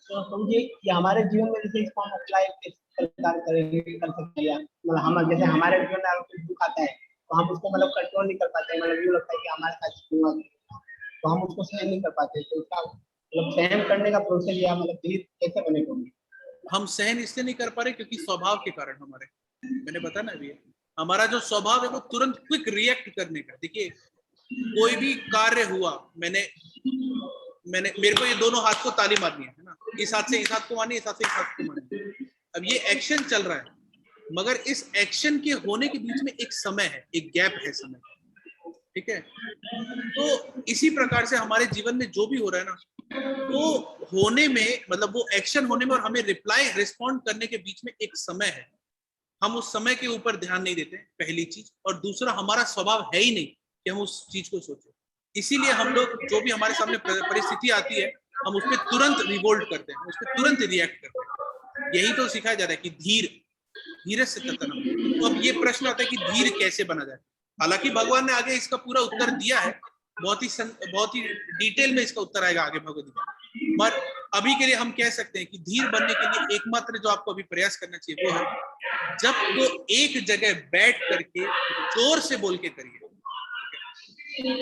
तो प्रभु जी ये हमारे जीवन में जैसे इसको हम अप्लाई किस प्रकार करेंगे कर सकते हैं या मतलब हम जैसे हमारे जीवन में अगर कुछ दुख आता है तो हम उसको मतलब कंट्रोल नहीं कर पाते, मतलब यूँ लगता है कि हमारे साथ क्यों हुआ, तो हम उसको सहन नहीं कर पाते। तो उसका मतलब सहन करने का प्रोसेस या मतलब धीर कैसे बने प्रभु जी? हम सहन इसलिए नहीं कर पा रहे क्योंकि स्वभाव के कारण हमारे, मैंने बताया ना अभी, हमारा जो स्वभाव है वो तुरंत क्विक रिएक्ट करने का। देखिए कोई भी कार्य हुआ, मैंने मेरे को ये दोनों हाथ को ताली मारनी है ना, इस हाथ से इस हाथ को मारनी, इस हाथ से इस हाथ को मारनी। अब ये एक्शन चल रहा है, मगर इस एक्शन के होने के बीच में एक समय है, एक गैप है समय, ठीक है। तो इसी प्रकार से हमारे जीवन में जो भी हो रहा है ना, वो होने में मतलब वो एक्शन होने में और हमें रिप्लाई रिस्पॉन्ड करने के बीच में एक समय है। हम उस समय के ऊपर ध्यान नहीं देते, पहली चीज, और दूसरा हमारा स्वभाव है ही नहीं कि हम उस चीज को सोचें। इसीलिए हम लोग जो भी हमारे सामने परिस्थिति आती है हम उस पर तुरंत रिवोल्ट करते हैं, उस पर तुरंत रिएक्ट करते हैं। यही तो सिखाया जा रहा है कि धीरज से कतन। तो अब ये प्रश्न आता है कि धीर कैसे बना जाए। हालांकि भगवान ने आगे इसका पूरा उत्तर दिया है, बहुत ही डिटेल में इसका उत्तर आएगा आगे भगवद गीता। पर अभी के लिए हम कह सकते हैं कि धीर बनने के लिए एकमात्र जो आपको अभी प्रयास करना चाहिए वो है, जब तो एक जगह बैठ करके जोर से बोल के करिए,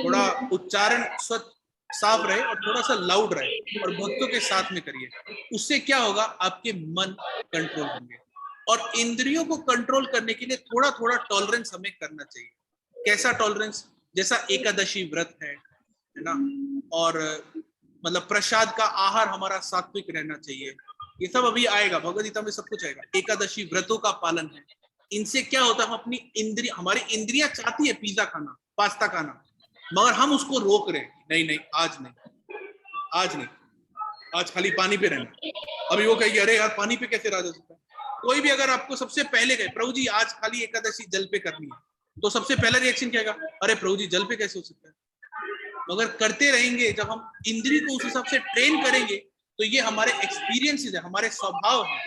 थोड़ा उच्चारण स्वच्छ साफ रहे और थोड़ा सा लाउड रहे और भक्तों के साथ में करिए। उससे क्या होगा, आपके मन कंट्रोल होंगे। और इंद्रियों को कंट्रोल करने के लिए थोड़ा थोड़ा टॉलरेंस हमें करना चाहिए। कैसा टॉलरेंस? जैसा एकादशी व्रत है ना, और मतलब प्रसाद का आहार हमारा सात्विक रहना चाहिए। ये सब अभी आएगा, भगवद गीता में सब कुछ आएगा। एकादशी व्रतों का पालन है। इनसे क्या होता है, हम अपनी हमारी इंद्रियां चाहती है पिज्जा खाना, पास्ता खाना, मगर हम उसको रोक रहे हैं, नहीं नहीं आज नहीं, आज नहीं, आज खाली पानी पे रहना। अभी वो कहेगी अरे यार पानी पे कैसे रहा जा सकता है। कोई भी अगर आपको सबसे पहले कहे प्रभु जी आज खाली एकादशी जल पे करनी है, तो सबसे पहला रिएक्शन क्या होगा, अरे प्रभु जी जल पे कैसे हो सकता है। मगर करते रहेंगे, जब हम इंद्री को उस हिसाब से ट्रेन करेंगे तो ये हमारे एक्सपीरियंसेस है, हमारे स्वभाव है।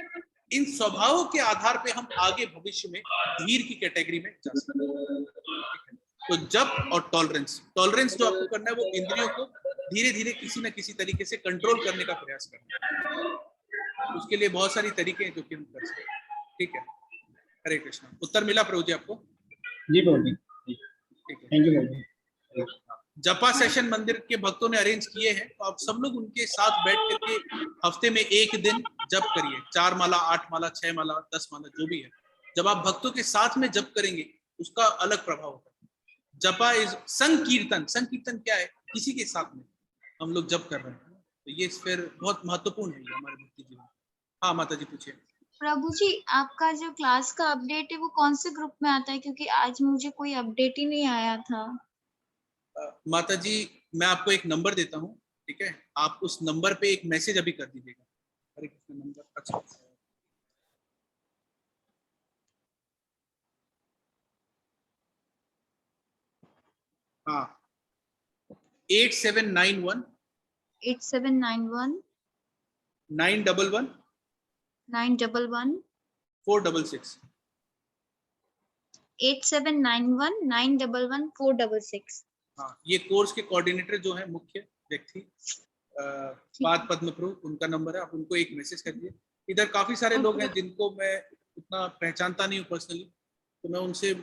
इन स्वभावों के आधार पे हम आगे भविष्य में धीर की कैटेगरी में जा सकते हैं। तो जप और टॉलरेंस जो आपको करना है वो इंद्रियों को धीरे धीरे किसी न किसी तरीके से कंट्रोल करने का प्रयास करना है। उसके लिए बहुत सारी तरीके हैं जो कि हम कर सकते हैं। ठीक है, हरे कृष्णा। उत्तर मिला प्रभु जी आपको? जी प्रभु जी, ठीक है, थैंक यू प्रभु जी। जपा सेशन मंदिर के भक्तों ने अरेंज किए हैं, तो आप सब लोग उनके साथ बैठ करके हफ्ते में एक दिन जप करिए। 4 माला, 8 माला, 6 माला, 10 माला, जो भी है। जब आप भक्तों के साथ में जप करेंगे उसका अलग प्रभाव होता है। जपा इज संकीर्तन। संकीर्तन क्या है? किसी के साथ में हम लोग जप कर रहे हैं, तो ये फिर बहुत महत्वपूर्ण है हमारे भक्ति जीवन। हाँ माता जी पूछिए। प्रभु जी आपका जो क्लास का अपडेट है वो कौन से ग्रुप में आता है, क्योंकि आज मुझे कोई अपडेट ही नहीं आया था। माता जी मैं आपको एक नंबर देता हूँ, ठीक है, आप उस नंबर पे एक मैसेज अभी कर दीजिएगा। हरे कृष्ण नंबर, अच्छा हाँ 8791 8791 911 911 466। 8791 911 466। हाँ, ये कोर्स के कोऑर्डिनेटर जो है मुख्य व्यक्ति पाद पद्म प्रभु, उनका नंबर है। आप उनको एक मैसेज कर दिए। इधर काफी सारे लोग हैं जिनको मैं उतना पहचानता नहीं हूँ पर्सनली, तो मैं उनसे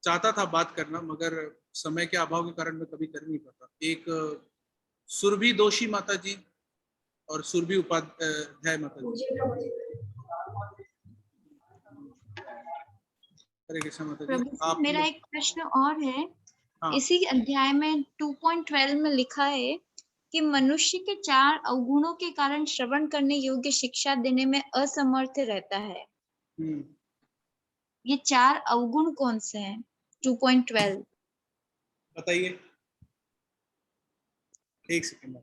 चाहता था बात करना, मगर समय के अभाव के कारण मैं कभी कर नहीं पाता। एक सुरभि दोषी माता जी और सुरभि उपाध्याय माता जी। हरे कृष्ण माता जी। प्रभु जी आप मेरा एक प्रश्न और है। हाँ। इसी अध्याय में 2.12 में लिखा है कि मनुष्य के 4 अवगुणों के कारण श्रवण करने योग्य शिक्षा देने में असमर्थ रहता है। ये 4 अवगुण कौन से हैं? 2.12 बताइए, एक सेकंड।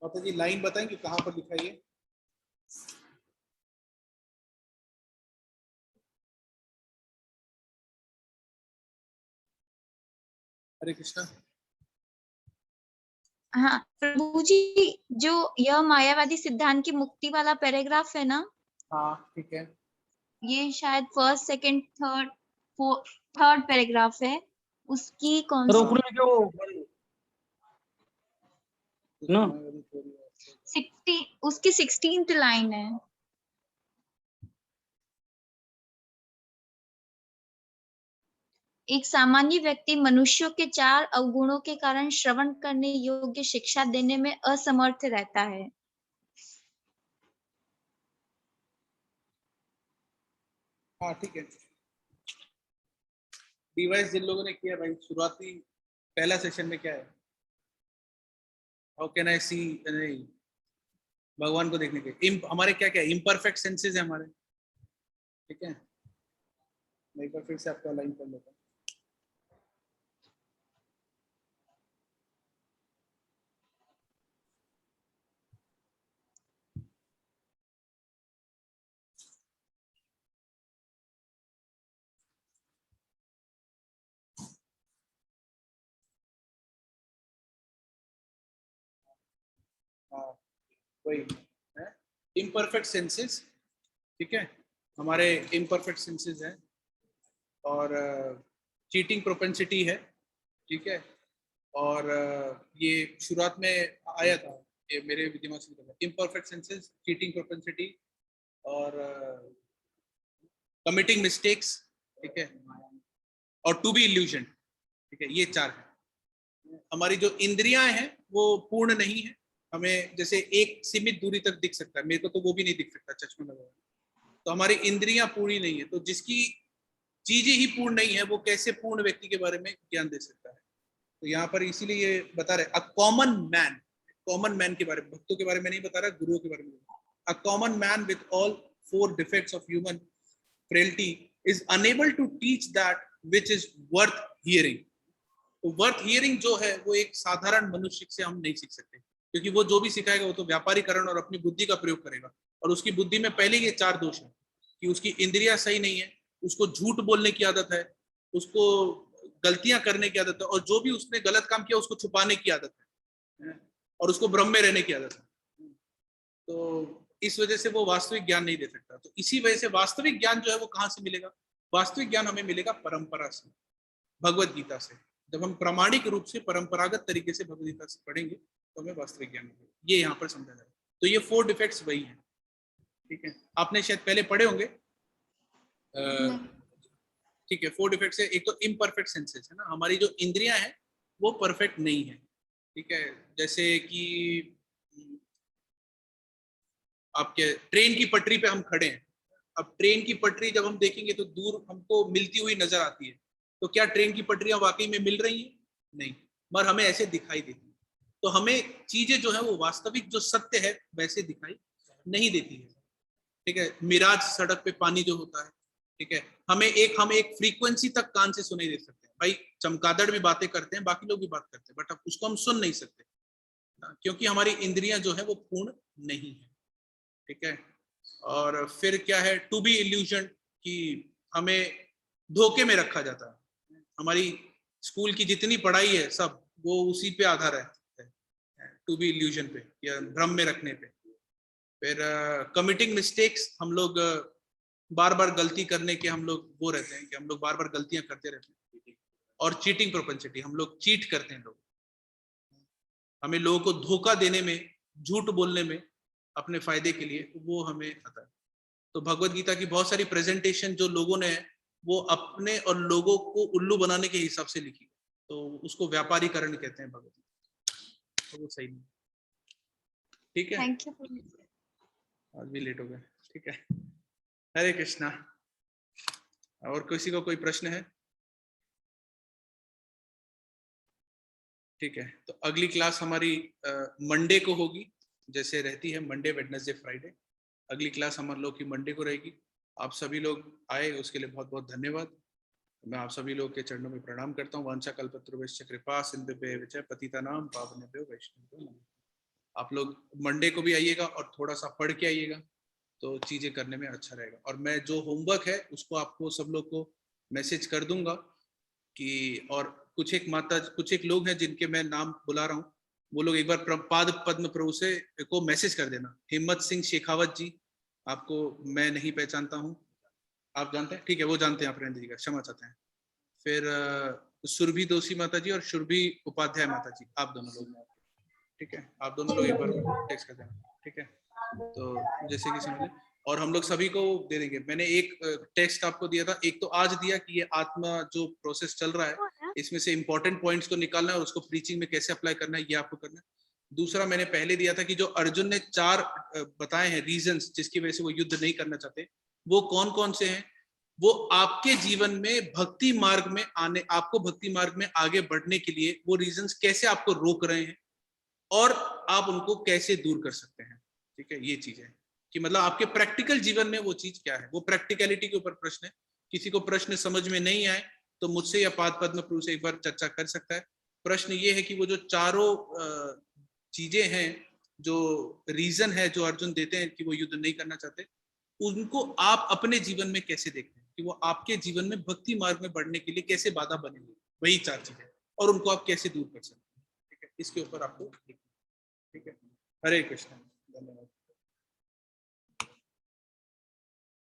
माता जी लाइन बताएंगे कहाँ पर लिखा है ये? हरे कृष्णा। हाँ प्रभु जी, जो यह मायावादी सिद्धांत की मुक्ति वाला पैराग्राफ है ना, हाँ ठीक है। ये शायद फर्स्ट सेकंड थर्ड पैराग्राफ है। उसकी कौन सी रोकने जो ना 60 उसकी 16th लाइन है। एक सामान्य व्यक्ति मनुष्यों के 4 अवगुणों के कारण श्रवण करने योग्य शिक्षा देने में असमर्थ रहता है। हाँ ठीक है। डिवाइस जिन लोगों ने किया भाई, शुरुआती पहला सेशन में क्या है? हाउ कैन आई सी, नहीं भगवान को देखने के हमारे क्या क्या इम्परफेक्ट सेंसेस है हमारे, ठीक है। मैं एक बार फिर से आपका लाइन कर लेता हूँ। हाँ वही है, इम्परफेक्ट सेंसेस, ठीक है। हमारे इम्परफेक्ट सेंसेस हैं और चीटिंग प्रोपेंसिटी है, ठीक है। और ये शुरुआत में आया था, ये मेरे दिमाग से इम्परफेक्ट सेंसेस, चीटिंग प्रोपेंसिटी और कमिटिंग मिस्टेक्स, ठीक है, और टू बी इल्यूजन, ठीक है। ये 4 है। हमारी जो इंद्रियां हैं वो पूर्ण नहीं है। हमें जैसे एक सीमित दूरी तक दिख सकता है, मेरे को तो वो भी नहीं दिख सकता चश्मा लगा, तो हमारी इंद्रियां पूरी नहीं है। तो जिसकी चीजें ही पूर्ण नहीं है वो कैसे पूर्ण व्यक्ति के बारे में ज्ञान दे सकता है? तो यहाँ पर इसीलिए ये बता रहे अ कॉमन मैन के बारे में, भक्तों के बारे में नहीं बता रहा, गुरुओं के बारे में। A common man with all 4 defects of human frailty is unable to teach that which is worth hearing. तो वर्थ हियरिंग जो है वो एक साधारण मनुष्य से हम नहीं सीख सकते, क्योंकि वो जो भी सिखाएगा वो तो व्यापारीकरण और अपनी बुद्धि का प्रयोग करेगा। और उसकी बुद्धि में पहले ये 4 दोष है कि उसकी इंद्रियां सही नहीं है, उसको झूठ बोलने की आदत है, उसको गलतियां करने की आदत है, और जो भी उसने गलत काम किया उसको छुपाने की आदत है, और उसको भ्रम में रहने की आदत है। तो इस वजह से वो वास्तविक ज्ञान नहीं दे सकता। तो इसी वजह से वास्तविक ज्ञान जो है वो कहाँ से मिलेगा? वास्तविक ज्ञान हमें मिलेगा परंपरा से, भगवत गीता से। जब हम प्रामाणिक रूप से परंपरागत तरीके से भगवत गीता से पढ़ेंगे तो हमें वास्तविक ज्ञान मिलेगा। ये यहाँ पर समझा जाए। तो ये 4 डिफेक्ट्स वही हैं, ठीक है। आपने शायद पहले पढ़े होंगे, ठीक है। 4 डिफेक्ट्स है। एक तो इम्परफेक्ट सेंसेस है ना, हमारी जो इंद्रियां हैं वो परफेक्ट नहीं है, ठीक है। जैसे कि आपके ट्रेन की पटरी पे हम खड़े हैं, अब ट्रेन की पटरी जब हम देखेंगे तो दूर हमको मिलती हुई नजर आती है, तो क्या ट्रेन की पटरियां वाकई में मिल रही हैं? नहीं, मगर हमें ऐसे दिखाई देती है। तो हमें चीजें जो है वो वास्तविक जो सत्य है वैसे दिखाई नहीं देती है, ठीक है। मिराज सड़क पे पानी जो होता है, ठीक है, हम एक फ्रीक्वेंसी तक कान से सुनाई दे सकते हैं। भाई चमगादड़ भी बातें करते हैं, बाकी लोग भी बात करते हैं, बट अब उसको हम सुन नहीं सकते, क्योंकि हमारी इंद्रियां जो है वो पूर्ण नहीं है, ठीक है। और फिर क्या है? टू बी इल्यूजन, कि हमें धोखे में रखा जाता है। हमारी स्कूल की जितनी पढ़ाई है सब वो उसी पे आधार है, टू बी इल्यूजन पे या भ्रम में रखने पे। फिर कमिटिंग मिस्टेक्स, हम लोग बार बार गलती करने के हम लोग वो रहते हैं कि हम लोग बार बार गलतियां करते रहते हैं। और चीटिंग प्रोपेंसिटी, हम लोग चीट करते हैं, लोग हमें लोगों को धोखा देने में, झूठ बोलने में अपने फायदे के लिए, वो हमें आता है। तो भगवत गीता की बहुत सारी प्रेजेंटेशन जो लोगों ने वो अपने और लोगों को उल्लू बनाने के हिसाब से लिखी, तो उसको व्यापारीकरण कहते हैं भगवत गीता, तो वो सही नहीं, ठीक है। Thank you. आज भी लेट हो गए, ठीक है। हरे कृष्णा। और किसी को कोई प्रश्न है? ठीक है, तो अगली क्लास हमारी मंडे को होगी, जैसे रहती है मंडे वेडनेसडे फ्राइडे। अगली क्लास हमारे लोग की मंडे को रहेगी। आप सभी लोग आए उसके लिए बहुत बहुत धन्यवाद। मैं आप सभी लोग के चरणों में प्रणाम करता हूँ। वांछा कल्पतरुभ्यश्च कृपा सिंधुभ्यश्च पतितानां पावनेभ्यो वैष्णवेभ्यो नमः। आप लोग मंडे को भी आइएगा और थोड़ा सा पढ़ के आइएगा, तो चीजें करने में अच्छा रहेगा। और मैं जो होमवर्क है उसको आपको सब लोग को मैसेज कर दूंगा कि, और कुछ एक लोग हैं जिनके मैं नाम बुला रहा हूँ, वो लोग एक बार पाद पद्म प्रभु से को मैसेज कर देना। हिम्मत सिंह शेखावत जी, आपको मैं नहीं पहचानता हूँ, आप जानते हैं? ठीक है, वो जानते हैं, आप रहने दीजिएगा, क्षमा चाहते हैं। फिर सुरभि दोषी माता जी और सुरभि उपाध्याय माता जी, आप दोनों लोग, ठीक है, आप दोनों लोग एक बार टेक्स्ट कर देना, ठीक है। तो जैसे कि समझ लें, और हम लोग सभी को दे देंगे। मैंने एक टेक्स्ट आपको दिया था, एक तो आज दिया कि ये आत्मा जो प्रोसेस चल रहा है इसमें से इंपॉर्टेंट पॉइंट्स को निकालना है और उसको प्रीचिंग में कैसे अप्लाई करना है, ये आपको करना है। दूसरा मैंने पहले दिया था कि जो अर्जुन ने 4 बताए हैं रीजंस जिसकी वजह से वो युद्ध नहीं करना चाहते, वो कौन कौन से हैं, वो आपके जीवन में भक्ति मार्ग में आने, आपको भक्ति मार्ग में आगे बढ़ने के लिए वो रीजंस कैसे आपको रोक रहे हैं और आप उनको कैसे दूर कर सकते हैं, ठीक है। ये चीज है कि मतलब आपके प्रैक्टिकल जीवन में वो चीज क्या है, वो प्रैक्टिकलिटी के ऊपर प्रश्न है। किसी को प्रश्न समझ में नहीं आए तो मुझसे या पाद पद्म प्रभु से एक बार चर्चा कर सकता है। प्रश्न ये है कि वो जो चारों चीजें हैं, जो रीजन है जो अर्जुन देते हैं कि वो युद्ध नहीं करना चाहते, उनको आप अपने जीवन में कैसे देखते हैं कि वो आपके जीवन में भक्ति मार्ग में बढ़ने के लिए कैसे बाधा बनेंगे, वही 4 चीजें, और उनको आप कैसे दूर कर सकते हैं, ठीक है। इसके ऊपर आपको, ठीक है। हरे कृष्ण।